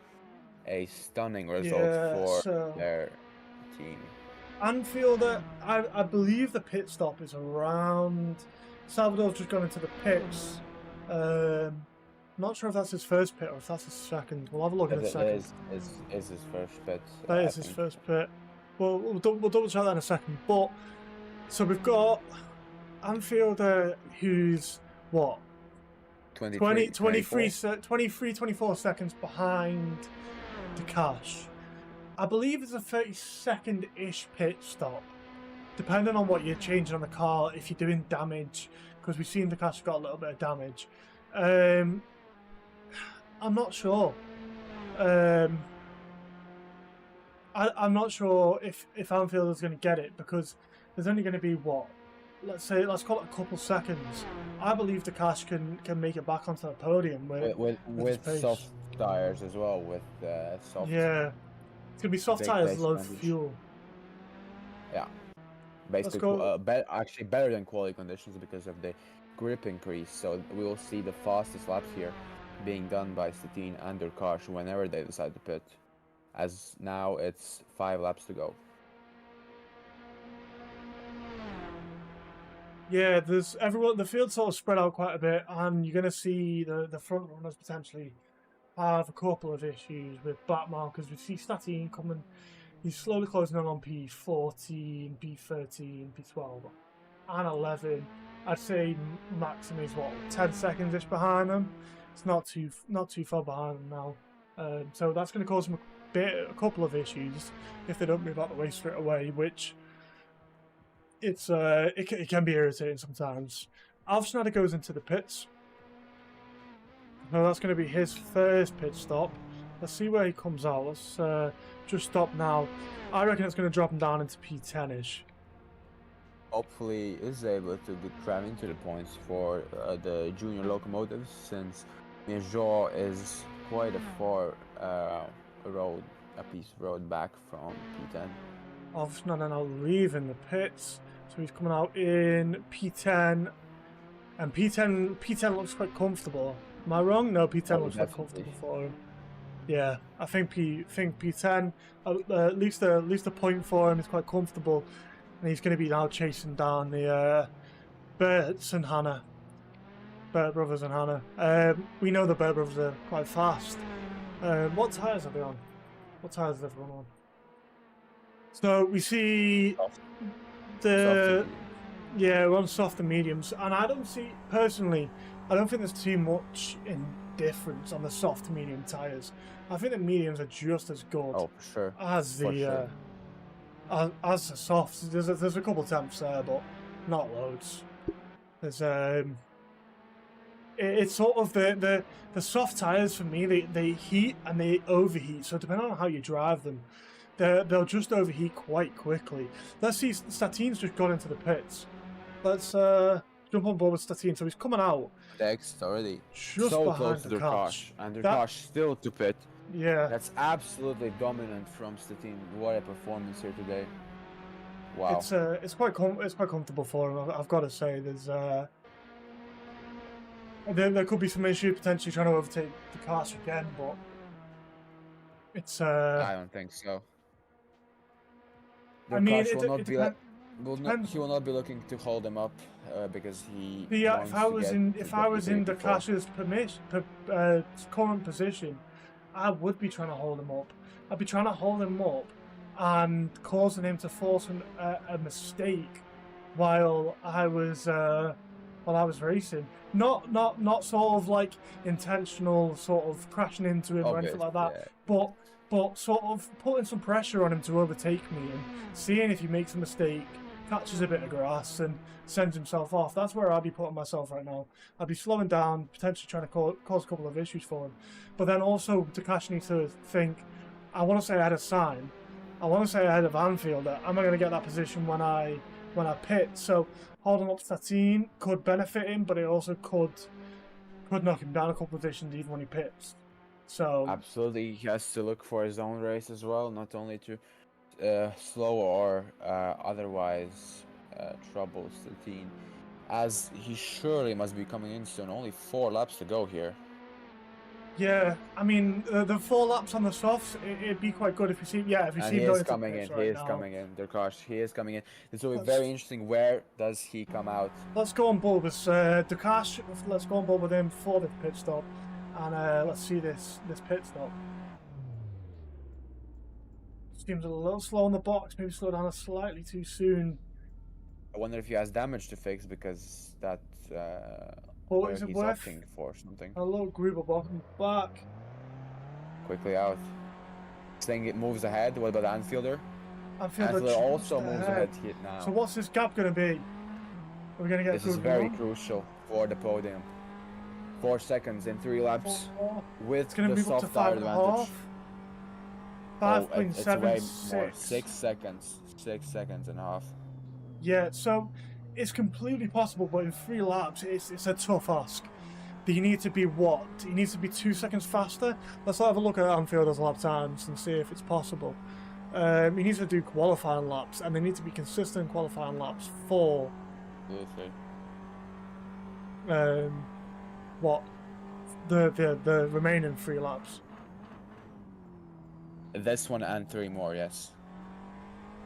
a stunning result for their team. Anfield, I believe the pit stop is around. Salvador's just gone into the pits. Not sure if that's his first pit or if that's his second. We'll have a look in a second. Is his first pit. That is his first pit. Well, we'll double check that in a second. But so we've got Anfield, who's what? 23, 24 seconds behind Dakash. I believe it's a 30-second-ish pit stop, depending on what you're changing on the car, if you're doing damage, because we've seen Dakash got a little bit of damage. I'm not sure. I'm not sure if Anfield is going to get it, because there's only going to be what, let's call it a couple seconds. I believe Dakash can make it back onto the podium with soft tires as well. With soft. Yeah, it's gonna be soft tires, low fuel. Yeah, basically, actually better than quality conditions because of the grip increase. So we will see the fastest laps here being done by Statin and Durkash whenever they decide to pit. As now it's 5 laps to go. Yeah, there's everyone. The field's sort of spread out quite a bit, and you're going to see the front runners potentially have a couple of issues with back markers. We see Statin coming; he's slowly closing in on P14, P13, P12, and 11. I'd say Maxim is what, 10 seconds ish behind him. It's not too far behind him now. So that's going to cause him a couple of issues if they don't move out the way straight away, which. It can be irritating sometimes. Alf Schneider goes into the pits. Now that's going to be his first pit stop. Let's see where he comes out. Let's just stop now. I reckon it's going to drop him down into P10-ish. Hopefully is able to cram into the points for the junior locomotives, since Major is quite a far piece of road back from P10. Alf Schneider now leaving the pits. So he's coming out in P10, and P10 looks quite comfortable. Am I wrong? No, P10 looks quite comfortable for him. Yeah, I think P10 at least the point for him is quite comfortable, and he's going to be now chasing down the Bert brothers and Hannah. We know the Bert brothers are quite fast. What tyres are they on? What tyres is everyone on? So we see we're on soft and mediums, and I don't think there's too much in difference on the soft to medium tyres. I think the mediums are just as good as the as the softs. There's a couple tenths there, but not loads. There's it's sort of the soft tires for me. They heat and they overheat. So depending on how you drive them, they'll just overheat quite quickly. Let's see. Statine's just got into the pits. Let's jump on board with Statine. So he's coming out Text already just so behind close to Tatuus. and Tatuus still to pit. Yeah, That's absolutely dominant from Statine. What a performance here today. Wow. it's quite comfortable for him. I've got to say, there could be some issue potentially trying to overtake Tatuus again, but it's I don't think so. I mean, he will depends. not be looking to hold him up because he. Yeah, wants if I was in the Tatuus's current position, I would be trying to hold him up. I'd be trying to hold him up and causing him to force a mistake while I was racing. Not sort of like intentional sort of crashing into him or anything like that, yeah. but sort of putting some pressure on him to overtake me and seeing if he makes a mistake, catches a bit of grass and sends himself off. That's where I'd be putting myself right now. I'd be slowing down, potentially trying to cause a couple of issues for him. But then also, Takashi needs to think, I want to say ahead of Sign, I want to say ahead of Anfielder. Am I going to get that position when I pit? So holding up Statine could benefit him, but it also could knock him down a couple of positions even when he pits. So absolutely, he has to look for his own race as well, not only to slow or otherwise trouble Statine, as he surely must be coming in soon. Only 4 laps to go here. Yeah, I mean the 4 laps on the softs, it'd be quite good if you see. Yeah, if you see him coming in. He is coming in. He is coming in. This will be very interesting. Where does he come out? Let's go on board with Takash. Let's go on board with him for the pit stop, and let's see this pit stop. Seems a little slow on the box. Maybe slow down slightly too soon. I wonder if he has damage to fix because that. Or is it worth opting for something? A little Gruber bottom back. Quickly out. Saying it moves ahead. What about Anfielder? Anfielder also moves ahead here now. So what's this gap going to be? Are we going to get? This is very crucial for the podium. 4 seconds in 3 laps with the soft tire advantage. 5.76. 6 seconds. 6 seconds and a half. Yeah, so it's completely possible, but in 3 laps, it's a tough ask. You need to be what? He needs to be 2 seconds faster. Let's have a look at Anfielder's lap times and see if it's possible. He needs to do qualifying laps, and they need to be consistent qualifying laps for. What? The remaining 3 laps. This one and 3 more, yes.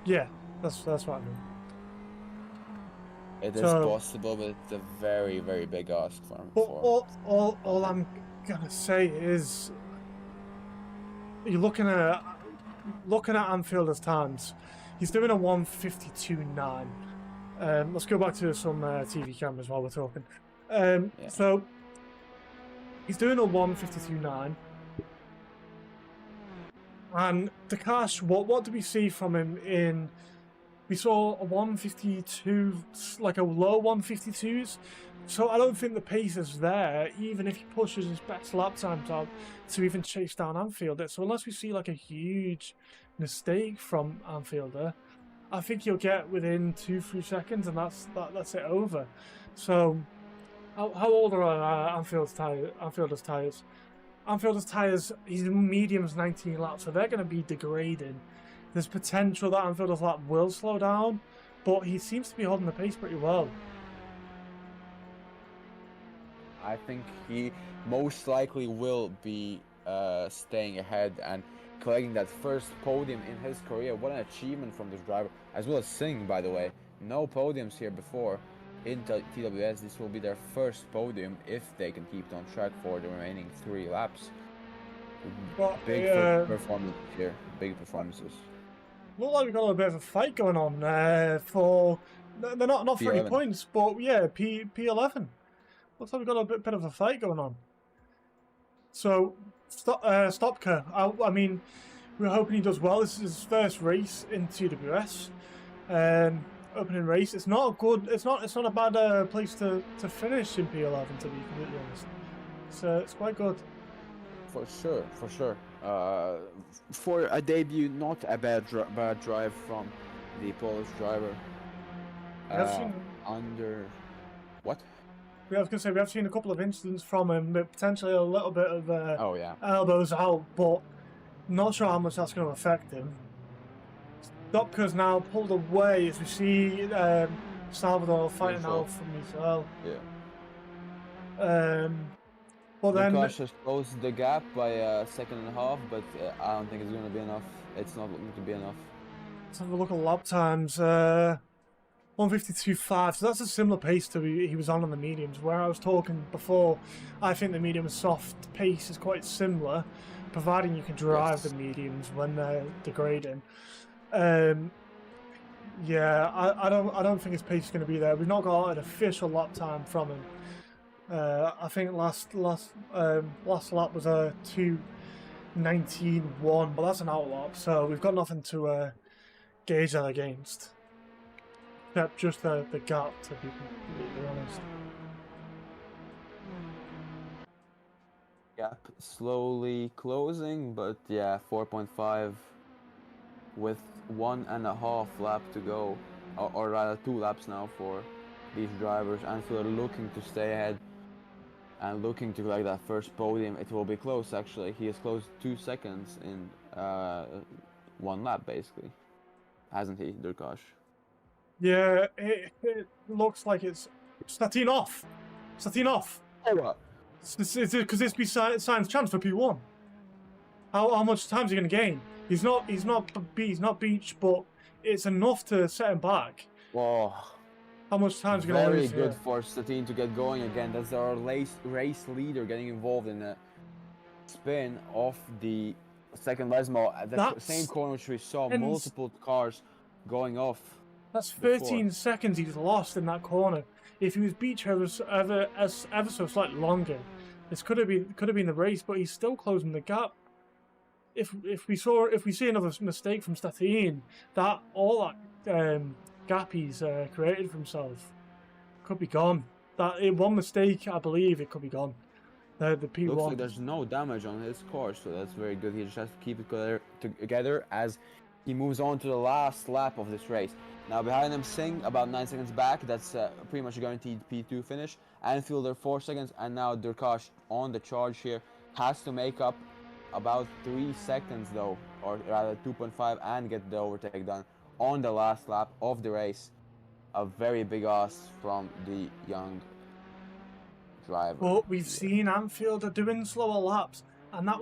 Yeah, that's what I mean. It is possible, but it's a very, very big ask for him. All I'm gonna say is, you're looking at Anfielder's times. He's doing a 1:52.9. Let's go back to some TV cameras while we're talking. So he's doing a 1:52.9. And Takash, what did we see from him in? We saw a 1:52, like a low 1:52s. So I don't think the pace is there, even if he pushes his best lap times out to even chase down Anfielder. So unless we see like a huge mistake from Anfielder, I think he'll get within 2-3 seconds, and that's it over. So how old are Anfielder's tires? Anfielder's tires, he's mediums 19 laps, so they're going to be degrading. There's potential that Anfielder's lap will slow down, but he seems to be holding the pace pretty well. I think he most likely will be staying ahead and collecting that first podium in his career. What an achievement from this driver, as well as Singh, by the way. No podiums here before in TWS. This will be their first podium if they can keep it on track for the remaining 3 laps. Big performances here. Big performances. Look like we've got a bit of a fight going on for. They're not for any points, but yeah, P11. Looks like we've got a bit of a fight going on. So, Stopka, I mean, we're hoping he does well. This is his first race in TWS. opening race. It's not a good. It's not a bad place to finish in P11. To be completely honest, so it's quite good. For sure, for sure. For a debut, not a bad drive from the Polish driver. We have seen, under what? we have seen a couple of incidents from him, but potentially a little bit of Oh yeah. elbows out, but not sure how much that's going to affect him. Stopka's now pulled away as we see Salvador fighting out from Michel. Yeah. But then Lukash has closed the gap by a second and a half, but I don't think it's going to be enough. It's not going to be enough. let's have a look at lap times. 152.5, so that's a similar pace to he was on the mediums. Where I was talking before, I think the medium soft pace is quite similar, providing you can drive the mediums when they're degrading. Yeah, I don't think his pace is going to be there. We've not got an official lap time from him. I think last lap was a 2:19.1, but that's an out lap, so we've got nothing to gauge that against. Except just the gap, to be completely honest. Gap slowly closing, but yeah, 4.5 with 1.5 lap to go, or rather 2 laps now for these drivers. Anfield are looking to stay ahead and looking to collect that first podium. It will be close actually. He has closed 2 seconds in 1 lap basically, hasn't he, Durkash? Yeah, it looks like it's Statinov. Statinov. Oh what? Because this be Sainz's chance for P1. How much time is he going to gain? He's not beached, but it's enough to set him back. Whoa. How much time is he going to lose? Very good for Statin to get going again. That's our race leader getting involved in a spin off the second Lesmo at the same corner which we saw multiple cars going off. That's 13 seconds he's lost in that corner. If he was beach ever so slightly longer, this could have been the race, but he's still closing the gap. If we see another mistake from Statin, all that gap he's created for himself could be gone. One mistake, I believe, it could be gone. The P1. Looks like there's no damage on his car, so that's very good. He just has to keep it together as he moves on to the last lap of this race. Now behind him, Singh about 9 seconds back. That's pretty much a guaranteed P2 finish. Anfielder 4 seconds, and now Durkash on the charge here has to make up about 3 seconds though, or rather 2.5, and get the overtake done on the last lap of the race. A very big ask from the young driver. But we've seen Anfielder doing slower laps, and that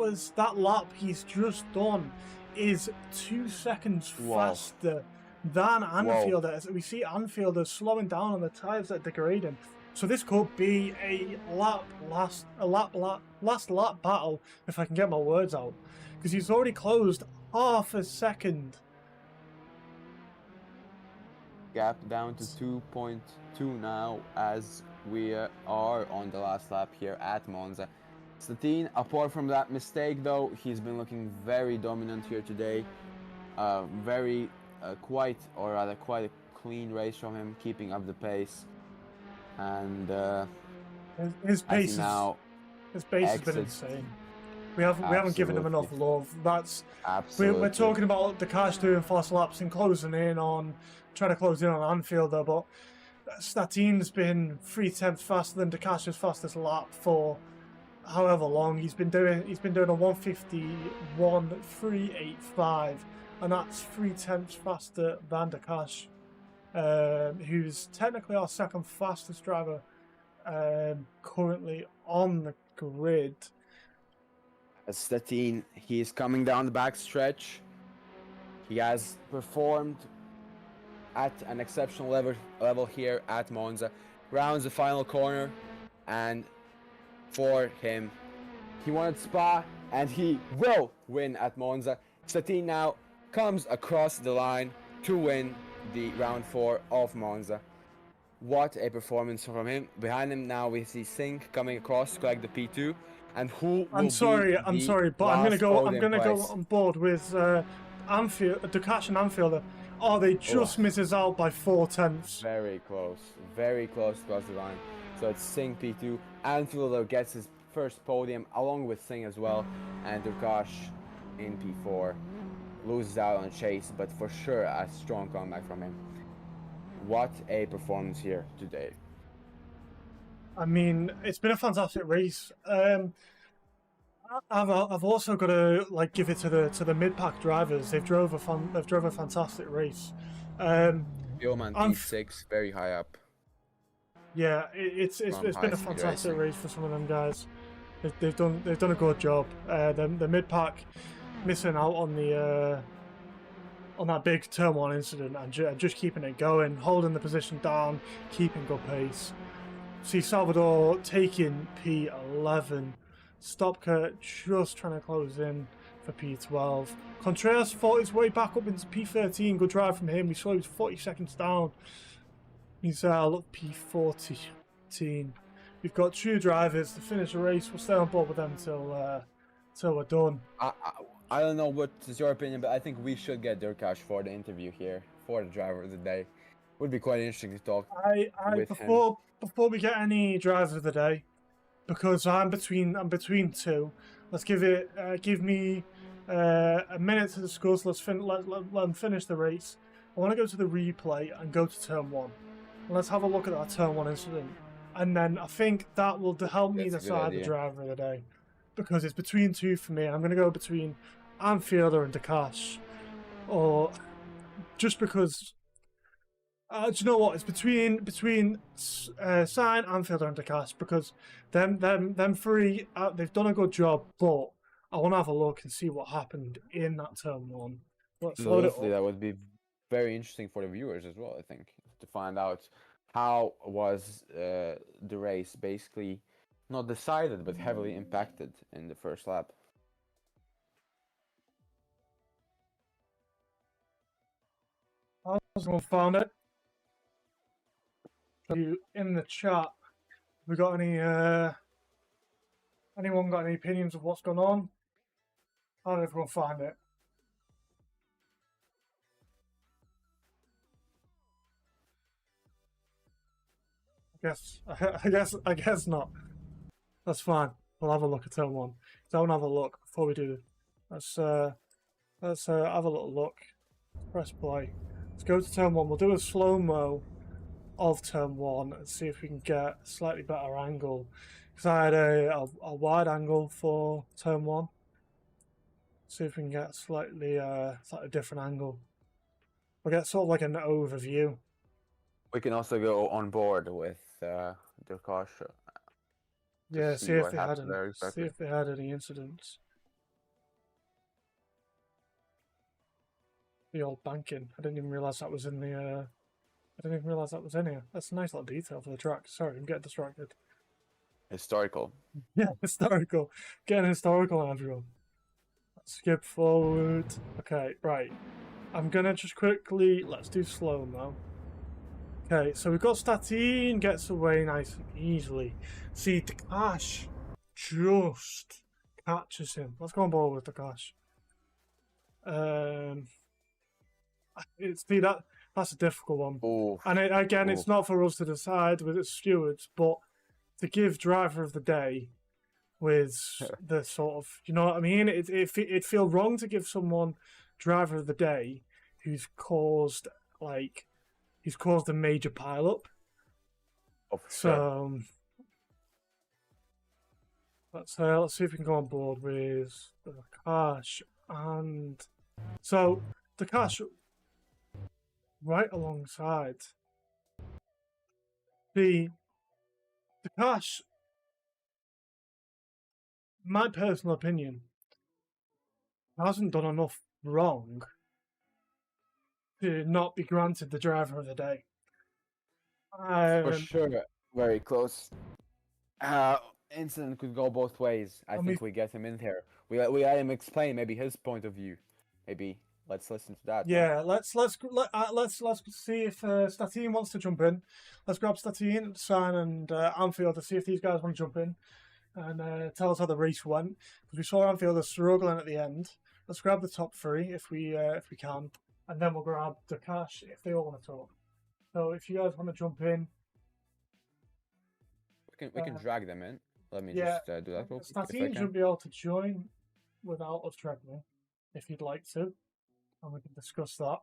lap he's just done is 2 seconds faster than Anfielder. We see Anfielder slowing down on the tyres that are degrading. So this could be a last lap battle, if I can get my words out, because he's already closed half a second. Gap down to 2.2 now as we are on the last lap here at Monza. Statin, apart from that mistake though, he's been looking very dominant here today. Quite a clean race from him, keeping up the pace. And his pace has been insane. We haven't given him enough love. That's absolutely. We're talking about Durkash doing fast laps and closing in on, trying to close in on Anfielder, but Statin's been 3/10 faster than Durkash's fastest lap for however long. He's been doing a 1:51.385, and that's 3/10 faster than Durkash, who's technically our second fastest driver currently on the grid. Statin, he is coming down the back stretch. He has performed at an exceptional level here at Monza. Rounds the final corner, and for him, he won at Spa, and he will win at Monza. Statin now comes across the line to win the round 4 of Monza. What a performance from him. Behind him now we see Singh coming across to collect the P2. And who I'm sorry, but I'm gonna go on board with Durkash and Anfielder. Oh, they just misses out by 4/10. Very close across the line. So it's Singh P2. Anfielder gets his first podium along with Singh as well, and Durkash in P4 loses out on Chase, but for sure a strong comeback from him. What a performance here today. I mean, it's been a fantastic race. I've also got to like give it to the mid pack drivers. They've drove a fantastic race. Billman P6 very high up. Yeah, it's been a fantastic race for some of them guys. They've done a good job. The mid pack missing out on the on that big turn 1 incident and just keeping it going, holding the position down, keeping good pace. See Salvador taking P11. Stopka just trying to close in for P12. Contreras fought his way back up into P13. Good drive from him. We saw he was 40 seconds down. He's look P14. We've got 2 drivers to finish the race. We'll stay on board with them till we're done. I don't know what is your opinion, but I think we should get Durkash for the interview here for the driver of the day. Would be quite interesting to talk with him. Before we get any driver of the day, because I'm between 2. Let's give me a minute to discuss. Let them finish the race. I want to go to the replay and go to turn 1. Let's have a look at that turn 1 incident, and then I think that will help me decide the driver of the day, because it's between 2 for me. I'm going to go between Anfielder and Durkash, or just because. Do you know what? It's between Sign, Anfielder, and Durkash, because them 3 they've done a good job, but I want to have a look and see what happened in that turn 1. That would be very interesting for the viewers as well. I think to find out how was the race basically not decided but heavily impacted in the first lap. I was going to find it. You in the chat, we got any anyone got any opinions of what's going on? How did everyone find it? I guess not. That's fine. We'll have a look at turn 1. Don't have a look before we do. Let's have a little look. Press play. Let's go to turn 1. We'll do a slow-mo of turn 1 and see if we can get a slightly better angle, because I had a wide angle for turn 1. See if we can get slightly different angle. We'll get sort of like an overview. We can also go on board with Durkash. Yeah, see if they had any incidents. The old banking. I didn't even realise that was in the. I didn't even realise that was in here. That's a nice little detail for the track. Sorry, I'm getting distracted. Historical. Yeah, historical. Getting historical, Andrew. Let's skip forward. Okay, right. I'm gonna just quickly. Let's do slow-mo. Okay, so we've got Statine gets away nice and easily. See, Durkash just catches him. Let's go on board with Durkash. That's a difficult one. Ooh. And it's not for us to decide with the stewards, but to give driver of the day with the sort of, you know what I mean? It'd feel wrong to give someone driver of the day who's caused a major pileup. So let's see if we can go on board with Durkash, and so Durkash right alongside the Durkash. My personal opinion, hasn't done enough wrong to not be granted the driver of the day. For sure, very close. Incident could go both ways. I think we get him in here. We let him explain maybe his point of view. Maybe let's listen to that. Yeah, let's see if Statine wants to jump in. Let's grab Statine, Sign, and Anfield to see if these guys want to jump in and tell us how the race went. Because we saw Anfield struggling at the end. Let's grab the top 3 if we can. and then we'll grab the cash if they all want to talk. So if you guys want to jump in, we can drag them in. Let me yeah, just do that real quick if I Tatuus can. should be able to join without us dragging if you'd like to, and we can discuss that.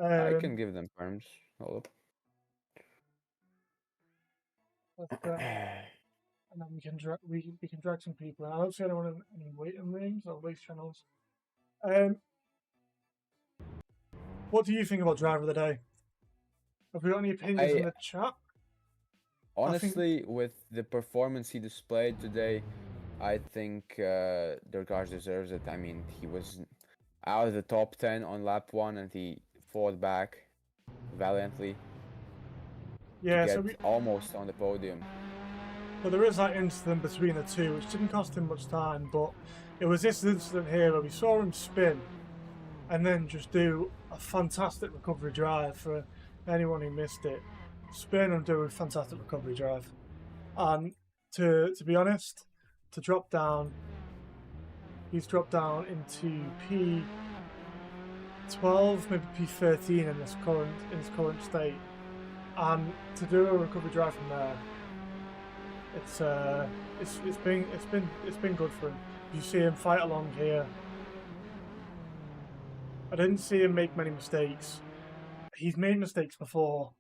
I can give them terms. Hold up. And then we can drag some people in. I don't see anyone in any waiting rooms or race channels. What do you think about driver of the day? Have we got any opinions in the chat? Honestly, with the performance he displayed today, I think Durgash deserves it. I mean, he was out of the top 10 on lap 1 and he fought back valiantly to get almost on the podium. So there is that incident between the two, which didn't cost him much time, but it was this incident here where we saw him spin and then just do a fantastic recovery drive for anyone who missed it. Spin and do a fantastic recovery drive. And to be honest, to drop down, he's dropped down into P12, maybe P13 in his current state. And to do a recovery drive from there, it's been good for him. You see him fight along here. I didn't see him make many mistakes. He's made mistakes before.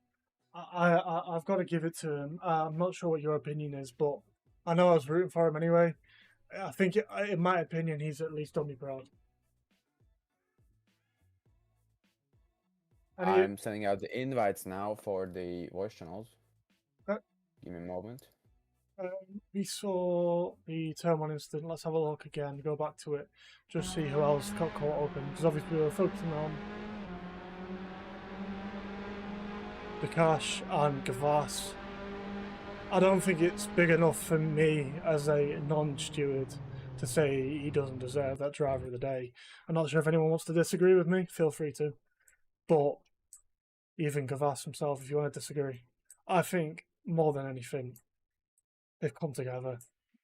I've got to give it to him. I'm not sure what your opinion is, but I know I was rooting for him anyway. I think, in my opinion, he's at least done me proud. I'm sending out the invites now for the voice channels. Give me a moment. We saw the turn 1 incident. Let's have a look again. Go back to it. Just see who else got caught up in. Because obviously we were focusing on the Cash and Gavas. I don't think it's big enough for me as a non-steward to say he doesn't deserve that driver of the day. I'm not sure if anyone wants to disagree with me. Feel free to. But even Gavas himself, if you want to disagree, I think more than anything, they've come together.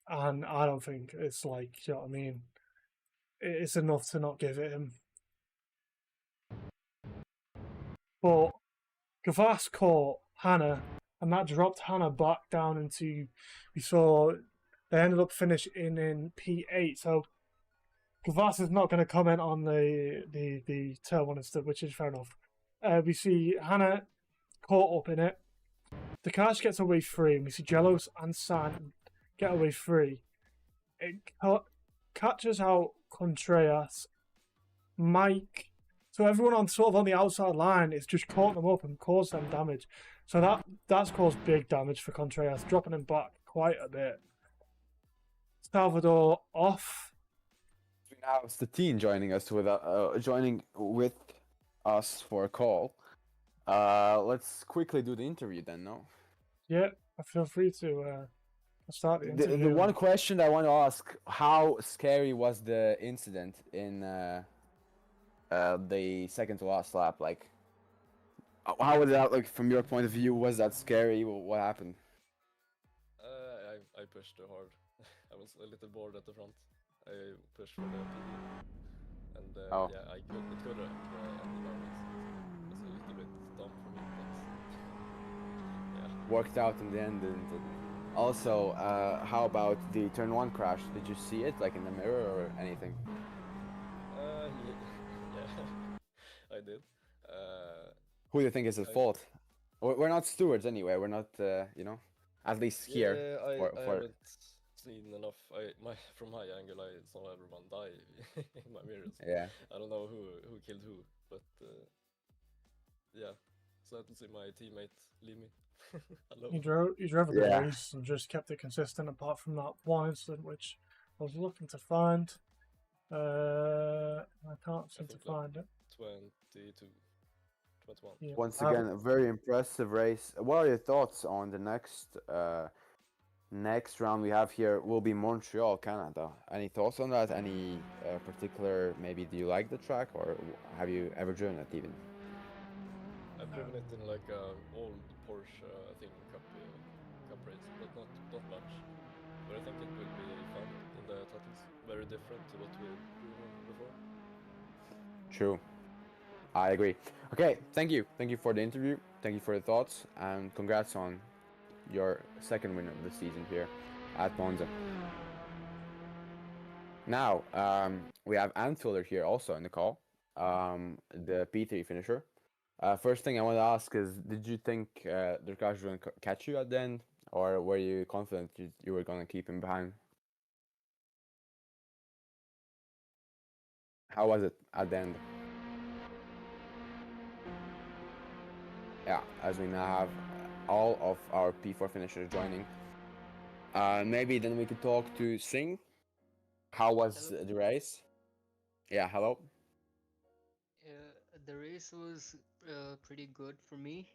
And I don't think it's like, you know what I mean? It's enough to not give it him. But Gavas caught Hannah, and that dropped Hannah back down into. We saw they ended up finishing in P8. So Gavas is not going to comment on the turn 1 instead, which is fair enough. We see Hannah caught up in it. The Cash gets away free, and we see Jelos and San get away free. It catches out Contreras, Mike. So everyone on the outside line is just caught them up and caused them damage. So that's caused big damage for Contreras, dropping him back quite a bit. Salvador off. We now have Statine joining us with us for a call. Let's quickly do the interview then, no? Yeah, feel free to start the interview. The one question I want to ask, how scary was the incident in the second to last lap? Like, how was that, like, from your point of view? Was that scary? What happened? I pushed too hard. I was a little bored at the front. I pushed for the PD. And yeah, it could have ended up. It was a little bit dumb for me, but yeah. Worked out in the end, didn't it? Also, how about the turn 1 crash? Did you see it, like in the mirror or anything? Yeah, I did. Who do you think is at fault? We're not stewards anyway. We're not, you know, at least here. Yeah, I haven't seen enough. From my angle, I saw everyone die in my mirrors. Yeah. I don't know who killed who, but yeah, sad to see my teammate leave me. He drove the race and just kept it consistent apart from that one incident which I was looking to find. I can't seem to find it. 22, 21. Yeah. Once again, a very impressive race. What are your thoughts on the next round we have here? Will be Montreal, Canada. Any thoughts on that? Any particular, maybe do you like the track or have you ever driven it even? I've driven it in like a old Porsche, I think, cup race, but not much. But I think it will be fun in the Tatuus. Very different to what we've driven before. True. I agree. Okay, thank you. Thank you for the interview. Thank you for the thoughts, and congrats on your second win of the season here at Monza. Now, we have Antfiller here also in the call, the P3 finisher. First thing I want to ask is, did you think the car was going to catch you at the end, or were you confident you were going to keep him behind? How was it at the end? Yeah, as we now have all of our P4 finishers joining. Maybe then we could talk to Singh. How was Hello. the race? Yeah, hello. The race was pretty good for me.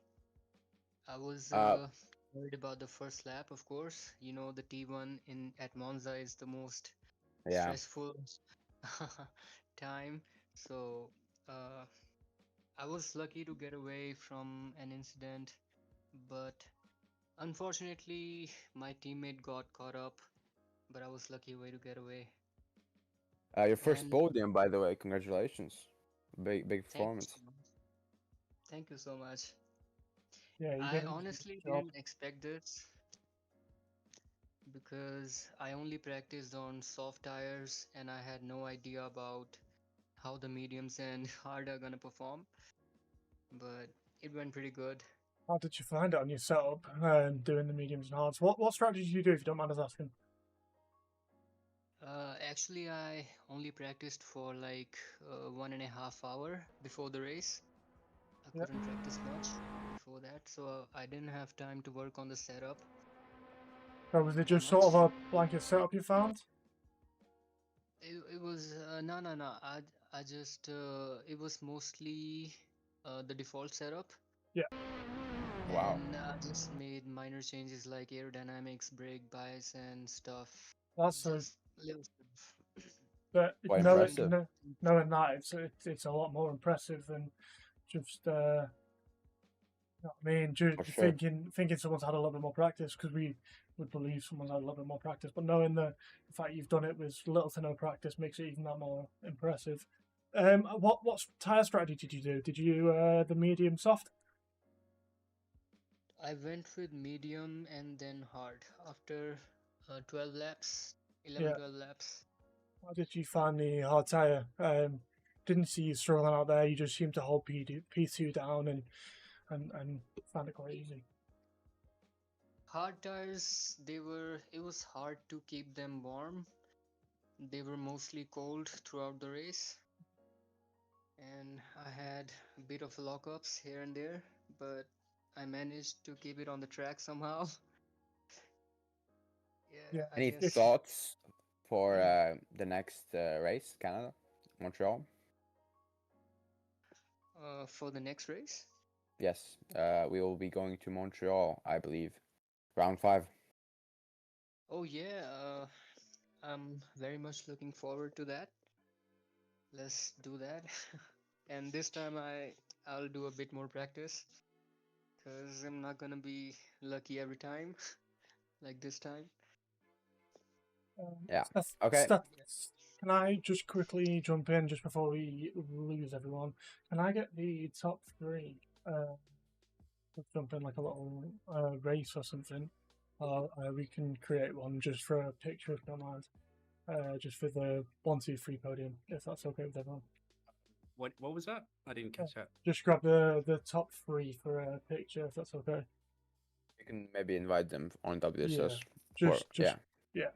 I was Uh, worried about the first lap, of course. You know, the T1 in at Monza is the most yeah. stressful time. So uh, I was lucky to get away from an incident, but unfortunately, my teammate got caught up. But I was lucky way to get away. Your first And podium, by the way. Congratulations. Big thank you so performance. much. Thank you so much. Yeah, you I did a good honestly job. didn't expect this because I only practiced on soft tires and I had no idea about how the mediums and hard are gonna perform. But it went pretty good. How did you find it on your setup, doing the mediums and hards? What strategy did you do, if you don't mind us asking? Actually, I only practiced for like 1.5 hours before the race. I Yeah. couldn't practice much before that, so I didn't have time to work on the setup So was it that just sort of much. a blanket setup you found? It was no. I just it was mostly the default setup, Yeah. Wow. and I just made minor changes like aerodynamics, brake bias, and stuff. That's a Just little stuff. but Quite knowing impressive. knowing that it's a lot more impressive than just you know what I mean, just For sure. thinking someone's had a little bit more practice, because we would believe someone's had a little bit more practice, but knowing the fact you've done it with little to no practice makes it even that more impressive. What tire strategy did you do? Did you the medium soft? I went with medium and then hard after 12 laps, 11, Yeah. 12 laps. How did you find the hard tire? Didn't see you struggling out there. You just seemed to hold P2 down and found it quite easy. Hard tires, it was hard to keep them warm. They were mostly cold throughout the race, and I had a bit of lockups here and there, but I managed to keep it on the track somehow. Yeah, Yeah. I Any If guess. thoughts for the next race, Canada, Montreal? For the next race. Yes, we will be going to Montreal, I believe, round 5. Oh yeah, I'm very much looking forward to that. Let's do that. And this time I'll do a bit more practice because I'm not gonna be lucky every time like this time. Yeah. Steph, Okay. Steph, can I just quickly jump in just before we lose everyone? Can I get the top three? Let's jump in like a little race or something. We can create one just for a picture, if you don't mind. Just for the 1, 2, 3 podium, if that's okay with everyone. What was that? I didn't catch that. Just grab the top three for a picture, if that's okay. You can maybe invite them on WSS. Yeah, yeah. yeah.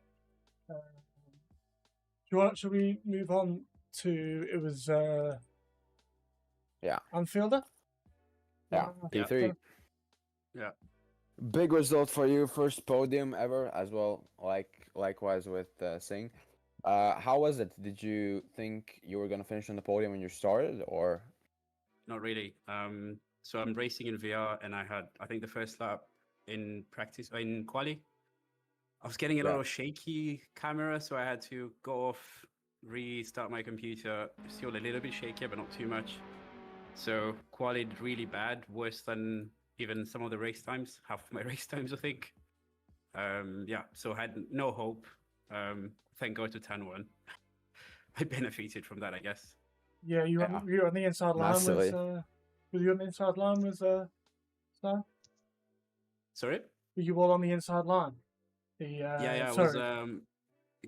Should we move on to, it was Yeah. Anfielder? Yeah. P3. Yeah. Big result for you, first podium ever as well. Likewise with Singh. How was it? Did you think you were gonna finish on the podium when you started, or? Not really. So I'm racing in VR, and I think the first lap in practice in quali, I was getting a little shaky camera, so I had to go off, restart my computer. Still a little bit shaky, but not too much. So quali really bad, worse than even some of the race times. Half of my race times, I think. Yeah, so I had no hope. Thank God to Tan one. I benefited from that, I guess. Yeah, you Yeah. were on the inside line Massively. were you on the inside line with Stan? Sorry. Were you all on the inside line? Yeah. I was Sorry.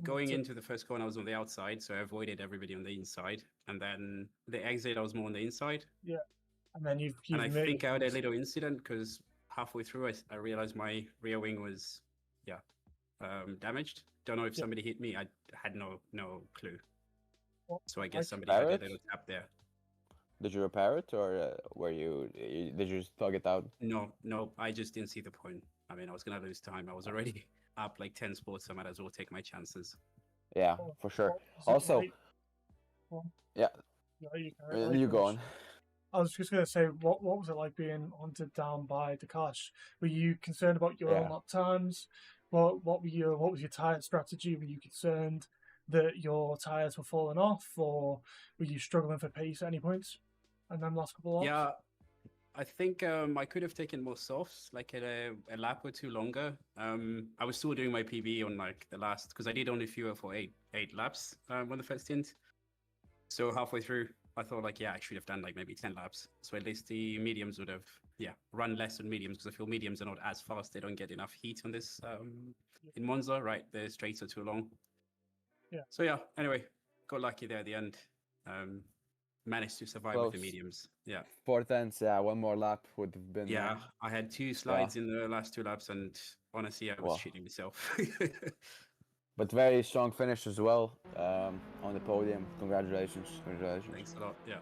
going into the first corner. I was on the outside, so I avoided everybody on the inside. And then the exit, I was more on the inside. Yeah, and then you've And I made, think I had a little incident because halfway through, I realized my rear wing was damaged. Don't know if somebody hit me. I had no clue. So I guess somebody had a little tap there. Did you repair it, or did you just thug it out? No, I just didn't see the point. I mean, I was gonna lose time. I was already up like 10 spots, so I might as well take my chances. Yeah, for sure. Also, you go on. I was just gonna say, what was it like being hunted down by Tatuus? Were you concerned about your own lap times? What was your tire strategy? Were you concerned that your tires were falling off, or were you struggling for pace at any points? And then last couple of laps? Yeah, I think I could have taken more softs, like a lap or two longer. I was still doing my PB on like the last, because I did only fuel for eight laps on the first stint. So halfway through, I thought like, yeah, I should have done like maybe 10 laps. So at least the mediums would have, run less on mediums, because I feel mediums are not as fast. They don't get enough heat on this in Monza, right? The straights are too long. Yeah. So yeah, anyway, got lucky there at the end. Managed to survive with the mediums. Yeah. 4/10, yeah, one more lap would have been. Yeah, I had 2 slides in the last 2 laps, and honestly, I was shitting myself. But very strong finish as well on the podium. Congratulations. Thanks a lot. Yeah.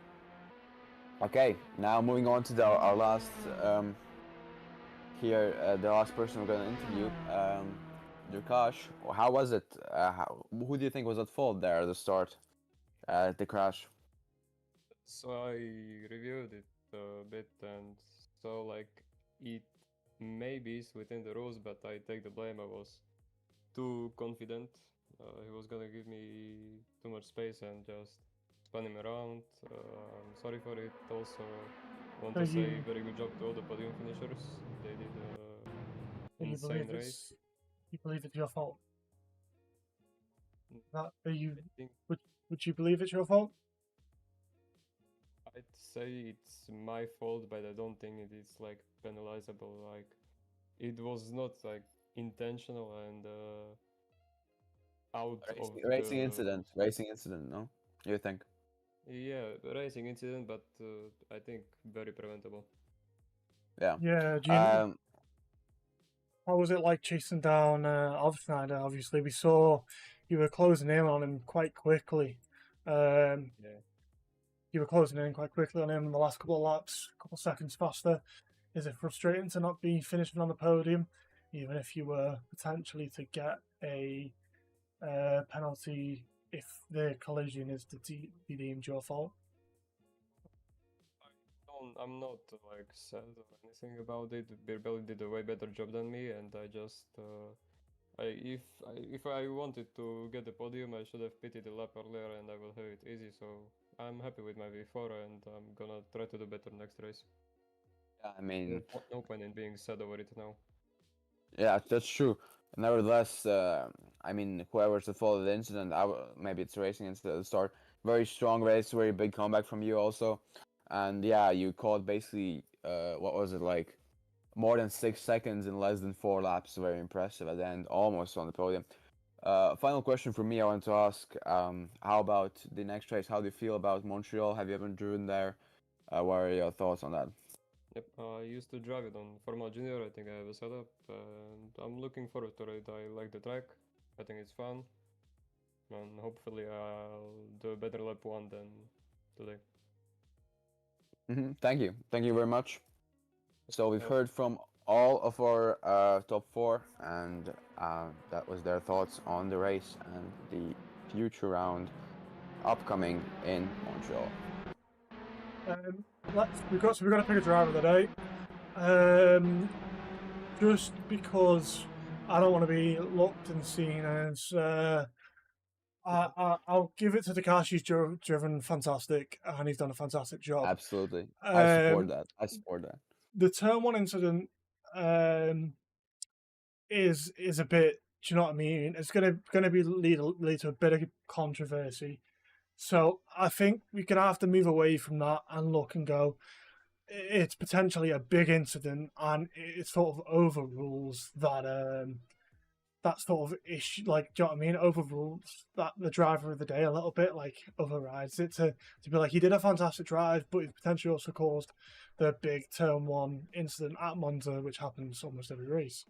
Okay, now moving on to our last the last person we're going to interview, Tatuus. How was it? Who do you think was at fault there at the start, the crash? So I reviewed it a bit and saw like it maybe is within the rules, but I take the blame. I was too confident. He was gonna give me too much space and just spun him around. I'm sorry for it. Also want to say very good job to all the podium finishers. They did an insane race. You believe it's your fault? Would you believe it's your fault? I'd say it's my fault, but I don't think it is like penalizable. Like it was not like intentional and racing incident. No, you think? Yeah, racing incident, but I think very preventable. Yeah. Yeah. How was it like chasing down Schneider? Obviously, we saw you were closing in on him quite quickly. You were closing in quite quickly on him in the last couple of laps, a couple of seconds faster. Is it frustrating to not be finishing on the podium, even if you were potentially to get a penalty if the collision is to be deemed your fault? I'm not like sad or anything about it. Birbelli did a way better job than me, and I just if I wanted to get the podium, I should have pitted a lap earlier, and I will have it easy. So I'm happy with my V4, and I'm gonna try to do better next race. Yeah, I mean, no point in being sad over it now. Yeah, that's true. Nevertheless, I mean, whoever's at fault of the incident, maybe it's racing incident at the start. Very strong race, very big comeback from you also. And yeah, you caught basically, what was it, like more than 6 seconds in less than 4 laps. Very impressive at the end, almost on the podium. Final question for me, I want to ask, how about the next race? How do you feel about Montreal? Have you ever driven there? What are your thoughts on that? Yep, I used to drive it on Formula Junior. I think I have a setup, and I'm looking forward to it. I like the track. I think it's fun, and hopefully I'll do a better lap 1 than today. Thank you very much. So we've heard from all of our top 4, and that was their thoughts on the race and the future round upcoming in Montreal. We've got to pick a driver of the day. Just because I don't want to be looked and seen as I'll give it to Tatuus. He's driven fantastic, and he's done a fantastic job. Absolutely, I support that. The turn 1 incident is a bit. Do you know what I mean? It's gonna lead to a bit of controversy. So I think we're going to have to move away from that and look and go, it's potentially a big incident and it sort of overrules that sort of issue. Like, do you know what I mean? Overrules that the driver of the day a little bit, like overrides it to be like, he did a fantastic drive, but he potentially also caused the big turn one incident at Monza, which happens almost every race.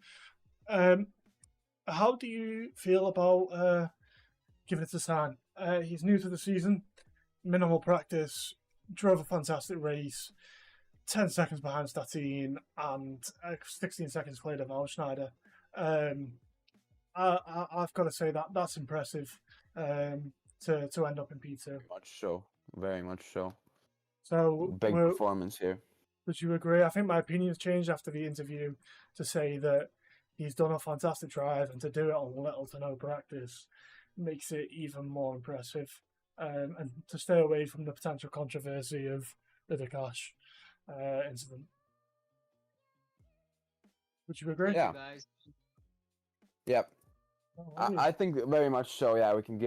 How do you feel about giving it to San? He's new to the season, minimal practice, drove a fantastic race, 10 seconds behind Statine, and 16 seconds clear of Schneider. I've got to say that's impressive to end up in P2. Very much so. Very much so. So big performance here. Would you agree? I think my opinion's changed after the interview to say that he's done a fantastic drive, and to do it on little to no practice makes it even more impressive. And to stay away from the potential controversy of the Dakash incident. Would you agree? Yeah. Guys. Yep. I think very much so. Yeah, we can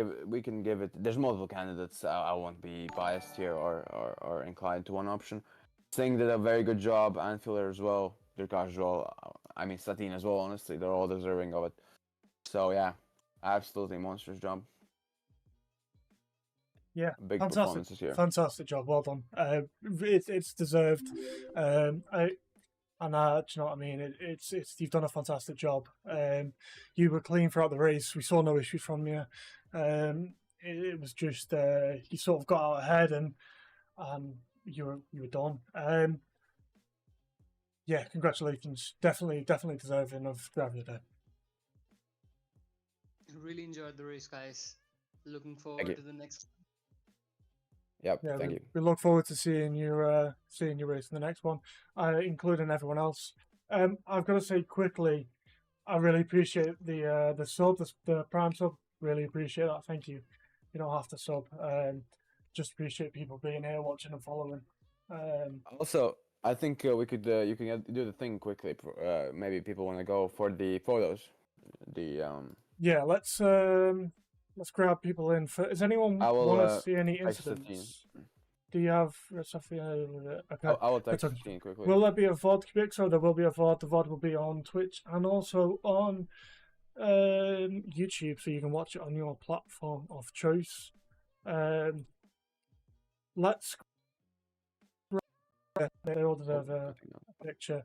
give it. There's multiple candidates. I won't be biased here or inclined to one option. Singh did a very good job. Anfiler as well. Dirkash as well. I mean, Statine as well. Honestly, they're all deserving of it. So yeah, absolutely monstrous job. Yeah, big performances here. Fantastic job. Well done. It's deserved. Do you know what I mean? It's you've done a fantastic job. You were clean throughout the race. We saw no issues from you. It was just you sort of got out ahead and you were done. Yeah, congratulations. Definitely deserving of driver of the day. Really enjoyed the race, guys. Looking forward to the next. Yep, yeah, thank you. We look forward to seeing you race in the next one, including everyone else. I've got to say quickly, I really appreciate the sub, the Prime sub. Really appreciate that. Thank you. You don't have to sub. Just appreciate people being here, watching and following. Also, I think you can do the thing quickly. Maybe people want to go for the photos. Yeah, let's grab people in. Does anyone want to see any incidents? Do you have something? Okay. I will text Statine quickly. Will there be a VOD, so there will be a VOD. The VOD will be on Twitch and also on YouTube, so you can watch it on your platform of choice. Let's. They all deserve a picture.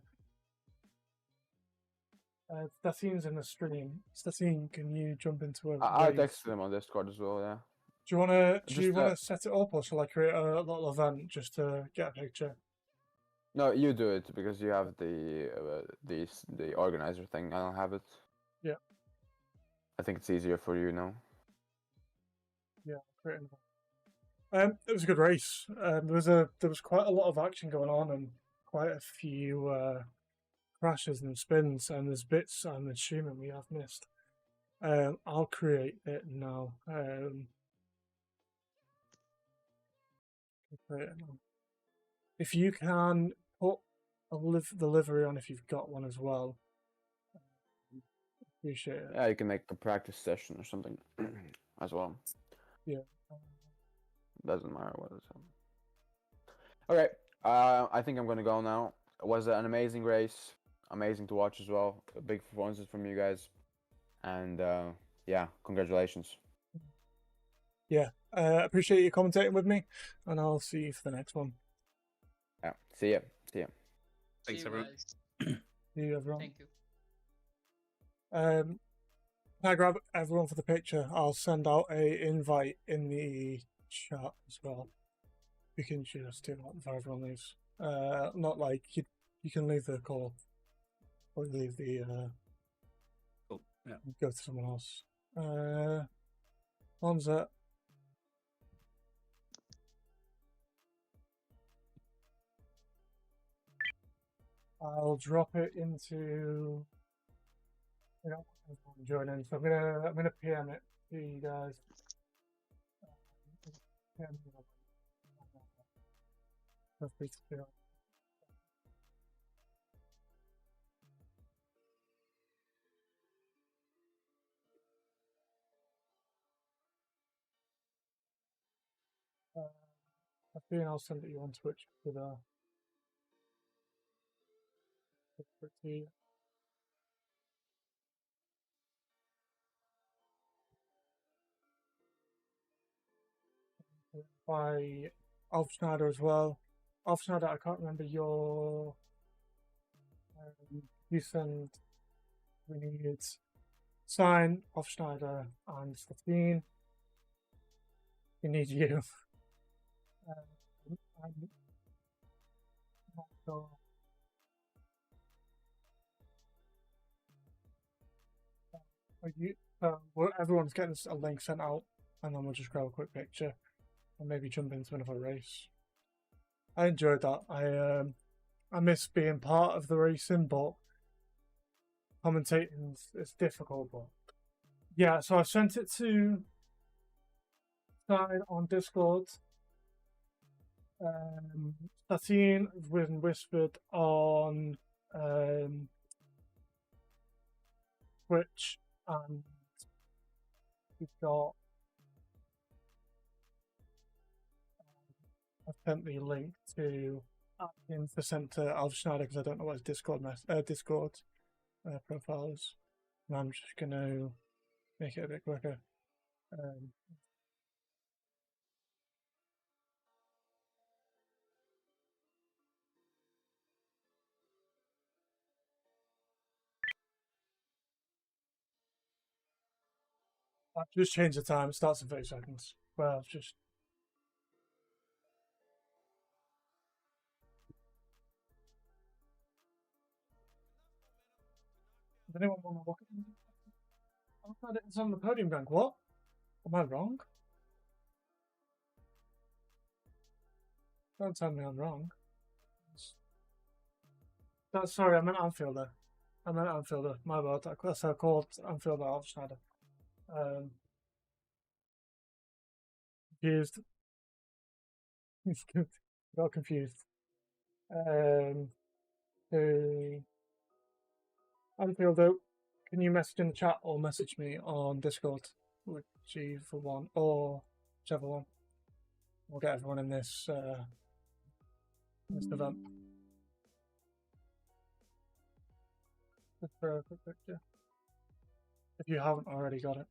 Statine's in the stream. Statine, can you jump into a? I texted him on Discord as well. Yeah. Do you want to set it up, or shall I create a little event just to get a picture? No, you do it because you have the organizer thing. I don't have it. Yeah. I think it's easier for you now. Yeah, great. It was a good race. There was quite a lot of action going on and quite a few crashes and spins, and there's bits I'm assuming we have missed. I'll create it now. If you can put the livery on, if you've got one as well, appreciate it. Yeah, you can make a practice session or something as well. Yeah. Doesn't matter what it's on. Okay, I think I'm gonna go now. It was an amazing race, amazing to watch as well. Big performances from you guys, and yeah, congratulations. Yeah, appreciate you commentating with me, and I'll see you for the next one. Yeah, see ya. Thanks, everyone. See you, everyone. Thank you. Can I grab everyone for the picture? I'll send out a invite in the chat as well. You can just do that before everyone leaves. Not like you can leave the call or leave the cool. Yeah. Go to someone else. Monza. I'll drop it into join in. So I'm gonna PM it to you guys. Feel free to do it. I think I'll send it you on Twitch with pretty. By Alf Schneider as well. Alf Schneider, I can't remember your. You send. We need sign Alf Schneider and 15. We need you. I'm not sure. Everyone's getting a link sent out, and then we'll just grab a quick picture and maybe jump into another race. I enjoyed that. I miss being part of the racing, but commentating is difficult. But yeah, so I sent it to Sign on Discord. Satine has been whispered on Twitch, and we've got. I've sent the link to Atkins to send to Alf Schneider because I don't know what his Discord profile is. And I'm just going to make it a bit quicker. I've just changed the time. It starts in 30 seconds. Well, I've just. Does anyone want to look at it? I thought it's on the podium rank. What? Am I wrong? Don't tell me I'm wrong. Sorry, I meant Anfielder. My bad. That's how I called Anfielder Alf Schneider. Confused. Got confused. Anfielder, can you message in the chat or message me on Discord with G for one or whichever one? We'll get everyone in this event. Just for a quick picture. If you haven't already got it.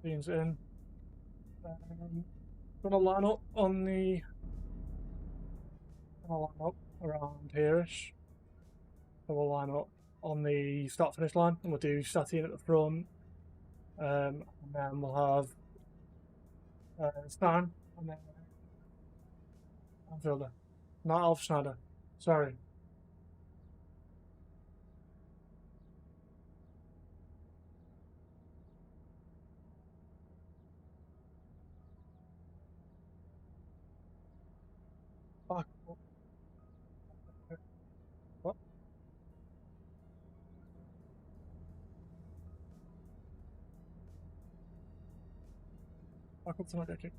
Beans in. Gonna line up around here-ish. So we'll line up on the start-finish line, and we'll do Satine at the front, and then we'll have Stan, and then Anfielder. Not Alf Schneider. Sorry. Back up. What? Back up to not get kicked.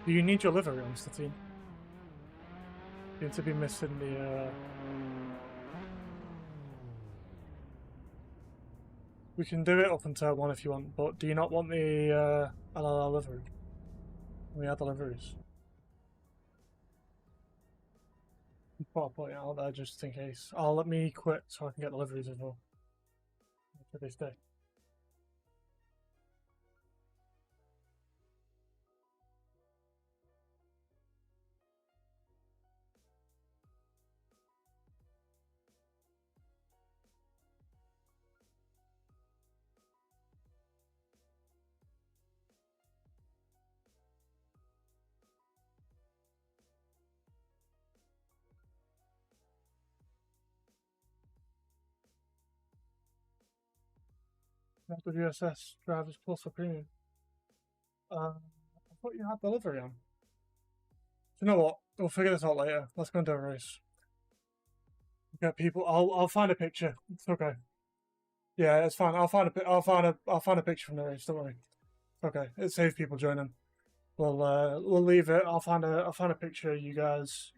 Do you need your livery on Satine? You need to be missing the We can do it up until 1 if you want, but do you not want the LLR livery? We add the liveries. I'll put it out there just in case. Let me quit so I can get the liveries as well. For this day. TWS drivers plus for premium. I thought you had delivery on. You know what? We'll figure this out later. Let's go and do a race. Get people. I'll find a picture. It's okay. Yeah, it's fine. I'll find a picture from the race. Don't worry. Okay, it saves people joining. We'll leave it. I'll find a picture of you guys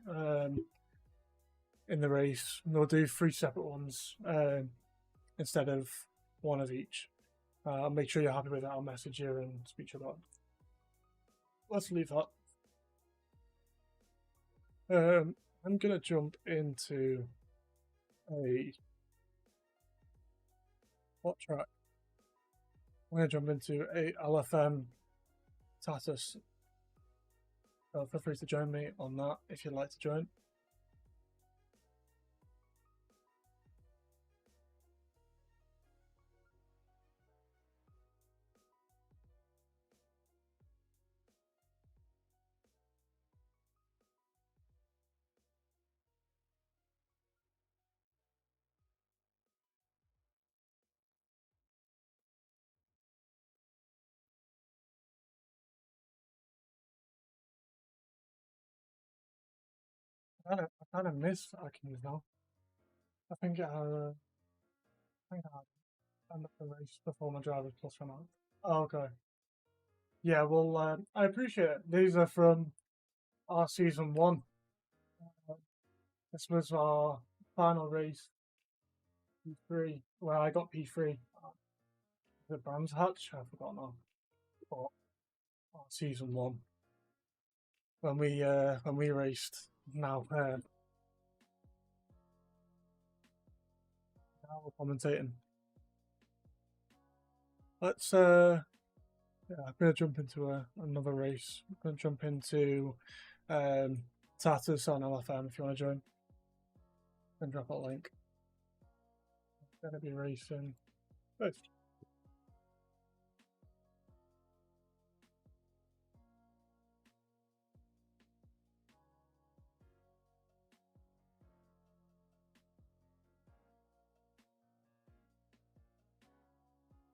in the race. We'll do 3 separate ones instead of one of each. I'll make sure you're happy with that. I'll message you and speak to you about it. Let's leave that. I'm gonna jump into what track? I'm gonna jump into a LFM Tatuus. So feel free to join me on that if you'd like to join. I kind of miss Akins now. I think I end up the race before my driver's plus ran out. Oh, okay. Yeah, well, I appreciate it. These are from our season 1. This was our final race, P3, where I got P3. The Brands Hatch, I forgot now. But our season 1, when we raced. Now we're commentating. Let's yeah, I'm gonna jump into another race. I'm gonna jump into Tatuus on LFM if you want to join. Then drop a link. I'm gonna be racing. Nice.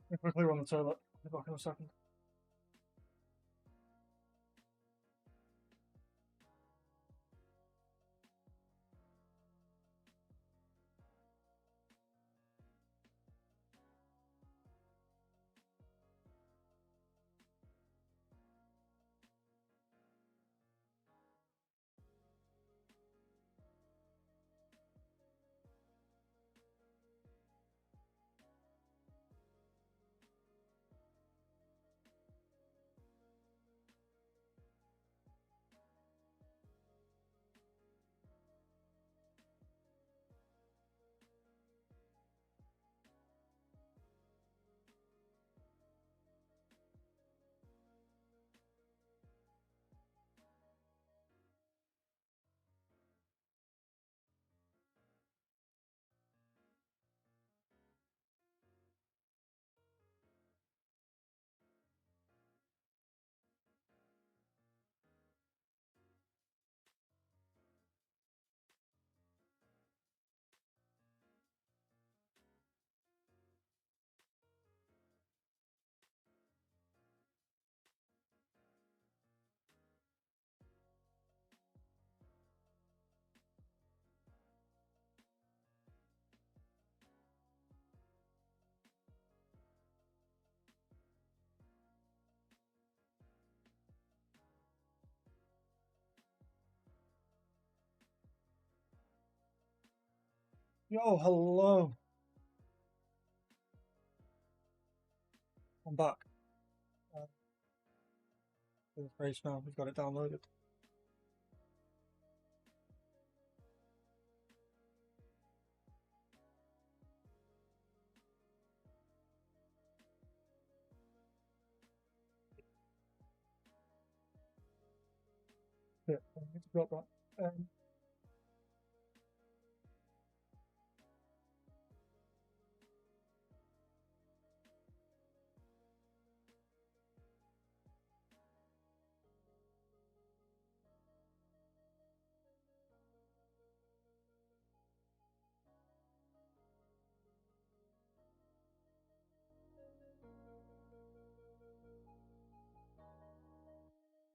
Let me quickly run the toilet. I'll be back in a second. Yo, hello. I'm back. This race now. We've got it downloaded. Yeah, I need to drop that.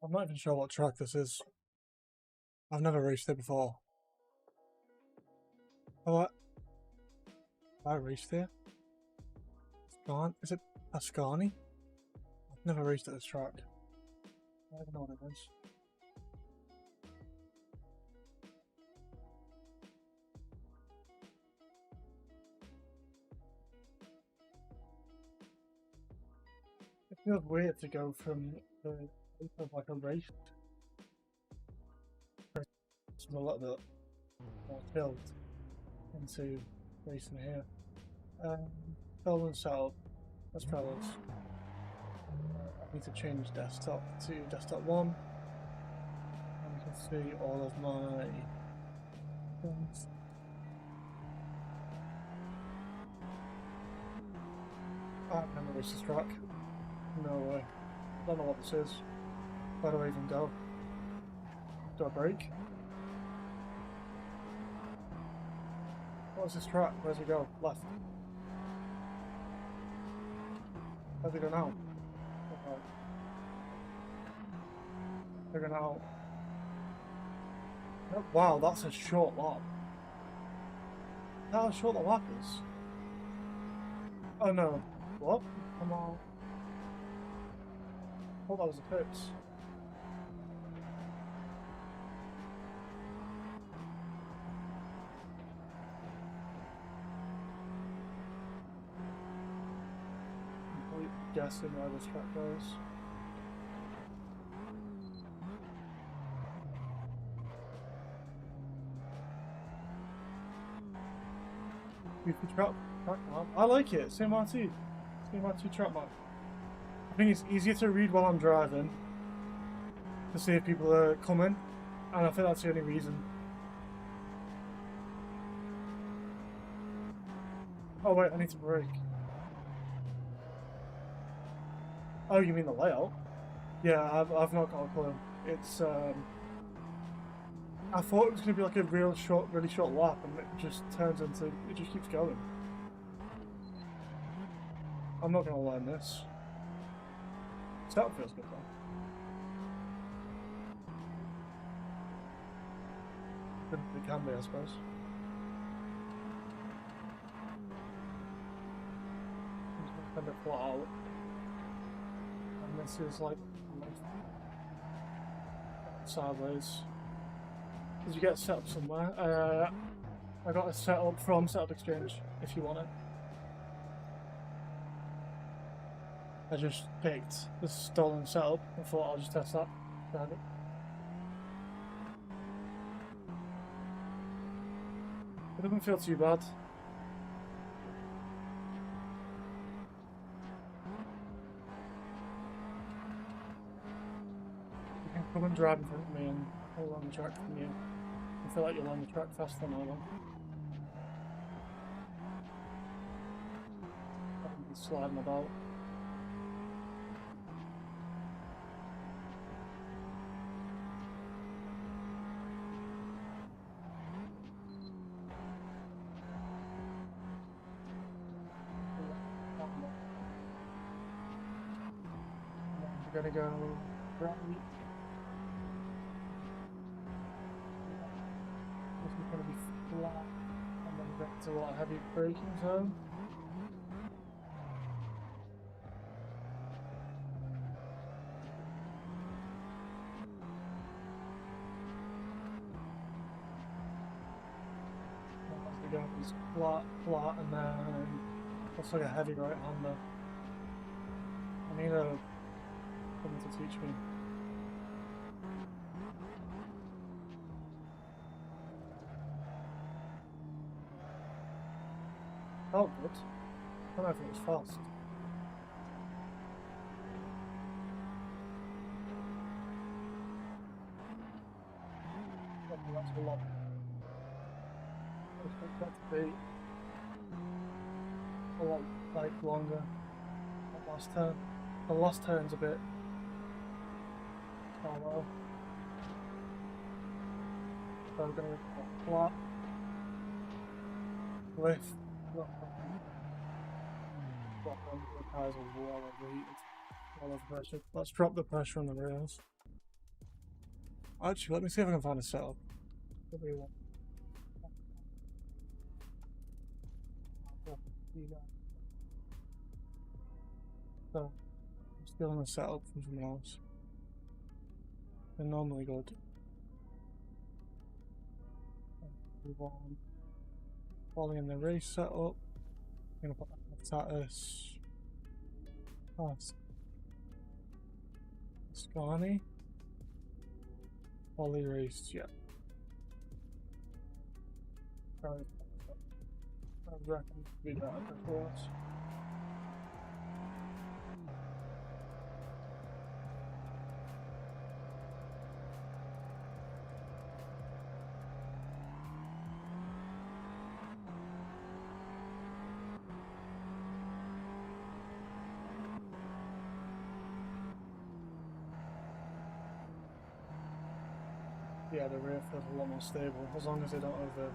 I'm not even sure what track this is. I've never raced it before. Oh, I raced here? Is it Ascani? Never raced at this track. I don't know what it is. It feels weird to go from the of like a race to a little bit more chilled into racing here. Stolen setup. Let's try this. I need to change desktop to desktop 1. And we can see all of my things. I've never raced this track. No way. I don't know what this is. Where do I even go? Do I brake? What's this track? Where's it go? Left. Where's it go now? Okay. They're going out. Oh, wow, that's a short lap. How short the lap is? Oh no. What? Come on. I thought that was a pits. Complete guessing where this track goes. Goofy track map. I like it. CMRT. CMRT track map. I think it's easier to read while I'm driving to see if people are coming, and I think that's the only reason. Oh wait, I need to brake. Oh, you mean the layout? Yeah, I've not got a clue. It's I thought it was gonna be like a really short lap, and it just turns into it just keeps going. I'm not gonna learn this. That feels good though. It can be, I suppose. I'm just gonna send it flat out. And this is like sideways. Did you get set up somewhere? I got a setup from Setup Exchange if you want it. I just picked the stolen setup and thought I'll just test that. Tried it. It doesn't feel too bad. You can come and drive in front of me and hold on the track from you. I feel like you're on the track faster than I am. I'll be sliding about. We're gonna go right. This is gonna be flat, and then back to a heavy braking zone. As we go, it's flat, and then looks like a heavy right-hander. I need a someone to teach me. Oh, good. I don't know if it was fast. That's a lot. I expect that to be a lot like longer. That last turn. The last turn's a bit. Oh well. So we're gonna go flat. Lift. Not the tires are well overheated. Well over pressure. Let's drop the pressure on the rails. Actually, let me see if I can find a setup. What do you want? So, Stealing the setup from someone else. They're normally good. Move on. Following the race setup. I'm gonna put Tatuus. Scani. Poly race, yeah. I reckon we got it for us. Yeah, the rear feels a lot more stable as long as they don't over.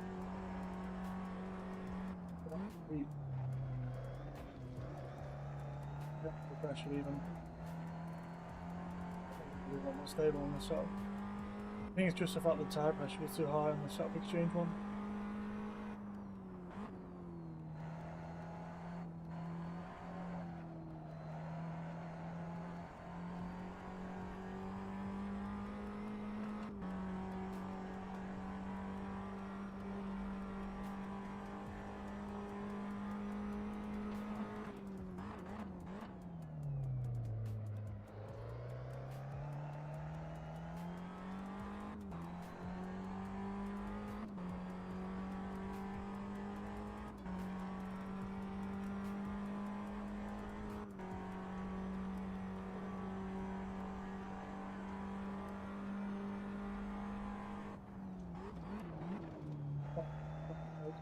The pressure even. A lot more stable on the setup. I think it's just the fact the tire pressure was too high on the setup exchange one.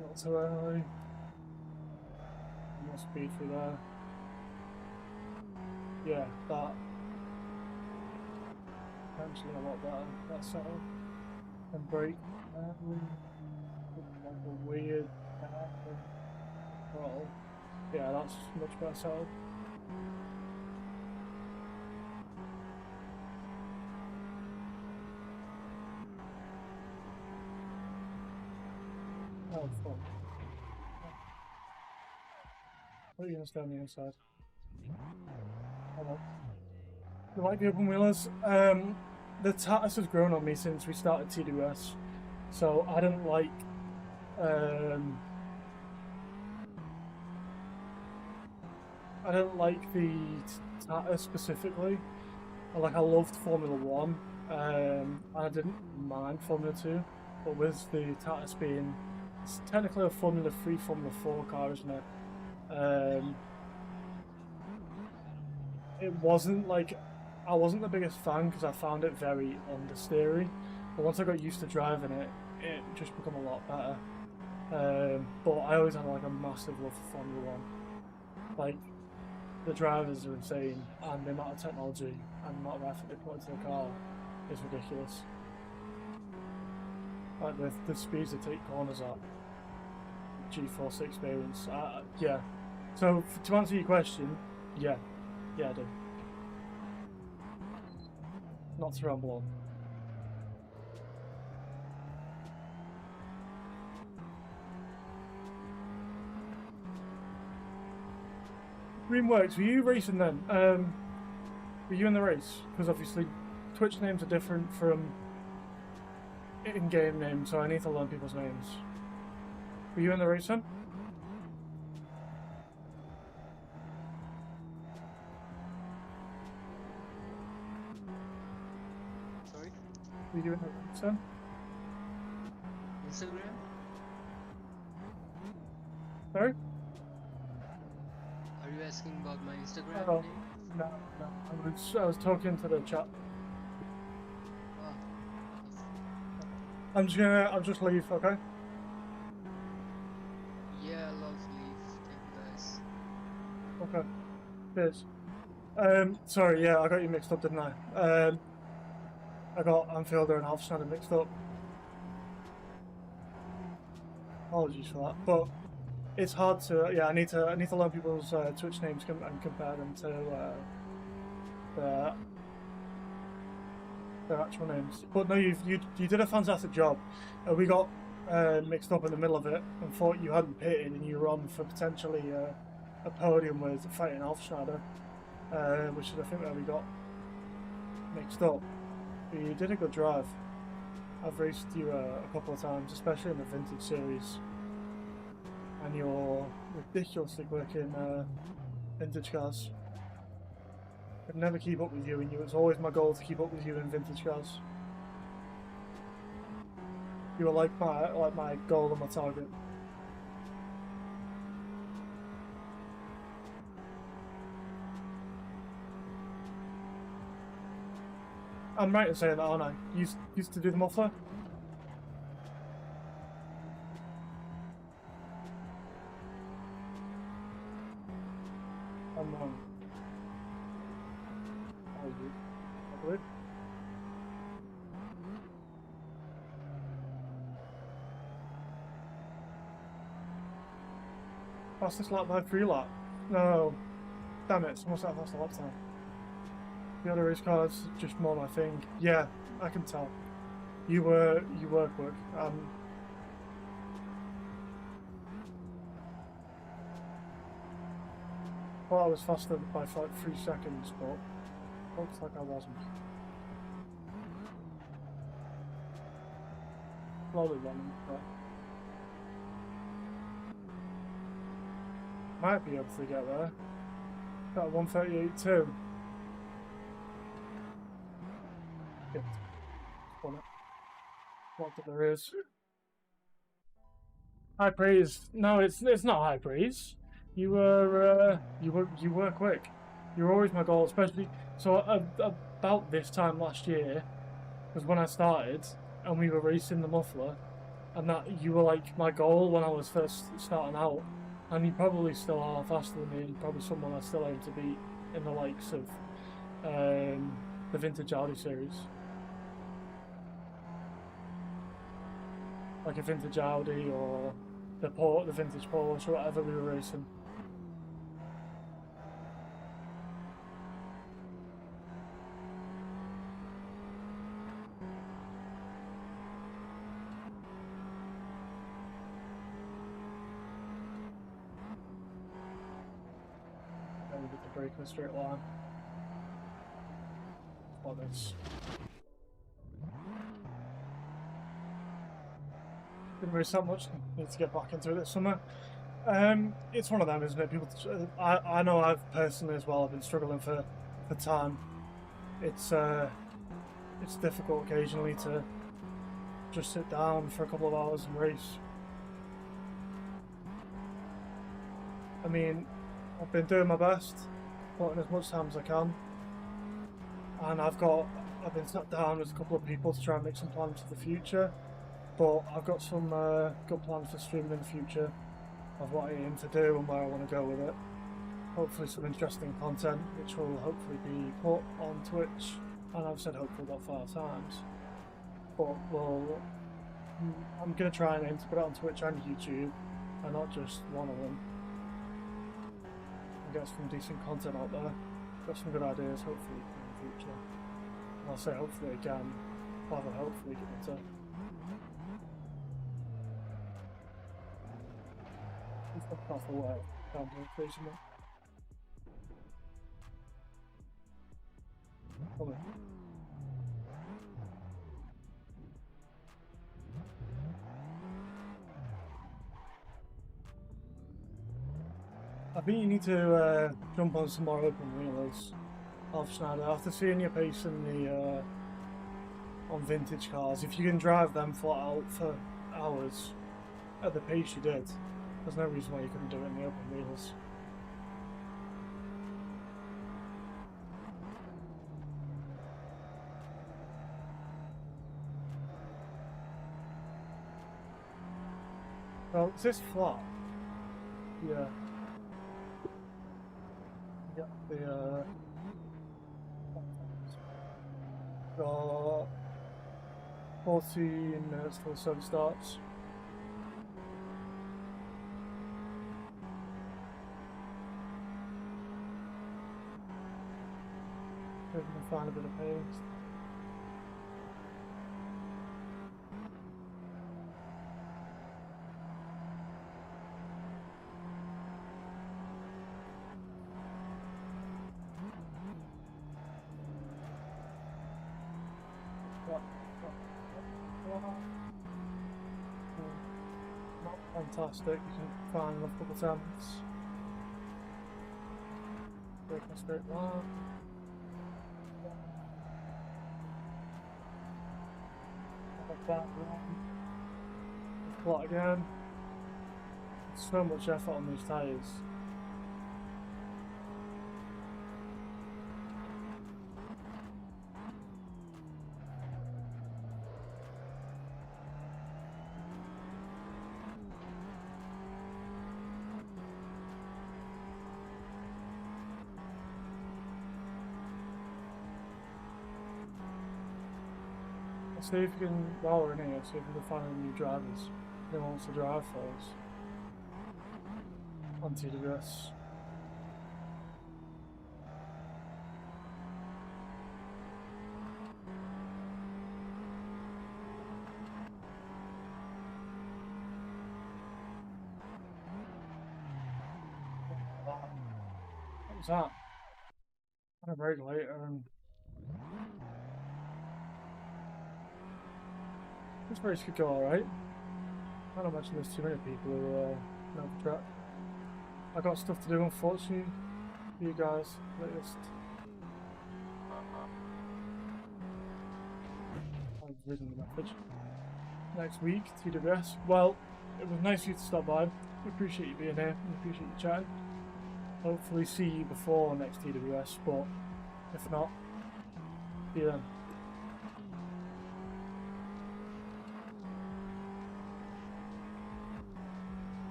Not too early. More speed through there. Yeah, that potentially a lot better. That setup and brake. Like a weird throttle. Yeah, that's much better setup. Oh, fuck. What are you going to stay on the inside? Hello. You like the open wheelers? The Tatuus has grown on me since we started TWS. So I didn't like... I don't like the Tatuus specifically. I loved Formula 1. I didn't mind Formula 2. But with the Tatuus being... It's technically a Formula 3, Formula 4 car, isn't it? It wasn't like... I wasn't the biggest fan because I found it very understeery. But once I got used to driving it, it just became a lot better. But I always had like a massive love for Formula 1. Like, the drivers are insane, and the amount of technology and the amount of effort they put into the car is ridiculous. Like the speeds they take corners at, G-Force experience, yeah. So to answer your question, yeah I do. Not to ramble on. Greenworks, were you racing then? Were you in the race? Because obviously Twitch names are different from in-game names, so I need to learn people's names. Were you in the race then? Sorry? Were you in the race then? Instagram? Sorry? Are you asking about my Instagram Oh, name? no. I was talking to the chat. Ah, I'll just leave, okay? yeah, lovely. Thank you guys. Okay. Cheers. Sorry, yeah, I got you mixed up, didn't I? I got Anfielder and Hofstadter mixed up. Apologies for that, but it's hard to. Yeah, I need to learn people's Twitch names and compare them to their actual names. But no, you did a fantastic job. We got mixed up in the middle of it and thought you hadn't pitted and you were on for potentially a podium with fighting Hofstadter. which is I think where we got mixed up. You did a good drive. I've raced you a couple of times, especially in the Vintage Series, and you're ridiculously quick in Vintage cars. I'd never keep up with you, and it was always my goal to keep up with you in Vintage cars. You were like my goal and my target. I'm right in saying that, aren't I? Used to do the muffler? I'm wrong. I believe. Fastest lap by 3 lap? No. Damn it, someone said faster lap time. The other race cars just more my thing. Yeah, I can tell. You were quick. Well, I was faster by like 3 seconds, but looks like I wasn't. Slowly running, but might be able to get there. Got 1:38 too. Good. What there is. High praise. No, it's not high praise. You were quick. You were always my goal, especially so about this time last year was when I started and we were racing the muffler, and that you were like my goal when I was first starting out, and you probably still are faster than me, and probably someone I still aim to beat in the likes of the Vintage Audi series. Like a Vintage Audi or the Vintage Porsche or whatever we were racing. Then we get the brake in a straight line. Like this. Didn't race that much. Need to get back into it this summer. It's one of them, isn't it? People, I know I've personally as well. I've been struggling for time. It's difficult occasionally to just sit down for a couple of hours and race. I mean, I've been doing my best, putting as much time as I can, and I've been sat down with a couple of people to try and make some plans for the future. But I've got some good plans for streaming in the future of what I aim to do and where I want to go with it. Hopefully some interesting content which will hopefully be put on Twitch, and I've said hopefully about 5 times. But I'm going to try and aim to put it on Twitch and YouTube, and not just one of them. And get some decent content out there. Got some good ideas hopefully in the future. And I'll say hopefully again, rather hopefully get into off the way down to occasionally. Come on. I think you need to jump on some more open wheelers, Alf Schneider. After seeing your pace in the on vintage cars, if you can drive them flat out for hours at the pace you did, there's no reason why you couldn't do it in the open wheels. Well, is this flat? Yeah. Yep, the got 14 minutes till the sun starts. We're going to find a bit of pace. Not fantastic, you can find enough couple attempts. Break a straight line. Have a back run. Plot again. So much effort on these tyres. See if you can, while we're in here, see if we can find any new drivers who wants to drive for us on TWS. What was that? On a break later and this race could go alright. I don't imagine there's too many people who know the track. I got stuff to do, unfortunately. You guys, latest. I'm reading the message. Next week, TWS. Well, it was nice of you to stop by. We appreciate you being here. We appreciate you chatting. Hopefully see you before next TWS, but if not, see you then.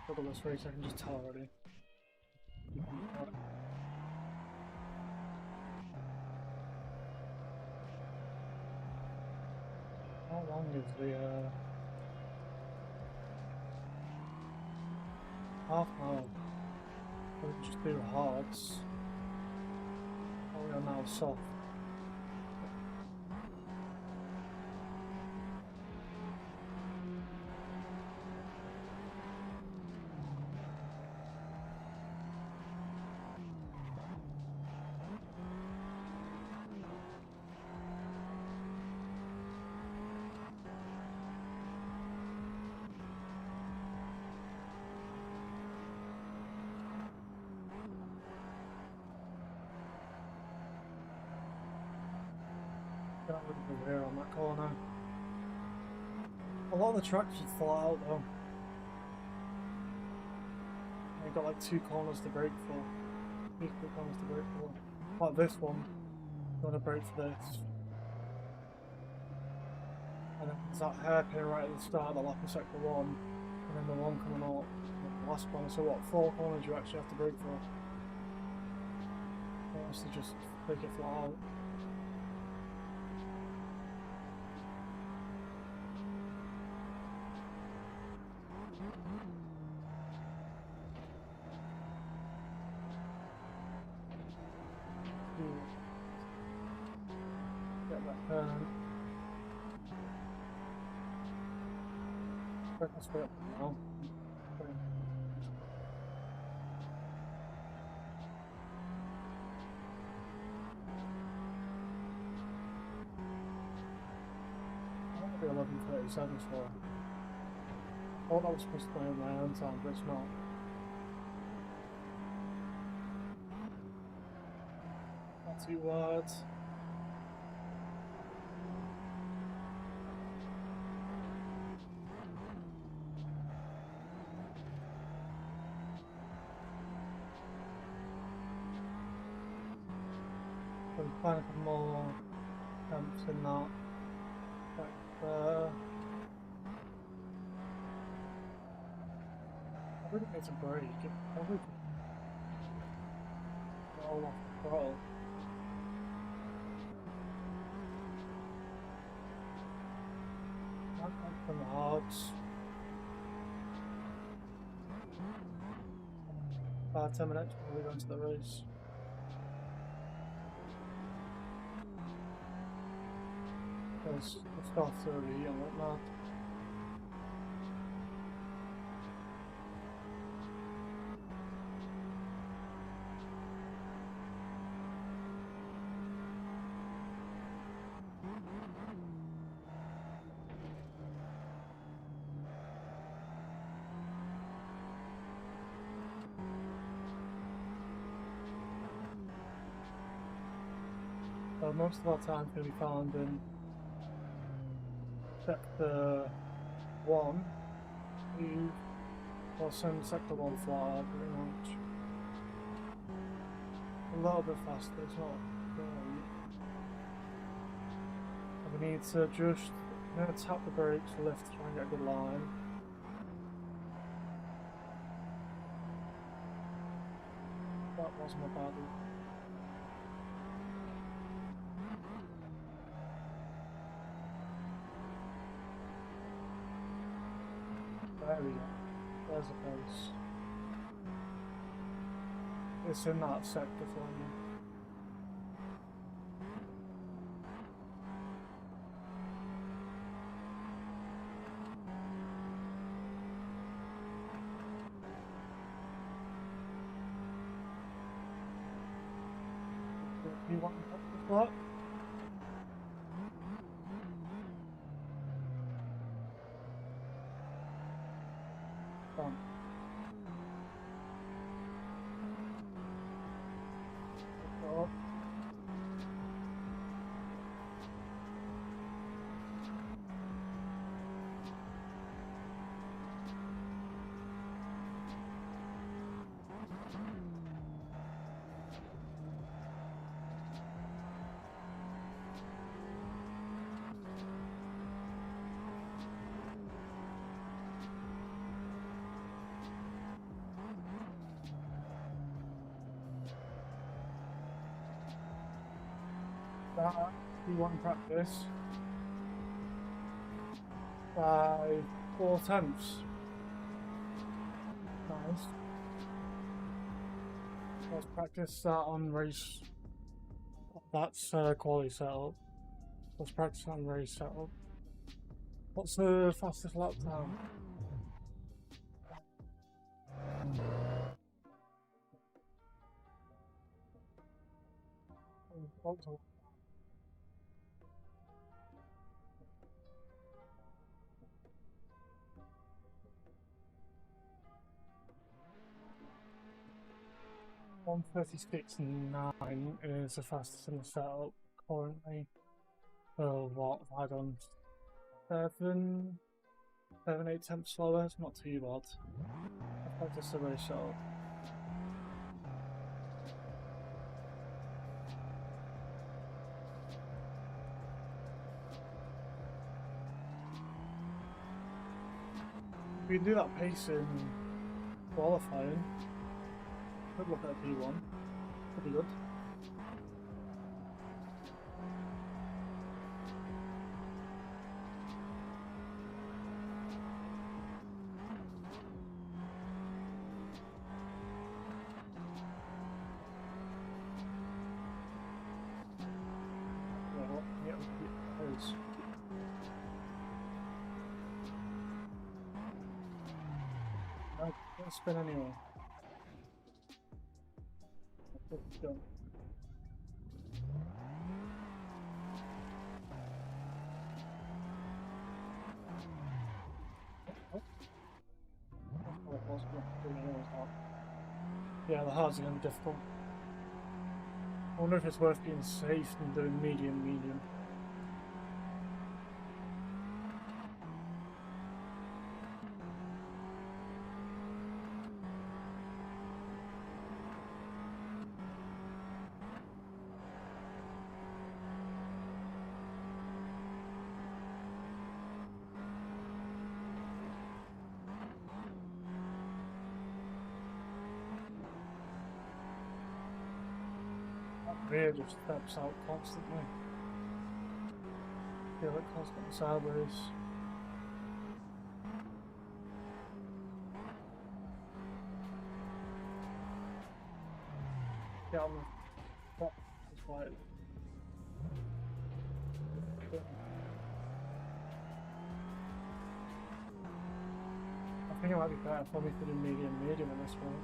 Look at this race, I can just tell already. How long is the half an hour? We can just do hards. Oh, we are now soft. Got rid of the rear on that corner. A lot of the tracks should fall out though. You've got like 2 corners to brake for. 2 corners to brake for. Like this one, you want to brake for this. And then there's that hairpin right at the start of the lap in sector 1, and then the one coming up, the last corner. So what, 4 corners you actually have to brake for? Or to just take it flat out. Get that turn. Let's put it up now. I want to be 11:37 for. I thought that was supposed to be in my own time, but it's not. Not too wide. We'll find a couple more camps in that. Back there. I think it needs a break. It probably could roll off the throttle. from the hards. 5-10 minutes before we go into the race. Because the stuff's early and whatnot. So most of our time can be found in sector 1, 2, or some sector 1 flat pretty much. A little bit faster, it's not great. And we need to just tap the brakes, lift, try and get a good line. That wasn't a bad one. There we go. There's the pace. It's in that sector for you. You want to put the block? Done. Up. That P1 practice by 4/10. Nice. Let's practice that on race. That's quality setup. Let's practice on race setup. What's the fastest lap time? Oh, 1:36.9 is the fastest in the setup currently. So what have I done? 7-8 temps slower, it's not too bad. I've practiced the race setup. We can do that pace in qualifying. Could look at P1. Could be good. Yeah, well, yeah, pace. No, don't spin anyway. Go. Yeah, the hards are going to be difficult. I wonder if it's worth being safe and doing medium. Rear just steps out constantly. Feel it constantly sideways. get on the top slightly. I think it might be better for me to do medium in this one.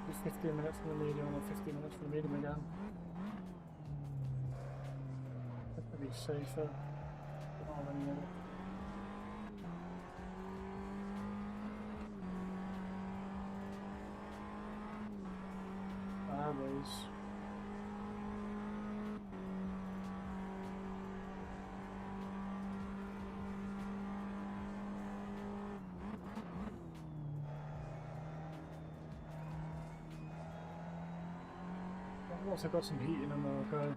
Do 15 minutes for the medium and 15 minutes for the medium again. That could be safer. Oh, many minutes. Anyways. I've also got some heat in them, okay.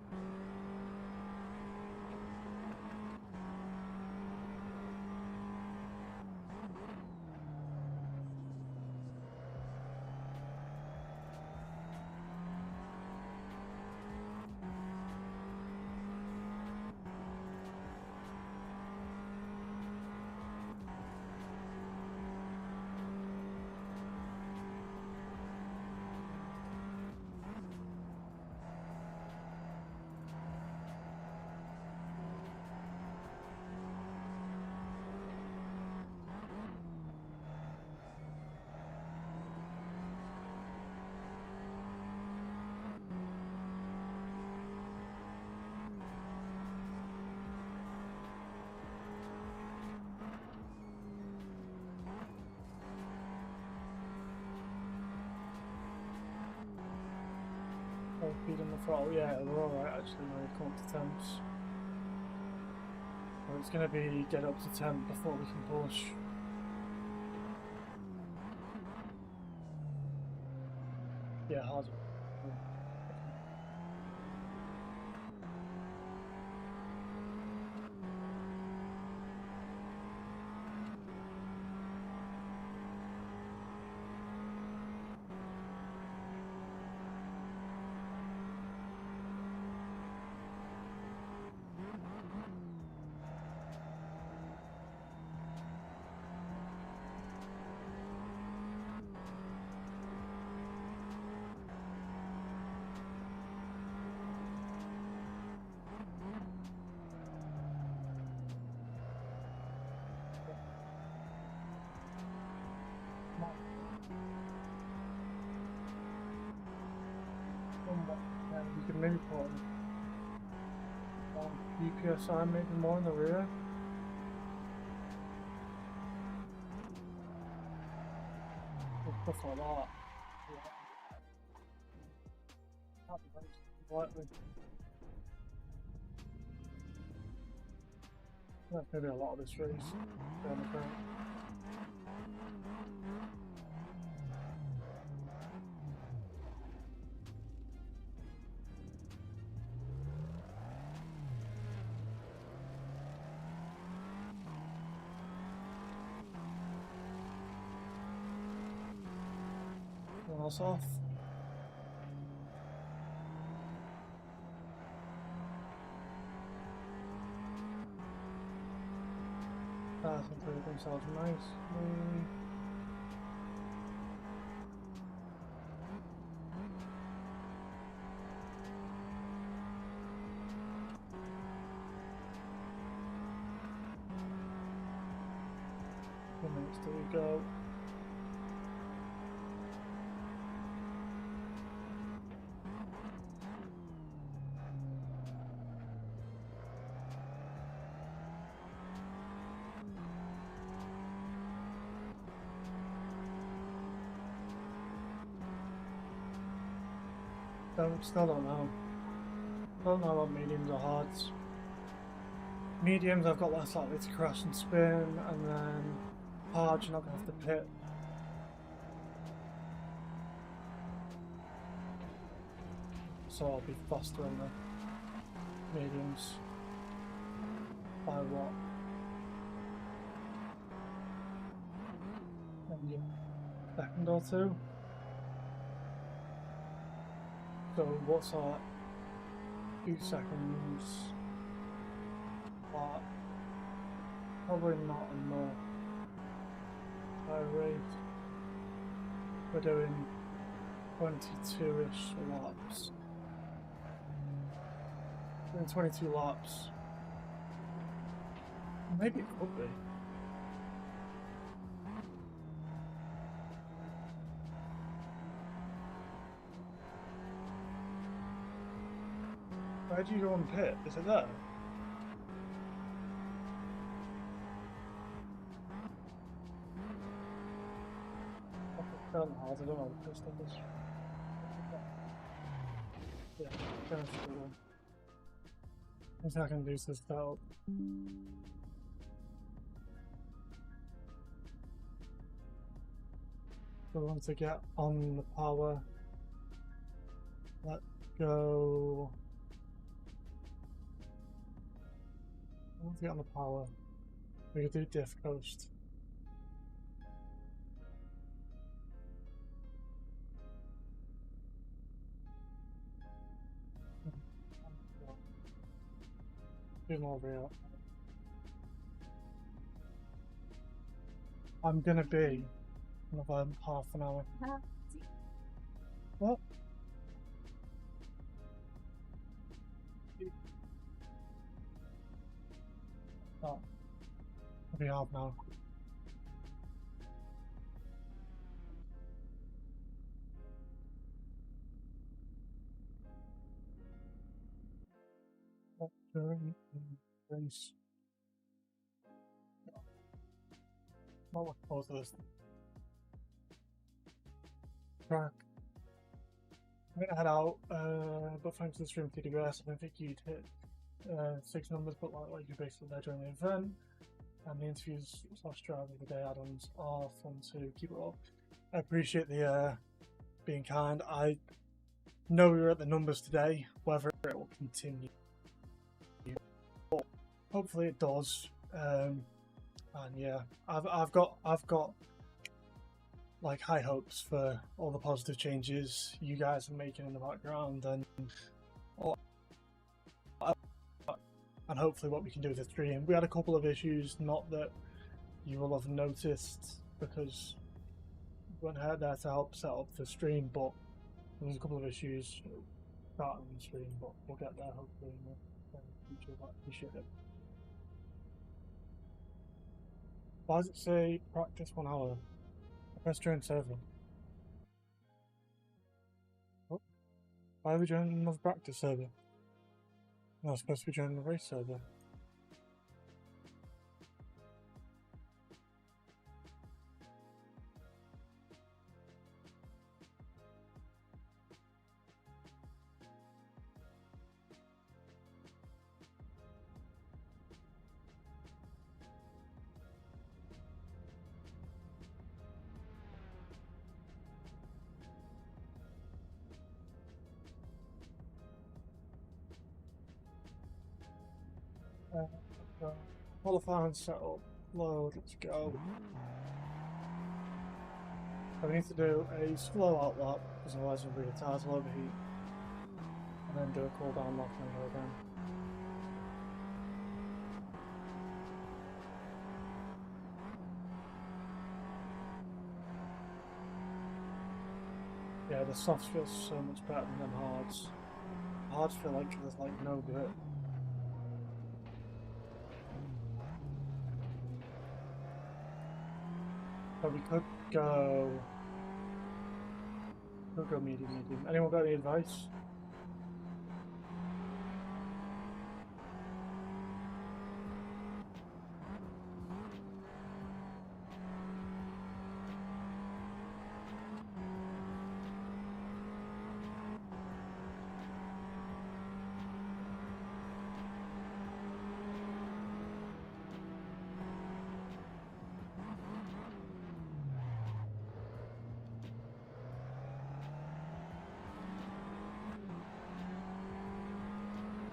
Oh, feed on the throttle, yeah, we're alright actually when we come up to temps. Well, it's going to be get up to temp before we can push. Yeah, harder. You can maybe put on UPSI, maybe more in the rear. Stuff like that. Lightly. That's maybe a lot of this race down the front. One else off. That's improved themselves nicely. How many minutes do we go? Still don't know. Don't know what mediums or hards. Mediums I've got less likely to crash and spin, and then hards you're not going to have to pit. So I'll be faster on the mediums. By what? Maybe a second or two. So what's that? 2 seconds. But probably not enough. High rate. We're doing 22-ish laps. Doing 22 laps. Maybe it could be. Where do you go on pit? Is it there? I don't know what the stuff is. Yeah, kind of struggle. He's not going to lose this belt. We want to get on the power. Let's go. I want to get on the power. We could do Diff Coast. Do more real. I'm gonna be in about half an hour. What? Oh, maybe half an hour. Race. Not what close this. Track. I'm gonna head out, but thanks to the stream TWS, I don't think you'd hit 6 numbers, but like you're basically there during the event. And the interviews / drive of the day add-ons are fun to keep it up. I appreciate the being kind. I know we were at the numbers today, whether it will continue. But hopefully it does. And yeah, I've got like high hopes for all the positive changes you guys are making in the background, and hopefully what we can do with the stream. We had a couple of issues, not that you will have noticed because we weren't there to help set up the stream, but there was a couple of issues starting the stream, but we'll get there hopefully in the future. I appreciate it. Why does it say practice 1 hour? I press join server. Oh, why are we joining another practice server? No, I'm supposed to be joining the race server. Qualifying setup, load, let's go. So we need to do a slow out lap, because otherwise we'll be the tires will overheat. And then do a cool down lap and go again. Yeah, the softs feel so much better than hards. Hards feel like there's like no grip. But we could go medium. Anyone got any advice?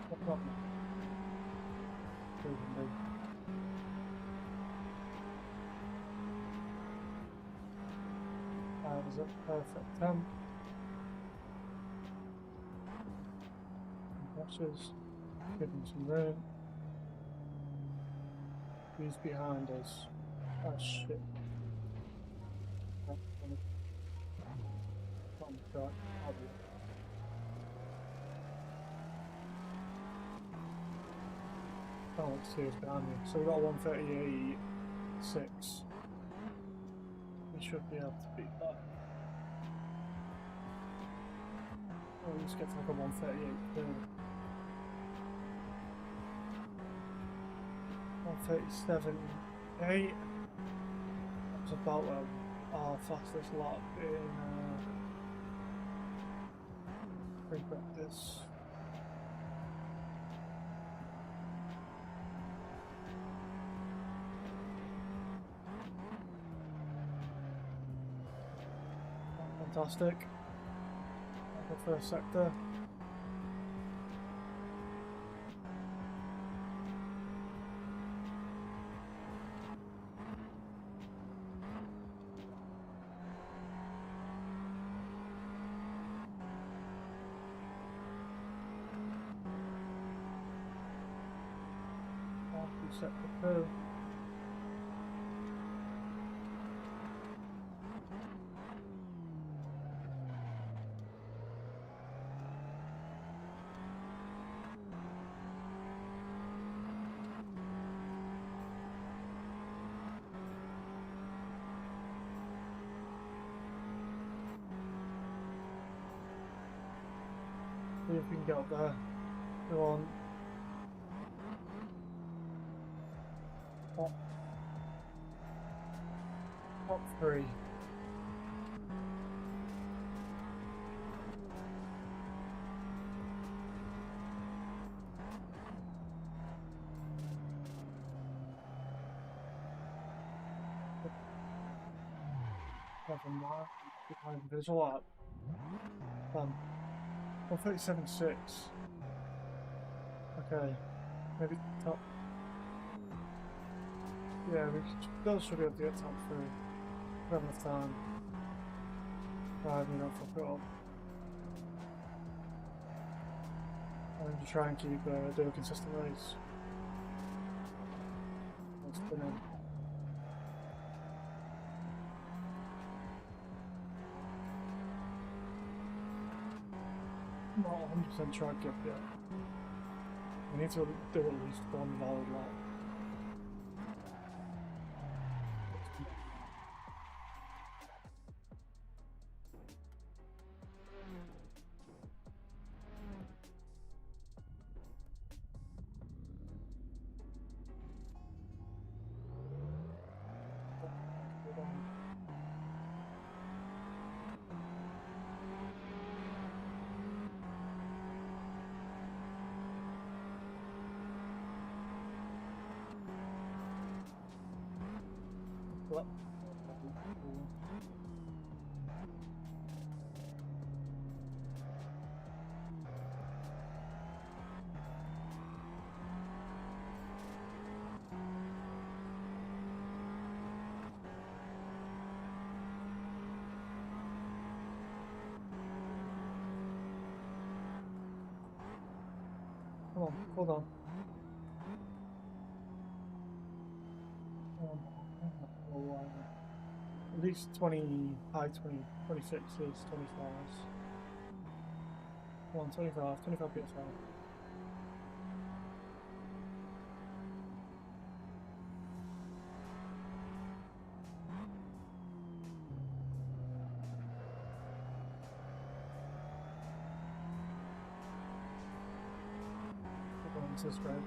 No problem. That was a perfect temp. Brushes, give him some room. He's behind us. Oh shit. on the track. I'll be oh, let's see who's behind me. So we've got 138.6. We should be able to beat that. Oh, we just get to like a 138.2. 137.8. That's about our fastest lap in free practice. Fantastic. The first sector. Sector 2. See if we can get up there. Go on. Top 3. There's a lot. 137.6. Okay. Maybe top. Yeah, we should be able to get top 3. We have enough time. Me not fuck it up. And just try and keep doing a consistent race. That's brilliant. Not 100% track up yet. We need to do at least one valid lap. Come on, hold on. At least 20, high 20, 26 is 25s. Come on, 25 PSI. Subscribe.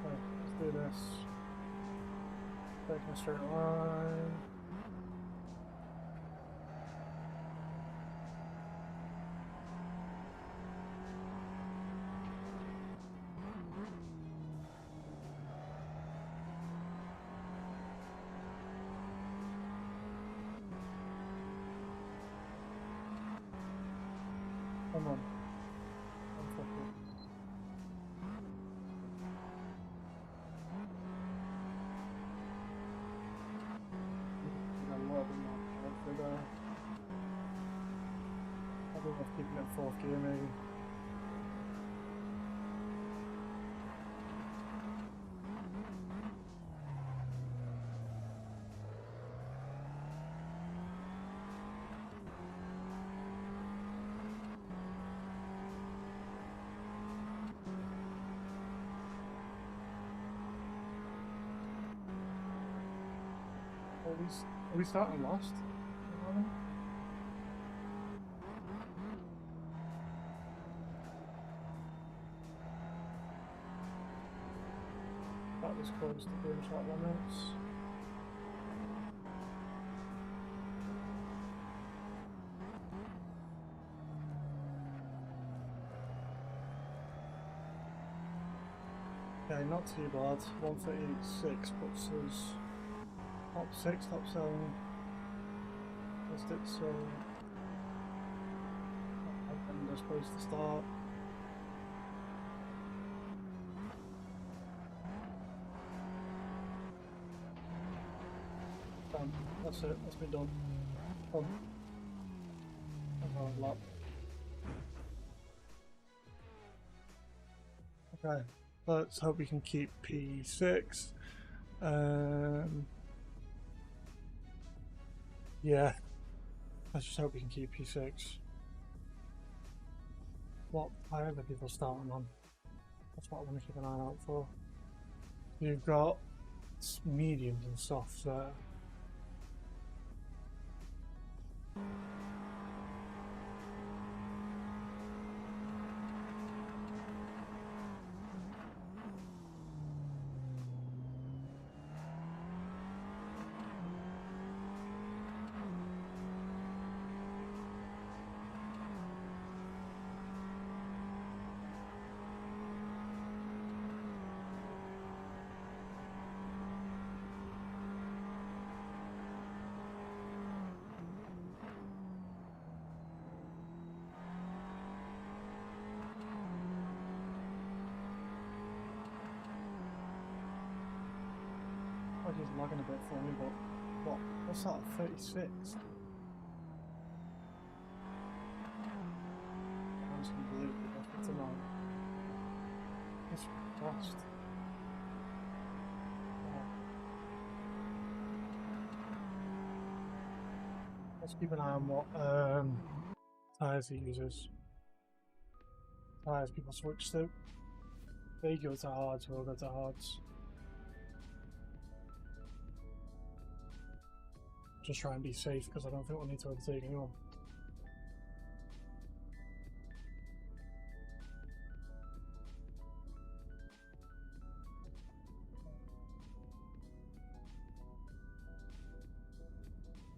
Right, let's do this. Back in a straight line. Come on. I think I've keeping it 4th gear maybe. Are we starting last? That was close to being shot limits. Okay, not too bad. 138.6 puts us top 6, top 7. Just it so horrendous place to start. That's it, that's me done. Another lap. Okay, let's hope we can keep P6. Yeah, let's just hope we can keep P6. What tire are people starting on? That's what I want to keep an eye out for. You've got mediums and softs there. He's lagging a bit for me, but what's that? 36? I'm just unbelievably desperate tonight. That's fast. Let's keep an eye on what tyres he uses. Tyres people switch to. They go to hards, we'll go to hards. Just try and be safe because I don't think we'll need to overtake anyone.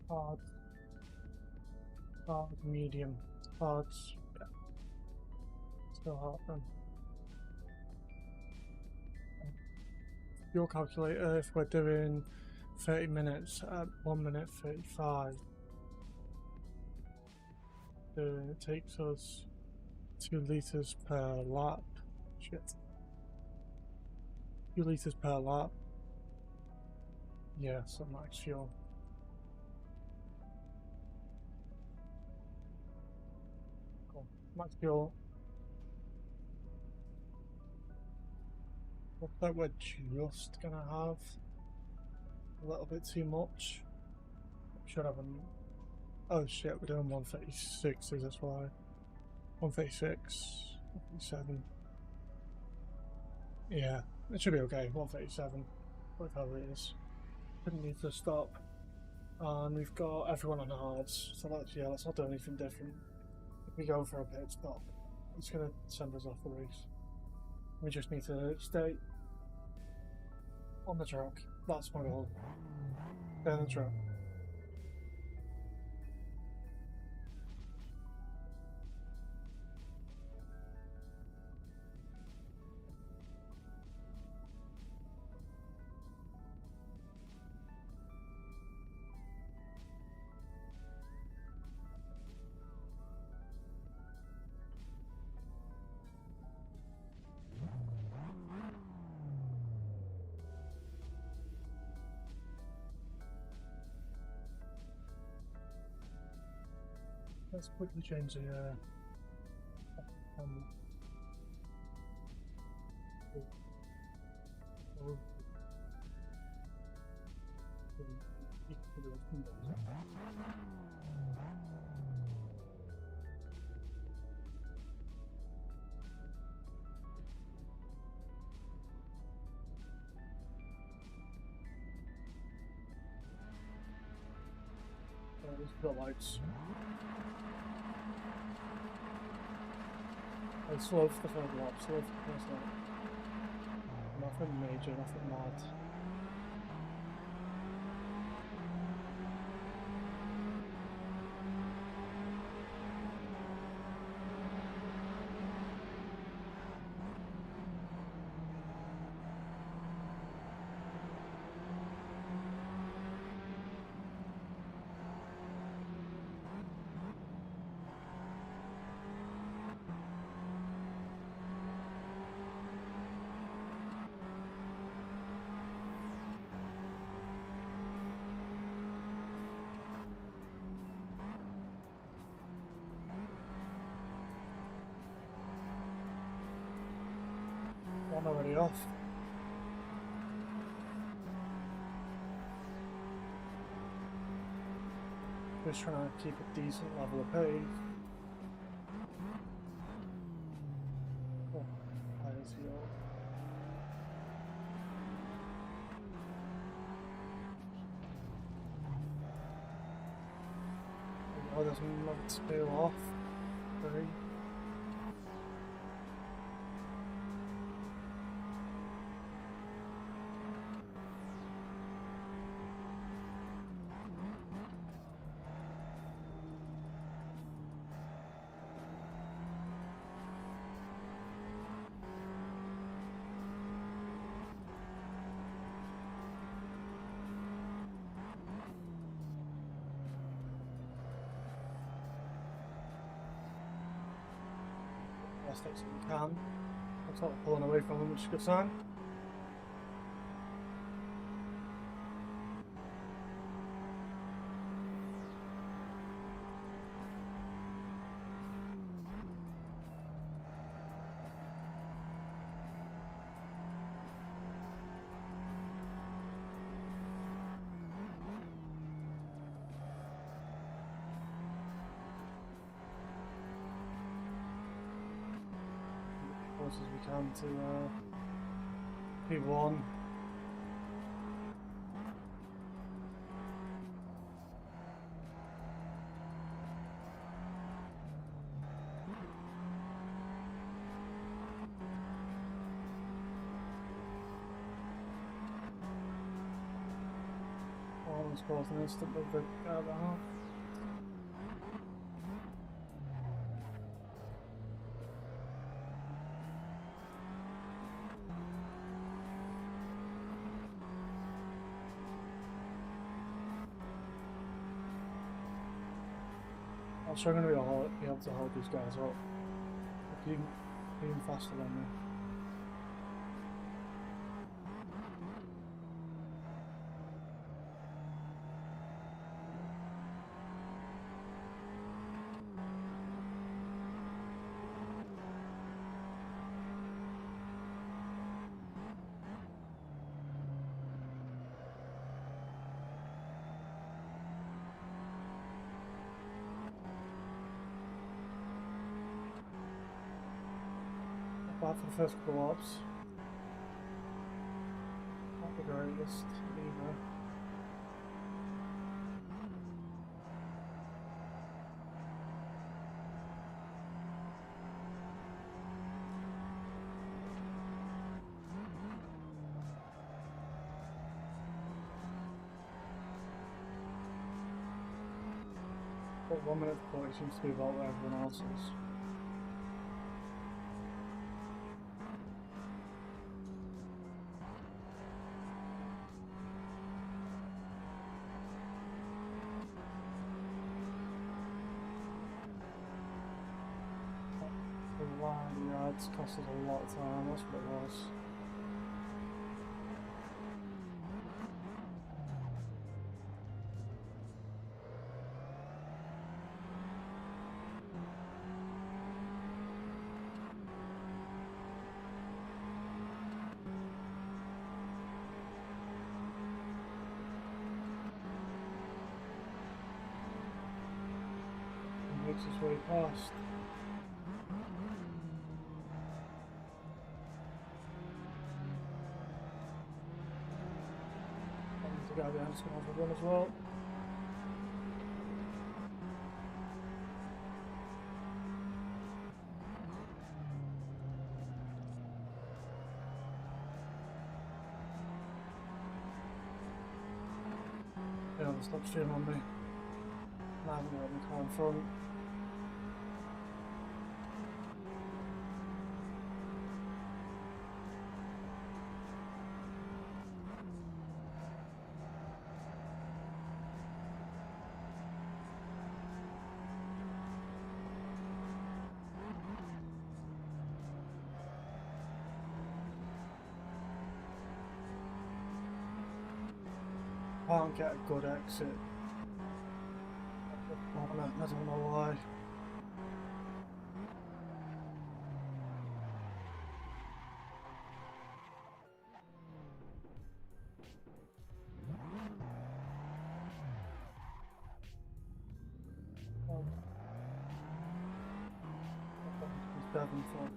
Hard. Hard, medium. Hards. Yeah. Still hard then. Your calculator, if we're doing 30 minutes at 1 minute 35, then it takes us 2 litres per lap. Shit. 2 litres per lap. Yeah, so max fuel. Cool. Max fuel. Looks like we're just gonna have a little bit too much. Should have an. Oh shit, we're doing 136, is this why? 136, 137. Yeah, it should be okay. 137, whatever it is. Didn't need to stop. And we've got everyone on hards, so let's not do anything different. If we go for a pit stop, it's gonna send us off the race. We just need to stay on the track. That's my goal. Stay on the track. Let's quickly change the the lights. I slow for the third lap, slow for the first lap. Nothing major, nothing mad. One already off. Just trying to keep a decent level of pace. Oh, tires here. Oh, there's another tail off. 3. Best exit we can. I'm sort of pulling away from them, which is a good sign. As we can to P1. Almost caused an instant with the guy behind. I'm sure I'm going to be able to hold these guys up. If you even faster than me. Bad for the first couple of laps. Not the greatest either. But 1 minute 40 seems to be about where everyone else is. Yeah, it's cost us a lot of time, that's what it was. He makes his way past. The guy behind us going for one as well. Yeah, the slipstream on me. I haven't got any car in front. Can't get a good exit. I don't know why. It's Devonport.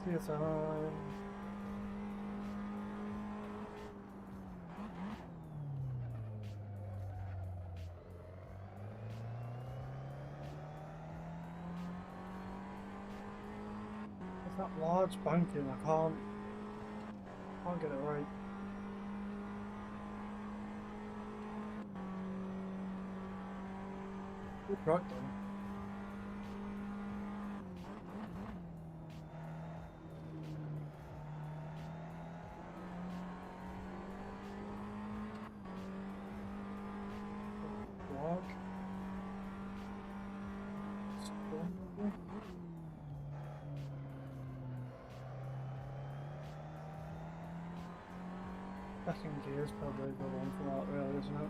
See you time. It's that large banking, I can't get it right. Good rock though. Walk. Second gear is probably the one for that, really, isn't it?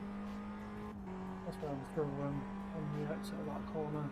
That's why I'm struggling on the exit of that corner.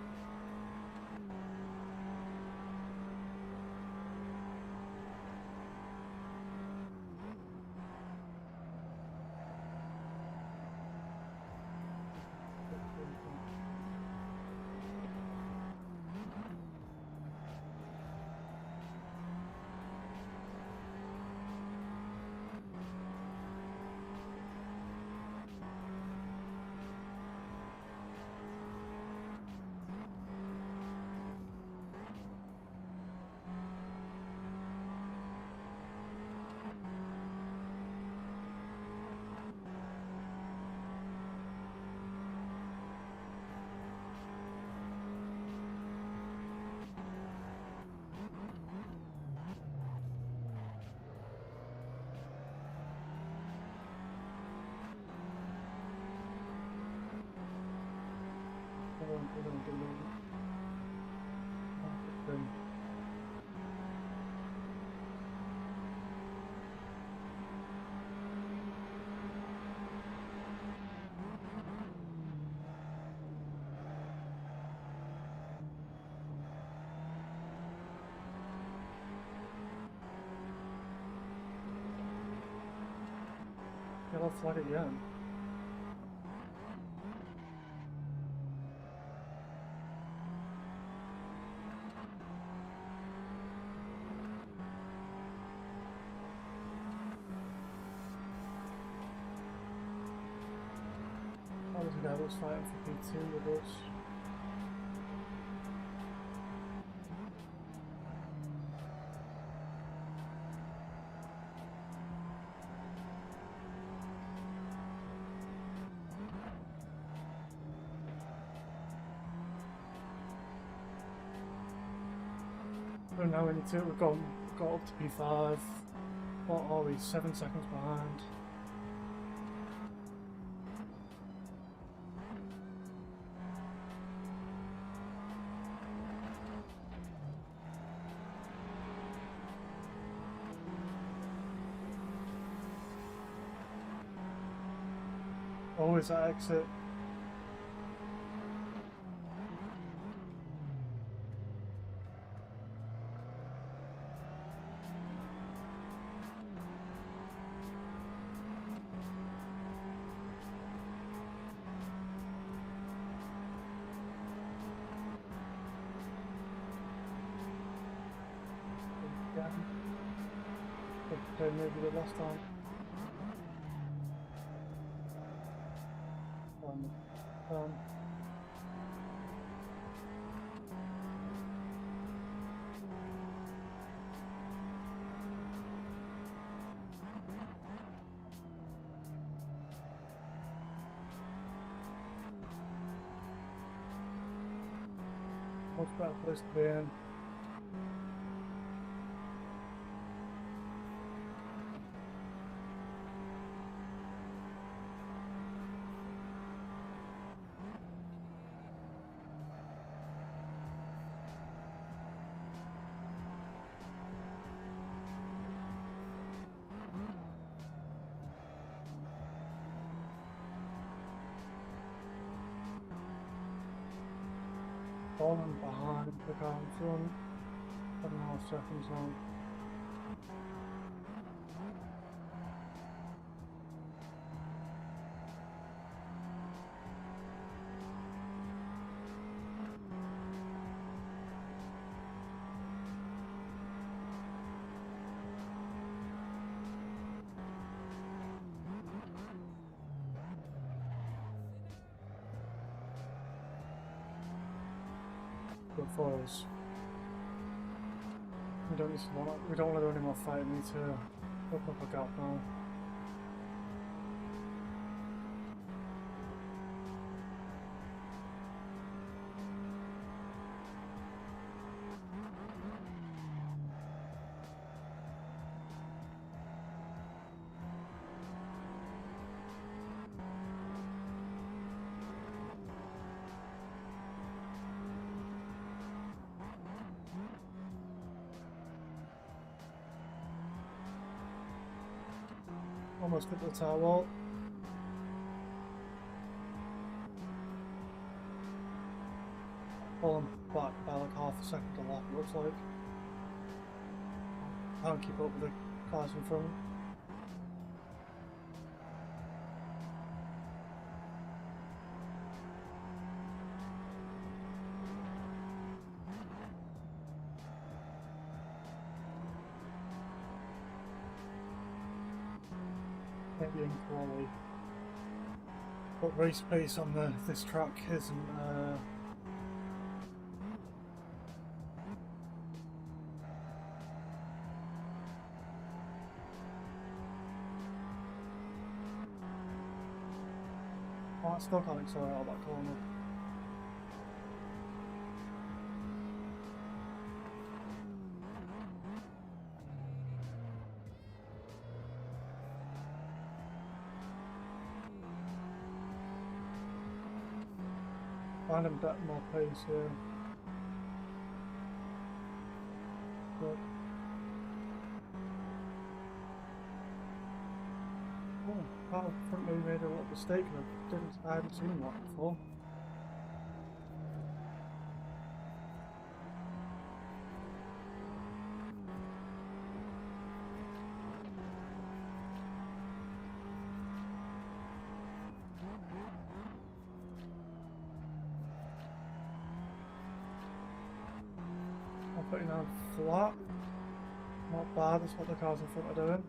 We're gonna do it. Get off flag again. That was the guy that was fighting for P2 with us. So now we need to, we've got up to P5. What are we, 7 seconds behind? Always that exit. Yeah. Okay, maybe the last time. Um, Much better place to be in. Falling behind the car in front. 7.5 seconds now. Good for us. We don't want to do any more fighting. We need to open up a gap now. Almost hit the tire wall. Falling back by like half a second a lap, it looks like. Can't keep up with the cars in front. Maybe in quality. But race pace on this track isn't oh, I still can't accelerate out that corner. Find a bit more pace here. But oh, car in front of me made a little mistake and I hadn't seen that before. I'm putting on flat. Not bad, that's what the cars in front are doing.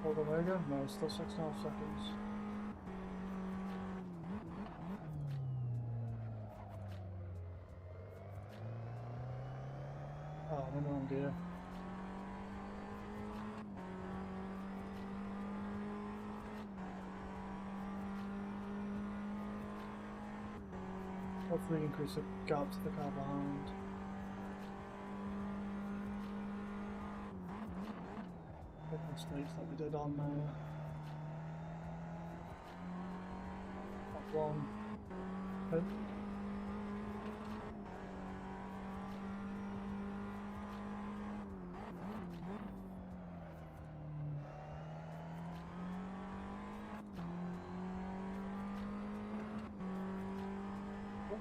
Hold Omega? No, it's still 6.5 seconds. Oh, I'm in the wrong gear. Hopefully increase the gap to the car behind. Big mistakes that we did on that one. Hit.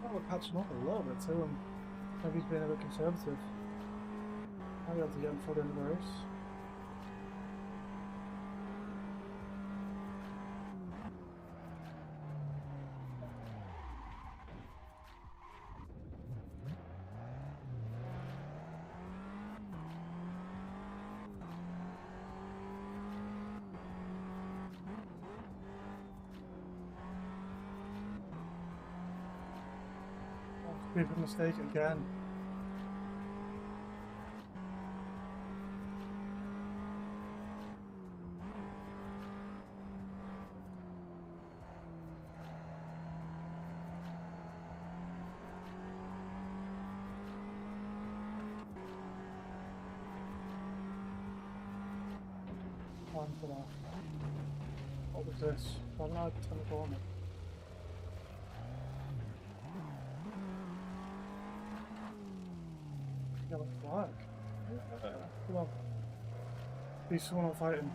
thought we're catching up a little bit too, and maybe he's being a bit conservative. I'll be able to get him for the end of the race. Stupid mistake again. Time for that. What was this? Why did I turn the corner? Yellow flag. Come on. Be someone fighting.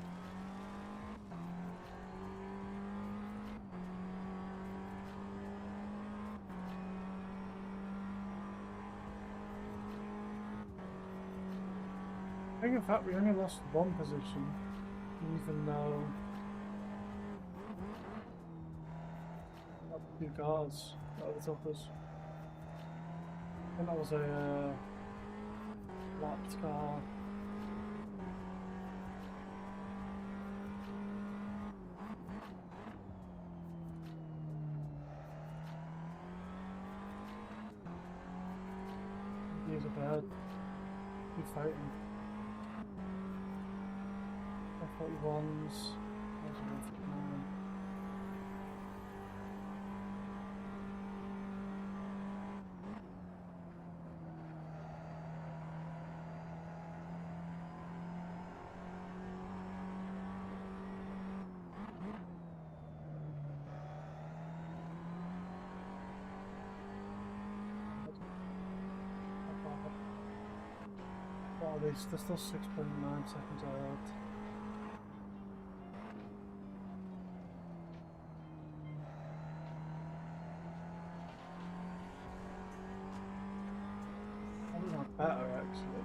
I think in fact we only lost one position, even though we had 2 cars that were the toppers. I think that was a lapped car. He's a bird. He's fighting. F41s. There's a 159. What are these? They're still 6.9 seconds ahead. Probably not better actually.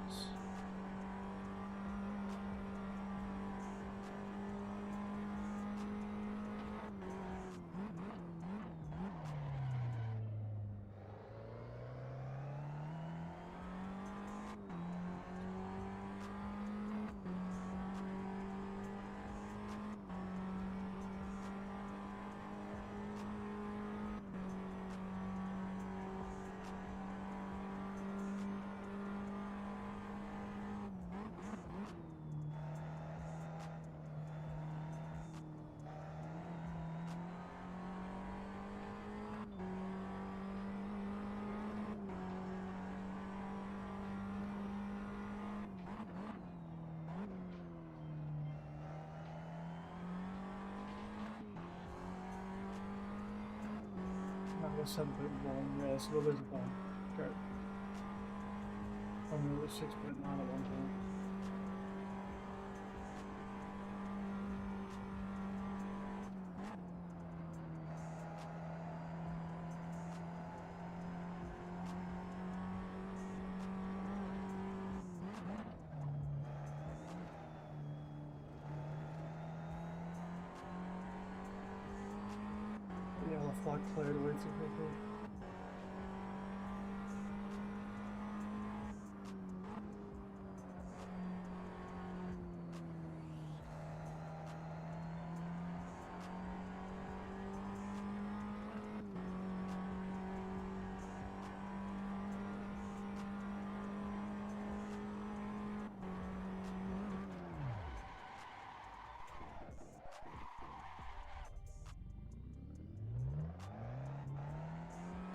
That was 7.1, yeah, so there is a point. Great. And we were 6.9 at one point. Yeah, the flag cleared away too quickly.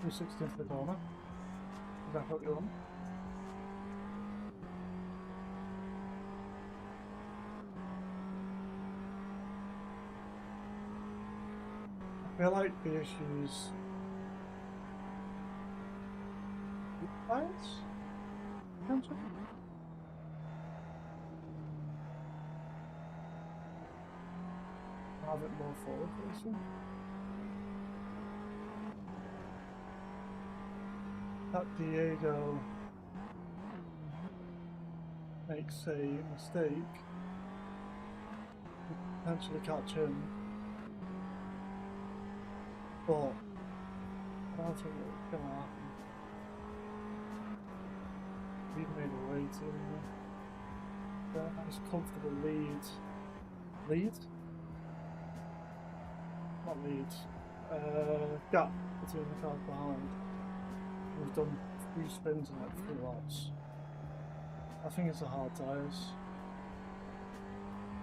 We're 16th the corner. Is that what you're on? I feel like the issues with players? Potentially? Have it more forward facing. that Diego makes a mistake, we could potentially catch him. But I don't think it's gonna happen. We've made a way to nice comfortable lead. Lead? Not lead. Gap between the cars behind. We've done 3 spins in like 3 laps. I think it's the hard tyres.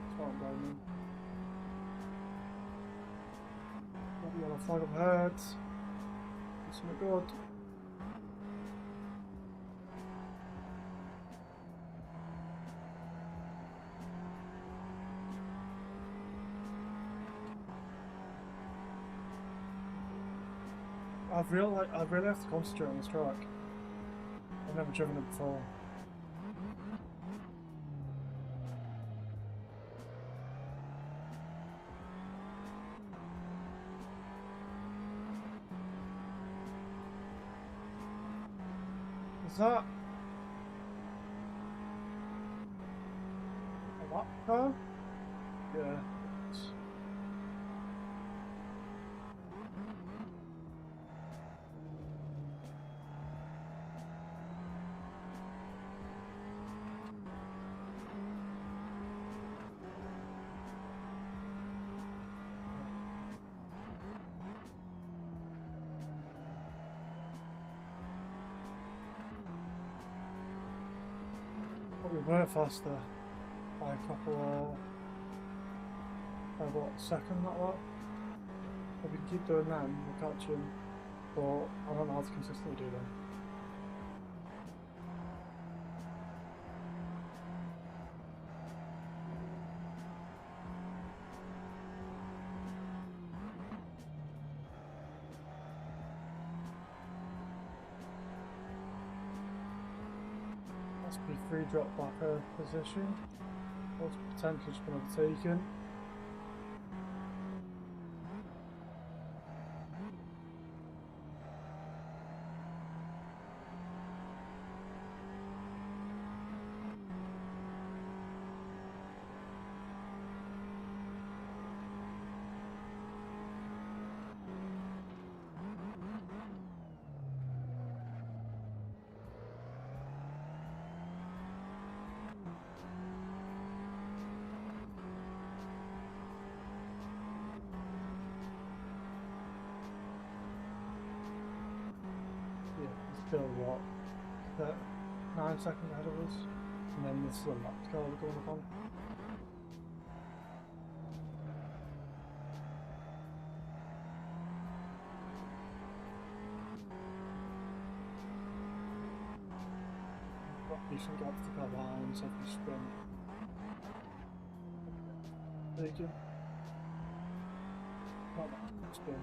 That's what I'm blaming. Got the yellow flag up ahead. It's not good. I really have to concentrate on this track. I've never driven it before. Is that a lap car? Yeah. We were faster by a couple by what, second that lap? If we can keep doing that, we'll catch him, but I don't know how to consistently do that. SP3 drop back a position. What's potentially just been overtaken. Still what? 9 seconds ahead of us, and then this is a lap car we're going up on. Got decent gap to the car behind, so if we spin. Taken. Not that spin.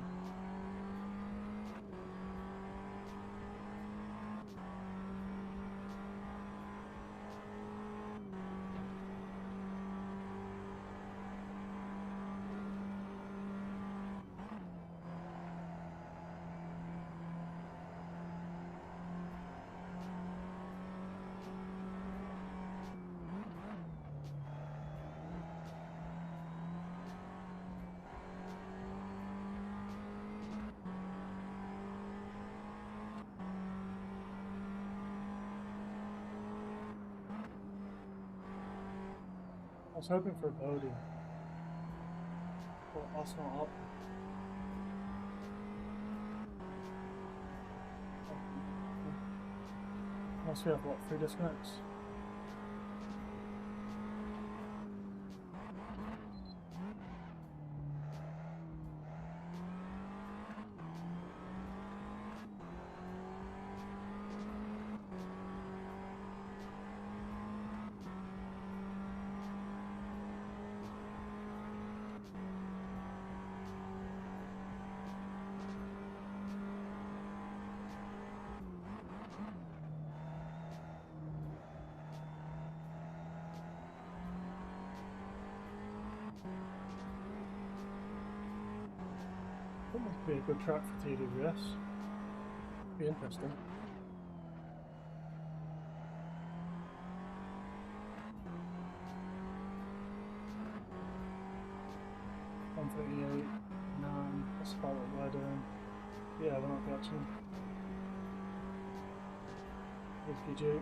I was hoping for a bogey, but that's not up. Unless we have what, 3 disconnects? That must be a good track for TWS. Be interesting. 38, 9. That's about what we're doing. Yeah, we're not catching. 50G.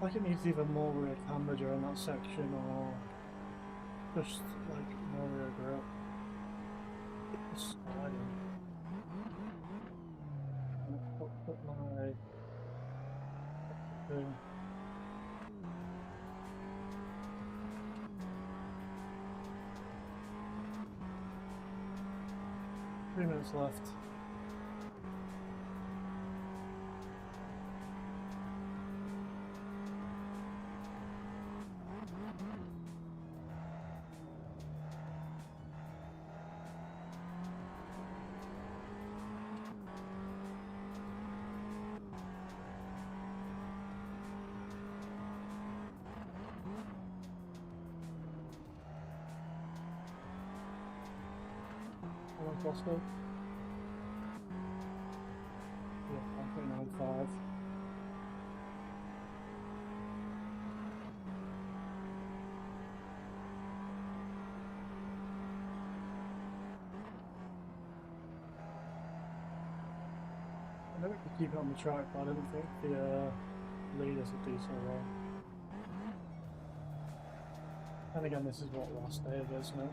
Like it needs either more rear camber during that section or just like more rear grip. It's sliding. I'm gonna put my thing. Three minutes left. Possible. Yeah, 1.95. I know we could keep it on the track, but I don't think the leaders would do so well. And again, this is what last day of it, isn't it?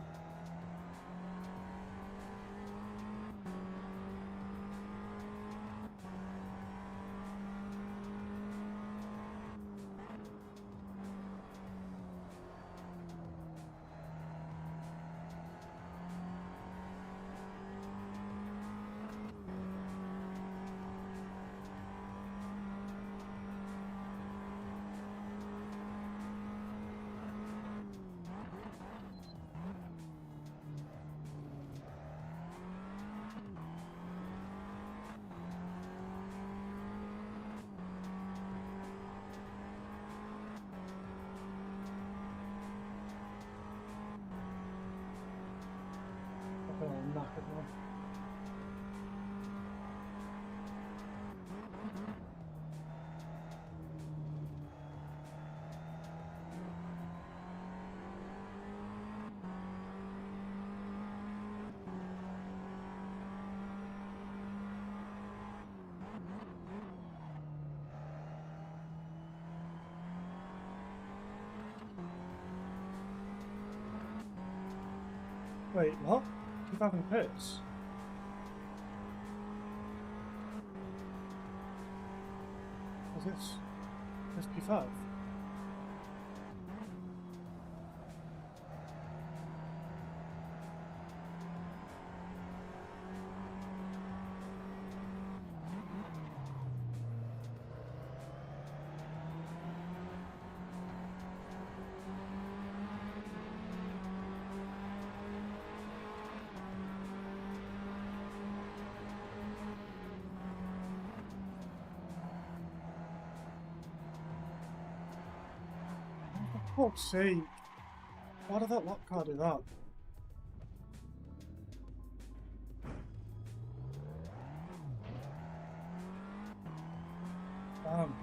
I feel I'm knackered now. Wait, what? Keep having pits? What's this? This P5? For fuck's sake! Why did that lap car do that? Damn.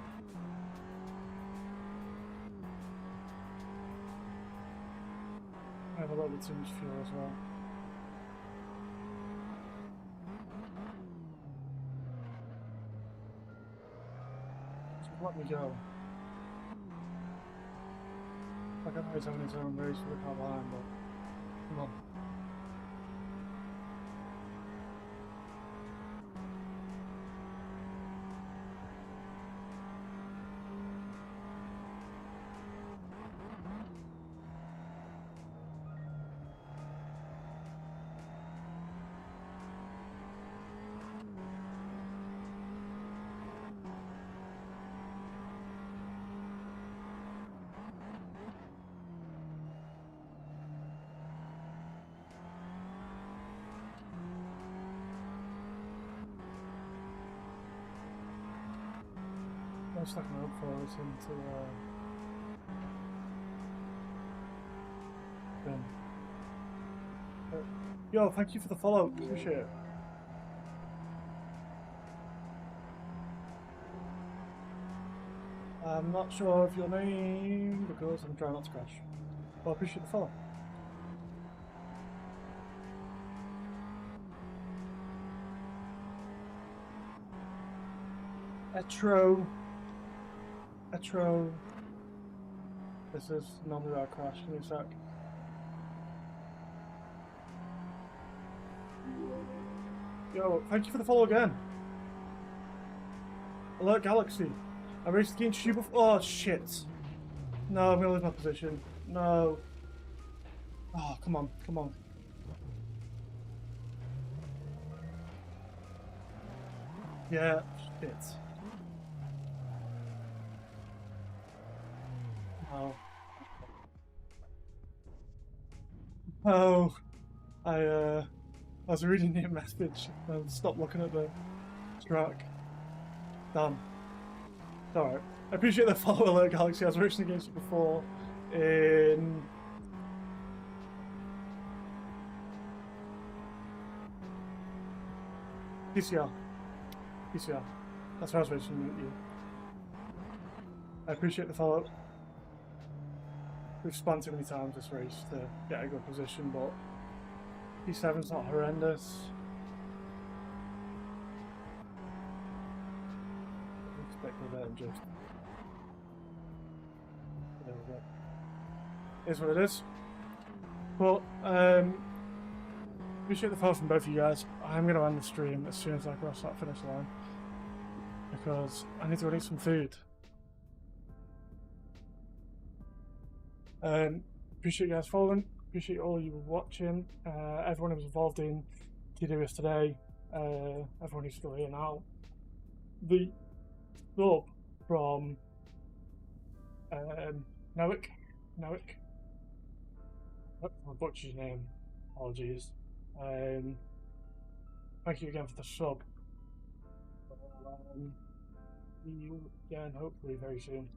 I have a little bit too much fuel as well. Just let me go. Like I know he's having his own race for the car behind, but come on. Most I can hope for is him to win. Yo, thank you for the follow. Appreciate it. I'm not sure of your name because I'm trying not to crash. But I appreciate the follow. Etro. This is normally where I crash. Give me a sec. Yo, thank you for the follow again. Alert Galaxy. I raced against you before. Oh shit. No, I'm gonna lose my position. No. Oh, come on, come on. Yeah, shit. Oh. Oh. I was reading your message and stopped looking at the track. Damn. It's alright. I appreciate the follow, Alert Galaxy. I was racing against you before in PCR. That's where I was racing with you. I appreciate the follow. We've spun too many times this race to get a good position, but P7's not horrendous. I expect a bit and just. There we go. Is what it is. But appreciate the follow from both of you guys. I'm going to end the stream as soon as I cross that finish line because I need to go eat some food. Appreciate you guys following. Appreciate all you watching. Everyone who was involved in TWS today. Everyone who's still here now. The sub from Nowick. I butchered your name. Apologies. Thank you again for the sub. See you again hopefully very soon.